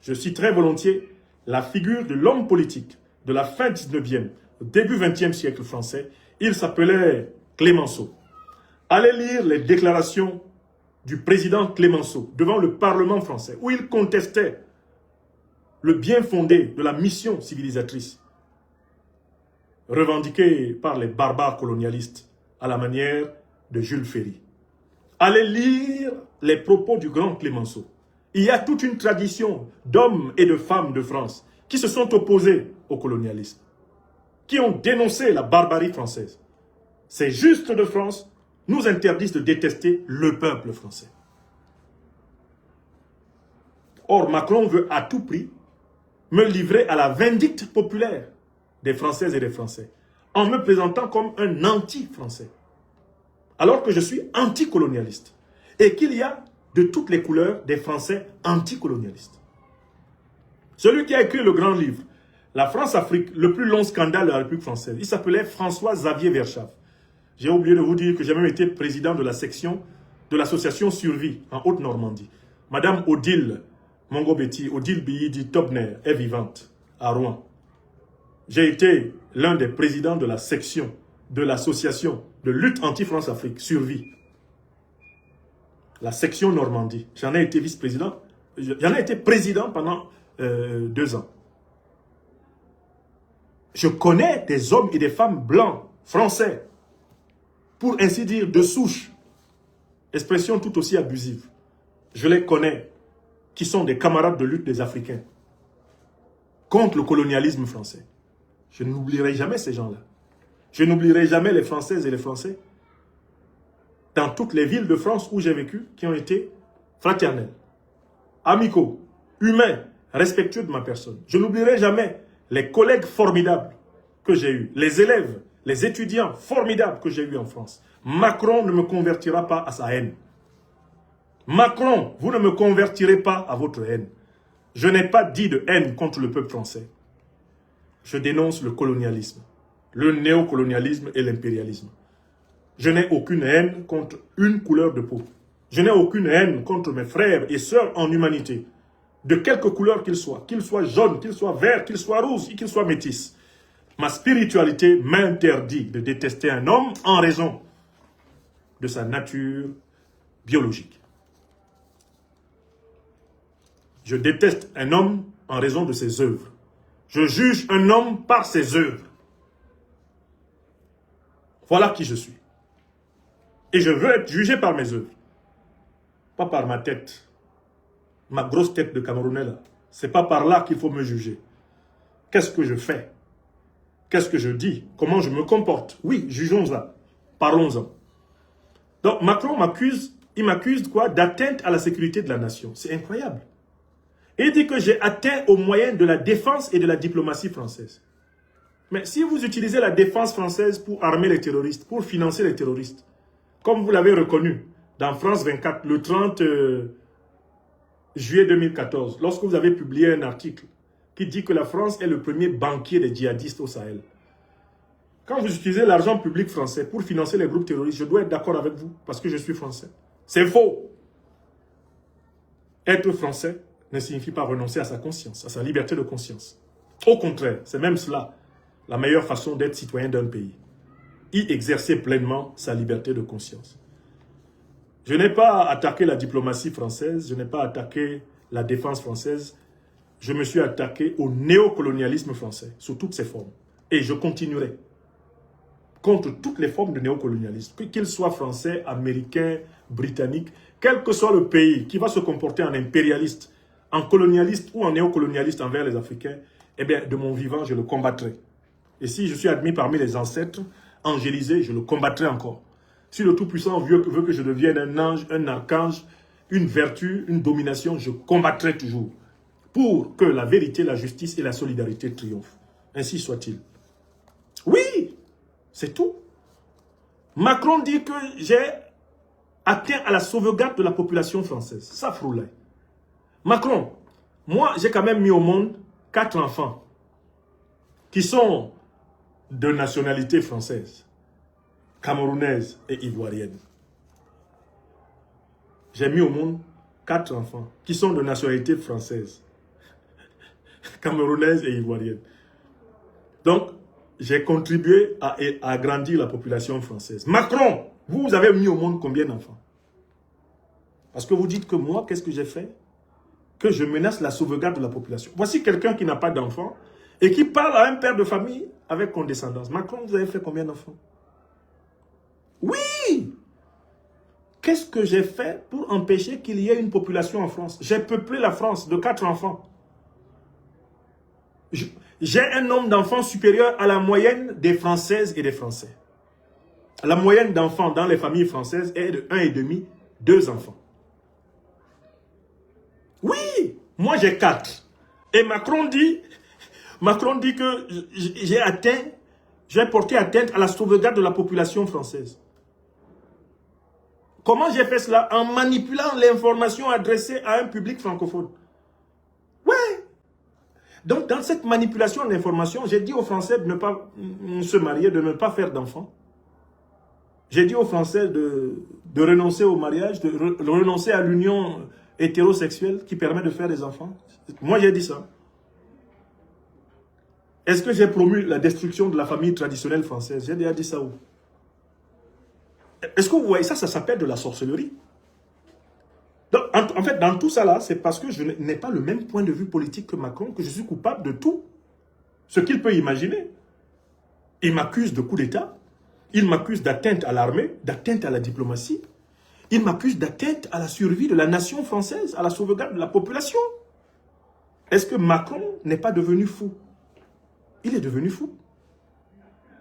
Je citerai volontiers la figure de l'homme politique de la fin 19e, début 20e siècle français. Il s'appelait Clémenceau. Allez lire les déclarations du président Clémenceau devant le Parlement français, où il contestait le bien fondé de la mission civilisatrice revendiquée par les barbares colonialistes à la manière de Jules Ferry. Allez lire les propos du grand Clémenceau. Il y a toute une tradition d'hommes et de femmes de France qui se sont opposés au colonialisme, qui ont dénoncé la barbarie française. Ces justes de France nous interdisent de détester le peuple français. Or, Macron veut à tout prix me livrer à la vindicte populaire des Françaises et des Français, en me présentant comme un anti-français, alors que je suis anticolonialiste, et qu'il y a de toutes les couleurs des Français anticolonialistes. Celui qui a écrit le grand livre, La France-Afrique, le plus long scandale de la République française, il s'appelait François-Xavier Verschaff. J'ai oublié de vous dire que j'ai même été président de la section de l'association Survie en Haute-Normandie. Madame Odile Mongobeti, Odile Biyidi Tobner est vivante à Rouen. J'ai été l'un des présidents de la section de l'association de lutte anti-France-Afrique, Survie. La section Normandie. J'en ai été vice-président. J'en ai été président pendant 2 ans. Je connais des hommes et des femmes blancs, français, pour ainsi dire de souche. Expression tout aussi abusive. Je les connais, qui sont des camarades de lutte des Africains contre le colonialisme français. Je n'oublierai jamais ces gens-là. Je n'oublierai jamais les Françaises et les Français dans toutes les villes de France où j'ai vécu, qui ont été fraternels, amicaux, humains, respectueux de ma personne. Je n'oublierai jamais les collègues formidables que j'ai eus, les élèves, les étudiants formidables que j'ai eus en France. Macron ne me convertira pas à sa haine. Macron, vous ne me convertirez pas à votre haine. Je n'ai pas dit de haine contre le peuple français. Je dénonce le colonialisme, le néocolonialisme et l'impérialisme. Je n'ai aucune haine contre une couleur de peau. Je n'ai aucune haine contre mes frères et sœurs en humanité, de quelque couleur qu'ils soient jaunes, qu'ils soient verts, qu'ils soient rouges, qu'ils soient métis. Ma spiritualité m'interdit de détester un homme en raison de sa nature biologique. Je déteste un homme en raison de ses œuvres. Je juge un homme par ses œuvres. Voilà qui je suis. Et je veux être jugé par mes œuvres. Pas par ma tête. Ma grosse tête de Camerounais là. C'est pas par là qu'il faut me juger. Qu'est-ce que je fais? Qu'est-ce que je dis? Comment je me comporte? Oui, jugeons-en. Parlons-en. Donc Macron m'accuse, il m'accuse quoi? D'atteinte à la sécurité de la nation. C'est incroyable. Et il dit que j'ai atteint aux moyens de la défense et de la diplomatie française. Mais si vous utilisez la défense française pour armer les terroristes, pour financer les terroristes, comme vous l'avez reconnu dans France 24, le 30 juillet 2014, lorsque vous avez publié un article qui dit que la France est le premier banquier des djihadistes au Sahel. Quand vous utilisez l'argent public français pour financer les groupes terroristes, je dois être d'accord avec vous parce que je suis français. C'est faux. Être français ne signifie pas renoncer à sa conscience, à sa liberté de conscience. Au contraire, c'est même cela la meilleure façon d'être citoyen d'un pays. Y exercer pleinement sa liberté de conscience. Je n'ai pas attaqué la diplomatie française, je n'ai pas attaqué la défense française. Je me suis attaqué au néocolonialisme français, sous toutes ses formes. Et je continuerai contre toutes les formes de néocolonialisme, qu'il soit français, américain, britannique, quel que soit le pays qui va se comporter en impérialiste, en colonialiste ou en néocolonialiste envers les Africains, eh bien, de mon vivant, je le combattrai. Et si je suis admis parmi les ancêtres, angélisés, je le combattrai encore. Si le Tout-Puissant veut que je devienne un ange, un archange, une vertu, une domination, je combattrai toujours pour que la vérité, la justice et la solidarité triomphent. Ainsi soit-il. Oui, c'est tout. Macron dit que j'ai atteint à la sauvegarde de la population française. Ça, Froulay. Macron, moi, j'ai quand même mis au monde 4 enfants qui sont de nationalité française, camerounaise et ivoirienne. J'ai mis au monde 4 enfants qui sont de nationalité française, camerounaise et ivoirienne. Donc, j'ai contribué à agrandir la population française. Macron, vous avez mis au monde combien d'enfants? Parce que vous dites que moi, qu'est-ce que j'ai fait? Que je menace la sauvegarde de la population. Voici quelqu'un qui n'a pas d'enfant et qui parle à un père de famille avec condescendance. Macron, vous avez fait combien d'enfants? Oui! Qu'est-ce que j'ai fait pour empêcher qu'il y ait une population en France? J'ai peuplé la France de 4 enfants. J'ai un nombre d'enfants supérieur à la moyenne des Françaises et des Français. La moyenne d'enfants dans les familles françaises est de 1,5, 2 enfants. Oui, moi j'ai 4. Et Macron dit que j'ai porté atteinte à la sauvegarde de la population française. Comment j'ai fait cela? En manipulant l'information adressée à un public francophone. Ouais. Donc dans cette manipulation de l'information, j'ai dit aux Français de ne pas se marier, de ne pas faire d'enfants. J'ai dit aux Français de renoncer au mariage, de renoncer à l'union hétérosexuelle qui permet de faire des enfants. Moi, j'ai dit ça. Est-ce que j'ai promu la destruction de la famille traditionnelle française? J'ai déjà dit ça où? Est-ce que vous voyez ça? Ça s'appelle de la sorcellerie. Donc, en fait, dans tout ça là, c'est parce que je n'ai pas le même point de vue politique que Macron, que je suis coupable de tout ce qu'il peut imaginer. Il m'accuse de coup d'État. Il m'accuse d'atteinte à l'armée, d'atteinte à la diplomatie. Il m'accuse d'atteinte à la survie de la nation française, à la sauvegarde de la population. Est-ce que Macron n'est pas devenu fou? Il est devenu fou.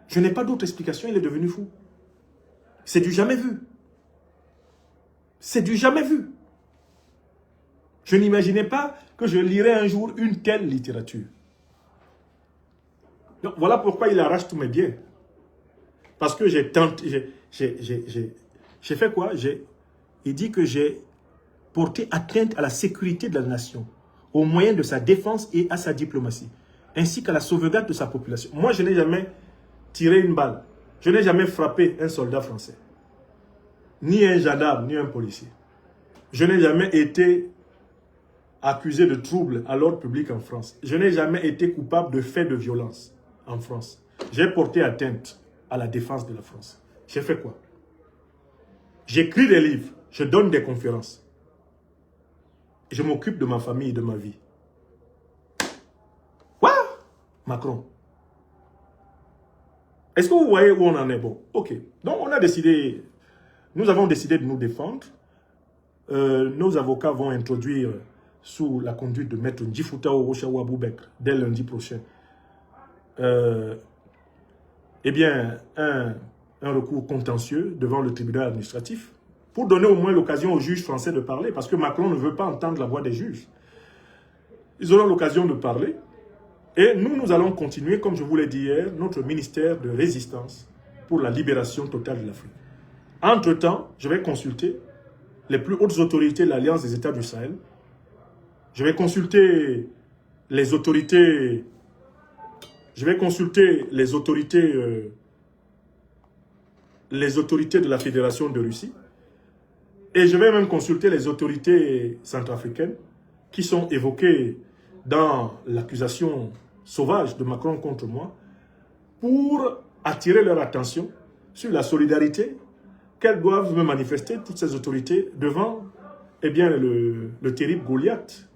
Je n'ai pas d'autre explication, il est devenu fou. C'est du jamais vu. C'est du jamais vu. Je n'imaginais pas que je lirais un jour une telle littérature. Donc, voilà pourquoi il arrache tous mes biens. Parce que j'ai fait quoi? Il dit que j'ai porté atteinte à la sécurité de la nation, aux moyens de sa défense et à sa diplomatie, ainsi qu'à la sauvegarde de sa population. Moi, je n'ai jamais tiré une balle. Je n'ai jamais frappé un soldat français. Ni un gendarme, ni un policier. Je n'ai jamais été accusé de troubles à l'ordre public en France. Je n'ai jamais été coupable de faits de violence en France. J'ai porté atteinte à la défense de la France. J'ai fait quoi? J'écris des livres, je donne des conférences. Je m'occupe de ma famille et de ma vie. Quoi? Macron. Est-ce que vous voyez où on en est? Bon, ok. Donc on a décidé, nous avons décidé de nous défendre. Nos avocats vont introduire sous la conduite de Maître Ndjifouta Oroshawa Aboubekr dès lundi prochain eh bien, un recours contentieux devant le tribunal administratif pour donner au moins l'occasion aux juges français de parler, parce que Macron ne veut pas entendre la voix des juges. Ils auront l'occasion de parler. Et nous allons continuer, comme je vous l'ai dit hier, notre ministère de résistance pour la libération totale de l'Afrique. Entre-temps, je vais consulter les plus hautes autorités de l'Alliance des États du Sahel. Je vais consulter les autorités... Je vais consulter les autorités de la Fédération de Russie. Et je vais même consulter les autorités centrafricaines qui sont évoquées dans l'accusation sauvage de Macron contre moi pour attirer leur attention sur la solidarité qu'elles doivent me manifester, toutes ces autorités, devant eh bien, le terrible Goliath.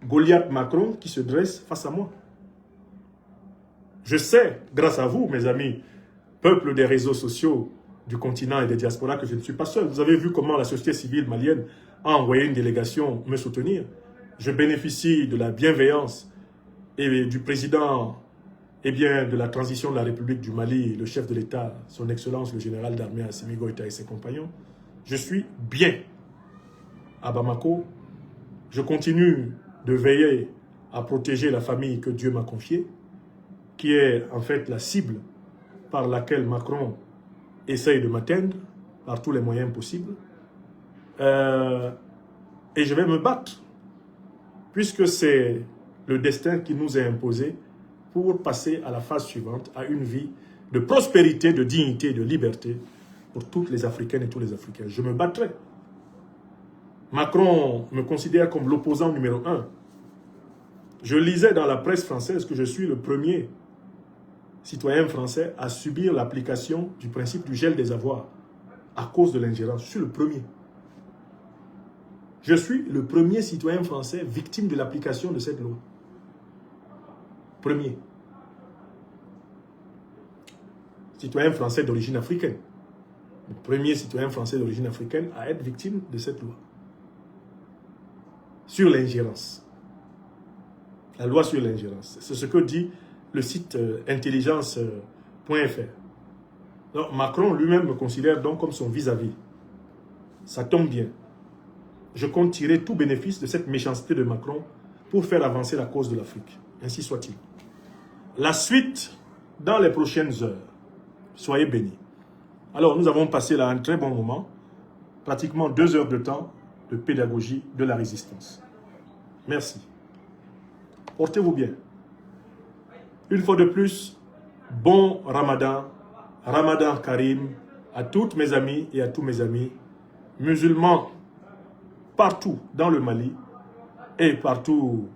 Goliath Macron qui se dresse face à moi. Je sais, grâce à vous, mes amis, peuple des réseaux sociaux du continent et des diasporas, que je ne suis pas seul. Vous avez vu comment la société civile malienne a envoyé une délégation me soutenir. Je bénéficie de la bienveillance et du président eh bien, de la transition de la République du Mali, le chef de l'État, son Excellence, le général d'armée Assimi Goïta et ses compagnons. Je suis bien à Bamako. Je continue de veiller à protéger la famille que Dieu m'a confiée, qui est en fait la cible par laquelle Macron essaye de m'atteindre par tous les moyens possibles. Et je vais me battre, puisque c'est le destin qui nous est imposé pour passer à la phase suivante, à une vie de prospérité, de dignité, de liberté pour toutes les Africaines et tous les Africains. Je me battrai. Macron me considère comme l'opposant numéro 1. Je lisais dans la presse française que je suis le premier citoyen français à subir l'application du principe du gel des avoirs à cause de l'ingérence. Je suis le premier. Je suis le premier citoyen français victime de l'application de cette loi. Premier. Citoyen français d'origine africaine. Le premier citoyen français d'origine africaine à être victime de cette loi. Sur l'ingérence. La loi sur l'ingérence. C'est ce que dit le site intelligence.fr. Macron lui-même me considère donc comme son vis-à-vis. Ça tombe bien. Je compte tirer tout bénéfice de cette méchanceté de Macron pour faire avancer la cause de l'Afrique. Ainsi soit-il. La suite dans les prochaines heures. Soyez bénis. Alors, nous avons passé là un très bon moment, pratiquement 2 heures de temps de pédagogie de la résistance. Merci. Portez-vous bien. Une fois de plus, bon Ramadan, Ramadan Karim, à toutes mes amies et à tous mes amis musulmans partout dans le Mali et partout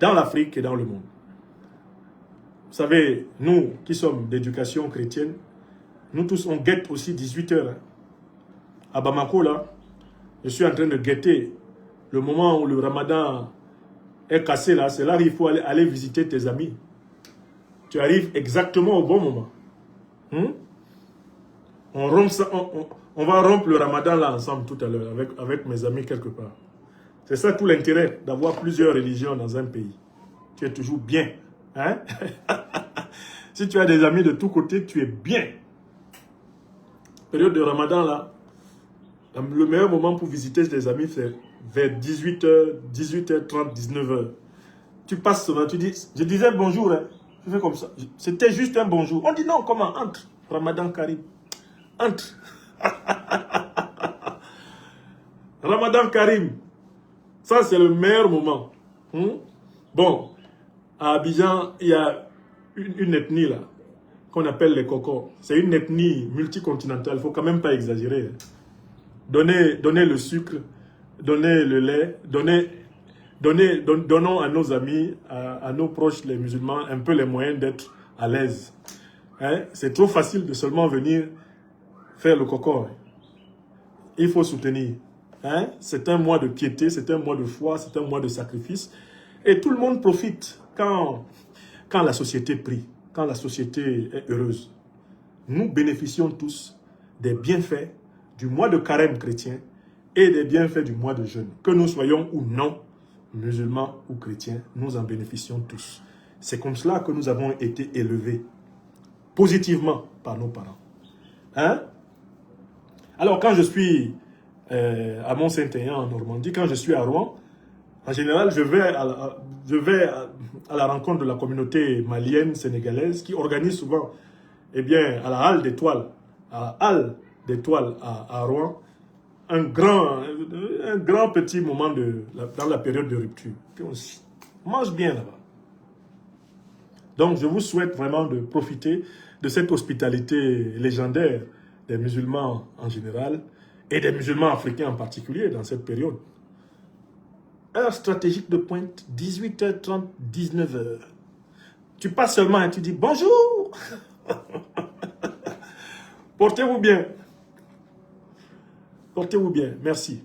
dans l'Afrique et dans le monde. Vous savez, nous qui sommes d'éducation chrétienne, nous tous on guette aussi 18 heures. À Bamako, là, je suis en train de guetter le moment où le Ramadan est cassé, là. C'est là qu'il faut aller visiter tes amis. Tu arrives exactement au bon moment. On va rompre le Ramadan là ensemble tout à l'heure avec mes amis quelque part. C'est ça tout l'intérêt d'avoir plusieurs religions dans un pays. Tu es toujours bien. Hein? Si tu as des amis de tous côtés, tu es bien. Période de Ramadan là, le meilleur moment pour visiter tes amis, c'est vers 18h, 18h30, 19h. Tu passes souvent, tu dis, je disais bonjour, hein. Tu fais comme ça. C'était juste un bonjour. On dit non, comment? Entre. Ramadan Karim. Entre. Ramadan Karim. Ça, c'est le meilleur moment. Bon, à Abidjan, il y a une ethnie là, qu'on appelle les Cocos. C'est une ethnie multicontinentale, il ne faut quand même pas exagérer. Donnez le sucre, donnez le lait, donnons à nos amis, à nos proches, les musulmans, un peu les moyens d'être à l'aise. Hein? C'est trop facile de seulement venir faire le coco. Il faut soutenir. Hein? C'est un mois de piété, c'est un mois de foi, c'est un mois de sacrifice. Et tout le monde profite quand la société prie, quand la société est heureuse. Nous bénéficions tous des bienfaits du mois de carême chrétien et des bienfaits du mois de jeûne. Que nous soyons ou non musulmans ou chrétiens, nous en bénéficions tous. C'est comme cela que nous avons été élevés positivement par nos parents. Hein? Alors quand je suis à Mont-Saint-Aignan en Normandie, quand je suis à Rouen, en général, je vais à la rencontre de la communauté malienne, sénégalaise, qui organise souvent, eh bien, à la Halle d'étoiles, à Rouen, un grand petit moment dans la période de rupture. Puis on mange bien là-bas. Donc, je vous souhaite vraiment de profiter de cette hospitalité légendaire des musulmans en général et des musulmans africains en particulier dans cette période. Heure stratégique de pointe, 18h30, 19h. Tu passes seulement et tu dis bonjour. Portez-vous bien. Portez-vous bien. Merci.